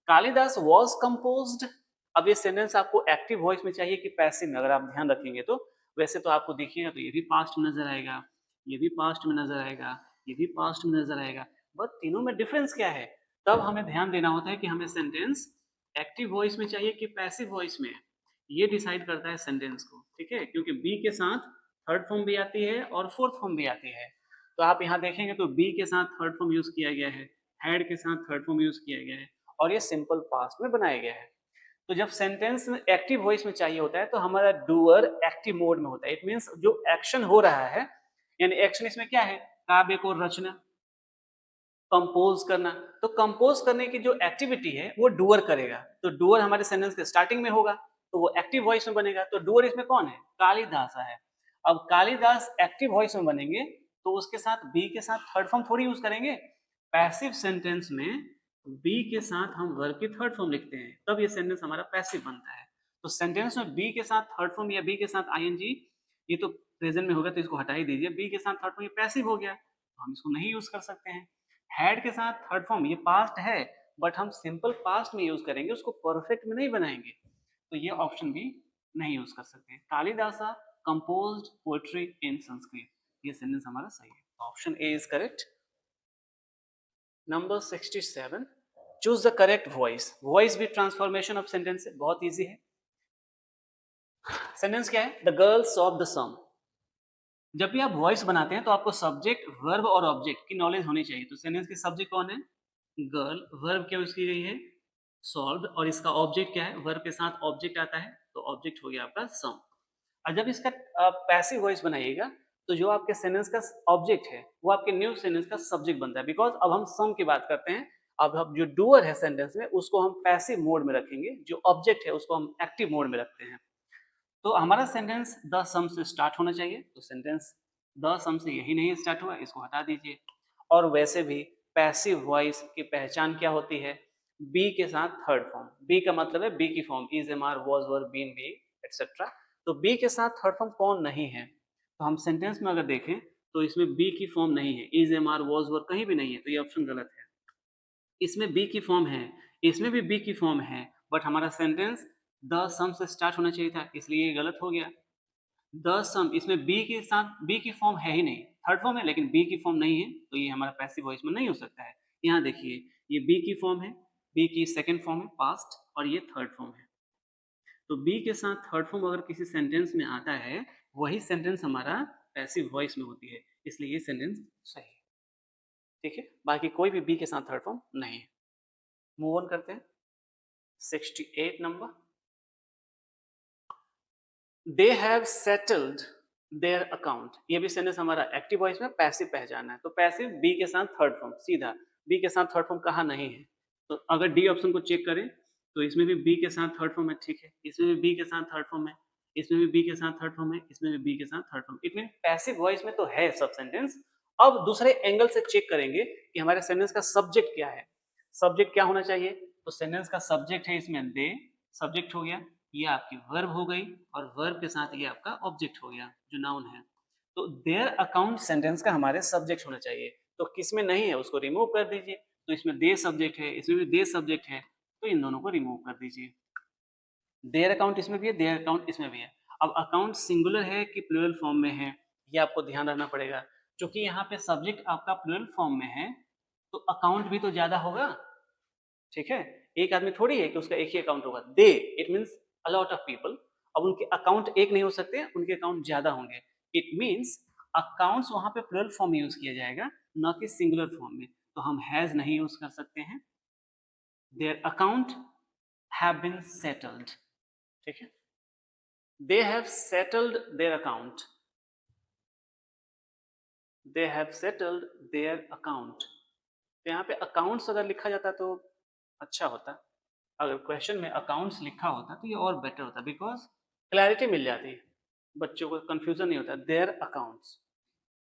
कालिदास वॉज कंपोज्ड, अब ये सेंटेंस आपको एक्टिव वॉइस में चाहिए कि पैसिव में, अगर आप ध्यान रखेंगे तो। वैसे तो आपको देखिएगा तो ये भी पास्ट में नजर आएगा, ये भी पास्ट में नजर आएगा, ये भी पास्ट में नजर आएगा, बट तीनों में डिफरेंस क्या है? तब हमें ध्यान देना होता है कि हमें सेंटेंस एक्टिव वॉइस में चाहिए कि पैसिव वॉइस में, ये डिसाइड करता है सेंटेंस को, ठीक है, क्योंकि बी के साथ थर्ड फॉर्म भी आती है और फोर्थ फॉर्म भी आती है। तो आप यहाँ देखेंगे तो बी के साथ थर्ड फॉर्म यूज किया गया है, हैड के साथ थर्ड फॉर्म यूज किया गया है, और ये सिंपल पास्ट में बनाया गया है। तो जब सेंटेंस में एक्टिव वॉइस में चाहिए होता है तो हमारा डूअर एक्टिव मोड में होता है। इट मीन्स जो एक्शन हो रहा है, यानी एक्शन इसमें क्या है? काव्य को रचना, कंपोज करना। तो कंपोज करने की जो एक्टिविटी है वो डूअर करेगा, तो डूअर हमारे सेंटेंस के स्टार्टिंग में होगा, तो वो एक्टिव वॉइस में बनेगा। तो डूअर इसमें कौन है? कालिदास है। अब कालिदास एक्टिव वॉइस में बनेंगे तो उसके साथ बी के साथ थर्ड फॉर्म थोड़ी यूज करेंगे। पैसिव सेंटेंस में बी के साथ हम वर्ब की थर्ड फॉर्म लिखते हैं, तब ये सेंटेंस हमारा पैसिव बनता है। तो सेंटेंस में बी के साथ थर्ड फॉर्म या बी के साथ आईएनजी, ये तो प्रेजेंट में होगा तो इसको हटा ही दीजिए। बी के साथ थर्ड फॉर्म ये पैसिव हो गया, तो हम इसको नहीं यूज कर सकते हैं। हैड के साथ थर्ड फॉर्म ये पास्ट है, बट हम सिंपल पास्ट में यूज करेंगे, उसको परफेक्ट में नहीं बनाएंगे, तो ये ऑप्शन भी नहीं यूज कर सकते। Kalidasa composed poetry in Sanskrit, ये सेंटेंस हमारा सही है, option A is correct. Number 67, choose the correct voice. Voice भी ट्रांसफॉर्मेशन ऑफ सेंटेंस है, बहुत इजी है। सेंटेंस क्या है? द गर्ल्स ऑफ द सम। जब भी आप वॉइस बनाते हैं तो आपको सब्जेक्ट, वर्ब और ऑब्जेक्ट की नॉलेज होनी चाहिए। तो सेंटेंस के सब्जेक्ट कौन है? गर्ल, वर्ब क्या यूज की गई है? सॉल्व, और इसका ऑब्जेक्ट क्या है? वर्ब के साथ ऑब्जेक्ट आता है, तो ऑब्जेक्ट हो गया आपका सम। और जब इसका पैसिव वॉइस बनाइएगा तो जो आपके सेंटेंस का ऑब्जेक्ट है वो आपके न्यू सेंटेंस का सब्जेक्ट बनता है, बिकॉज अब हम सम की बात करते हैं। अब जो डूअर है सेंटेंस में उसको हम पैसिव मोड में रखेंगे, जो ऑब्जेक्ट है उसको हम एक्टिव मोड में रखते हैं। तो हमारा सेंटेंस द सम से स्टार्ट होना चाहिए, तो सेंटेंस द सम से यही नहीं स्टार्ट हुआ, इसको हटा दीजिए। और वैसे भी पैसिव वॉइस की पहचान क्या होती है? बी के साथ थर्ड फॉर्म, बी का मतलब है बी की form, is, am, are, was, were, been, be etcetera. तो बी के साथ थर्ड फॉर्म कौन नहीं है? तो हम सेंटेंस में अगर देखें तो इसमें बी की फॉर्म नहीं है, इज, एम, आर, वॉज, वर कहीं भी नहीं है, तो ये ऑप्शन गलत है। इसमें बी की फॉर्म है, इसमें भी बी की फॉर्म है, बट हमारा सेंटेंस द सम से स्टार्ट होना चाहिए था, इसलिए ये गलत हो गया। द सम, इसमें बी के साथ बी की फॉर्म है ही नहीं, थर्ड फॉर्म है लेकिन बी की फॉर्म नहीं है, तो ये हमारा पैसिव वॉइस में नहीं हो सकता है। यहाँ देखिए ये बी की फॉर्म है, बी की सेकंड फॉर्म है पास्ट, और ये थर्ड फॉर्म है। तो बी के साथ थर्ड फॉर्म अगर किसी सेंटेंस में आता है, वही सेंटेंस हमारा पैसिव वॉइस में होती है, इसलिए ये सेंटेंस सही है। ठीक है, बाकी कोई भी बी के साथ थर्ड फॉर्म नहीं है। मूव ऑन करते हैं 68 number, they have settled their account. ये भी सेंटेंस हमारा एक्टिव वॉइस में पैसिव पहचाना है, तो पैसिव बी के साथ थर्ड फॉर्म, सीधा बी के साथ थर्ड फॉर्म कहा नहीं है। तो अगर डी ऑप्शन को चेक करें तो इसमें भी बी के साथ थर्ड फॉर्म है, ठीक है, इसमें भी बी के साथ थर्ड फॉर्म है, इसमें भी बी के साथ थर्ड फॉर्म है, इसमें भी बी के साथ third form. It mean passive voice में तो है सब सेंटेंस। अब दूसरे एंगल से चेक करेंगे कि हमारे सेंटेंस का सब्जेक्ट क्या है। सब्जेक्ट क्या होना चाहिए? तो सेंटेंस का सब्जेक्ट है इसमें दे, सब्जेक्ट हो गया, ये आपकी वर्ब हो गई, और वर्ब के साथ ये आपका ऑब्जेक्ट हो गया जो नाउन है। तो देयर अकाउंट सेंटेंस का हमारे सब्जेक्ट होना चाहिए, तो किसमें नहीं है उसको रिमूव कर दीजिए। तो इसमें दे सब्जेक्ट है, इसमें भी दे सब्जेक्ट है, तो इन दोनों को रिमूव कर दीजिए। देयर अकाउंट इसमें भी है, देयर अकाउंट इसमें भी है। अब अकाउंट सिंगुलर है कि प्लूरल फॉर्म में है, ये आपको ध्यान रखना पड़ेगा। क्योंकि यहाँ पे सब्जेक्ट आपका प्लूरल फॉर्म में है तो अकाउंट भी तो ज्यादा होगा, ठीक है। एक आदमी थोड़ी है कि उसका एक ही अकाउंट होगा। They it means a lot of people. अब उनके अकाउंट एक नहीं हो सकते, उनके अकाउंट ज्यादा होंगे। इट मीन्स अकाउंट्स वहां पे प्लूरल फॉर्म में यूज किया जाएगा, न कि सिंगुलर फॉर्म में, तो हम हैज नहीं यूज कर सकते हैं। Their account have been settled, ठीक है, they have settled their account, they have settled their account. तो यहाँ पे अकाउंट्स अगर लिखा जाता तो अच्छा होता, अगर क्वेश्चन में अकाउंट्स लिखा होता तो ये और बेटर होता, बिकॉज क्लैरिटी मिल जाती है, बच्चों को कंफ्यूजन नहीं होता। देयर अकाउंट्स,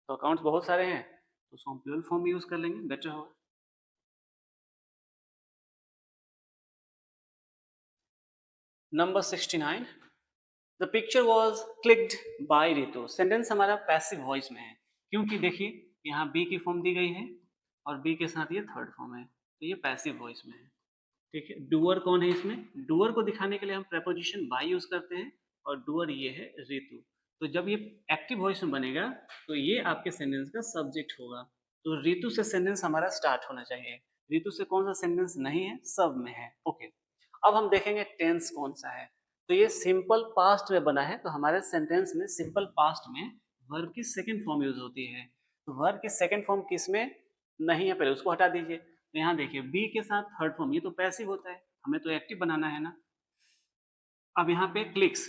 तो अकाउंट्स बहुत सारे हैं तो उसको हम प्लूरल फॉर्म में यूज कर लेंगे, बेटर होगा। Number 69, the picture was clicked by Ritu. Sentence हमारा पैसिव वॉइस में है, क्योंकि देखिए यहाँ बी की फॉर्म दी गई है और बी के साथ ये थर्ड फॉर्म है, तो ये पैसिव वॉइस में है। ठीक है, डूअर कौन है इसमें? डूअर को दिखाने के लिए हम प्रेपोजिशन बाय यूज करते हैं और डूअर ये है रितु। तो जब ये एक्टिव वॉइस में बनेगा तो ये आपके सेंटेंस का सब्जेक्ट होगा। तो रितु से सेंटेंस हमारा स्टार्ट होना चाहिए। रितु से कौन सा सेंटेंस नहीं है? सब में है। ओके, अब हम देखेंगे टेंस कौन सा है। तो ये सिंपल पास्ट में बना है, तो हमारे सेंटेंस में सिंपल पास्ट में वर्ब की सेकंड फॉर्म यूज होती है। तो वर्ब की सेकंड फॉर्म किस में नहीं है, पहले उसको हटा दीजिए। तो यहाँ देखिए बी के साथ थर्ड फॉर्म, ये तो पैसिव होता है, हमें तो एक्टिव बनाना है ना। अब यहाँ पे क्लिक्स,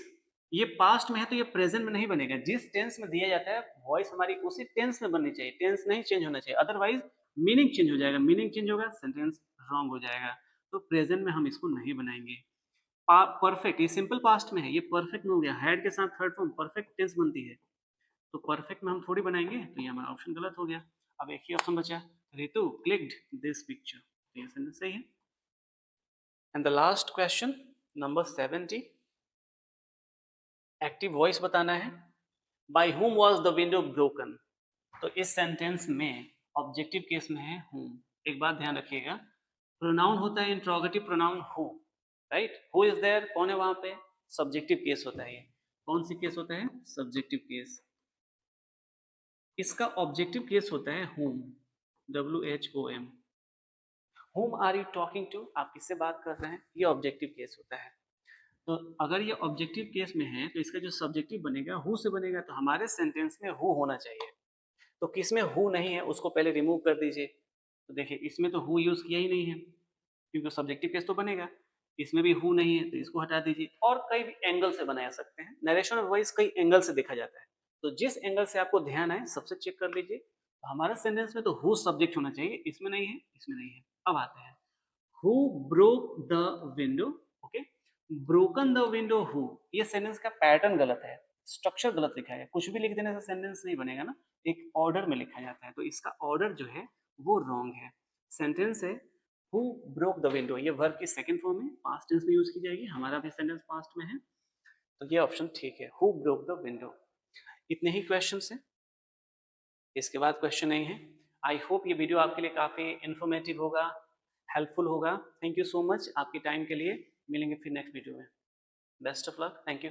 ये पास्ट में है तो ये प्रेजेंट में नहीं बनेगा। जिस टेंस में दिया जाता है वॉइस हमारी उसी टेंस में बननी चाहिए, टेंस नहीं चेंज होना चाहिए, अदरवाइज मीनिंग चेंज हो जाएगा। मीनिंग चेंज होगा, सेंटेंस रॉन्ग हो जाएगा। तो प्रेजेंट में हम इसको नहीं बनाएंगे। परफेक्ट, ये सिंपल पास्ट में है, ये परफेक्ट में हो गया, हैड के साथ थर्ड फॉर्म परफेक्ट टेंस बनती है, तो परफेक्ट में हम थोड़ी बनाएंगे, तो ये हमारा ऑप्शन गलत हो गया। अब एक ही ऑप्शन बचा, रितु क्लिक्ड दिस पिक्चर, तो ये सेंटेंस सही है। And the last question number 70, active voice बताना है। By whom was the window broken. तो इस सेंटेंस में ऑब्जेक्टिव केस में है हुम। एक बात ध्यान रखिएगा, प्रोनाउन होता है interrogative pronoun who, right? Who is there, कौन है वहां पे? सब्जेक्टिव केस होता है। ये कौन सी केस होता है? Subjective case. इसका ऑब्जेक्टिव केस होता है हुम, WHOM। हुम आर यू टॉकिंग टू, आप किससे बात कर रहे हैं, ये ऑब्जेक्टिव केस होता है। तो अगर ये ऑब्जेक्टिव केस में है तो इसका जो सब्जेक्टिव बनेगा हु से बनेगा, तो हमारे सेंटेंस में हु होना चाहिए। तो किसमें हु नहीं है उसको पहले रिमूव कर दीजिए। तो देखिए इसमें तो हु यूज किया ही नहीं है, क्योंकि सब्जेक्टिव केस तो बनेगा। इसमें भी हु नहीं है तो इसको हटा दीजिए। और कई भी एंगल से बना सकते हैं, नरेशन और वॉइस कई एंगल से देखा जाता है, तो जिस एंगल से आपको ध्यान आए सबसे चेक कर लीजिए। तो हमारे सेंटेंस में तो हु सब्जेक्ट होना चाहिए, इसमें नहीं है, इसमें नहीं है। अब आते हैं, who broke the window. Okay, broken the window who, ये सेंटेंस का पैटर्न गलत है, स्ट्रक्चर गलत लिखा है। कुछ भी लिख देने से सेंटेंस नहीं बनेगा ना, एक ऑर्डर में लिखा जाता है, तो इसका ऑर्डर जो है वो रॉन्ग है। सेंटेंस है हु ब्रोक द विंडो, ये वर्ब की सेकंड फॉर्म में पास्ट टेंस में यूज की जाएगी, हमारा भी सेंटेंस पास्ट में है, तो ये ऑप्शन ठीक है, हु ब्रोक द विंडो। इतने ही क्वेश्चन है, इसके बाद क्वेश्चन नहीं है। आई होप ये वीडियो आपके लिए काफ़ी इन्फॉर्मेटिव होगा, हेल्पफुल होगा। थैंक यू सो मच आपके टाइम के लिए। मिलेंगे फिर नेक्स्ट वीडियो में। Best of luck, thank you.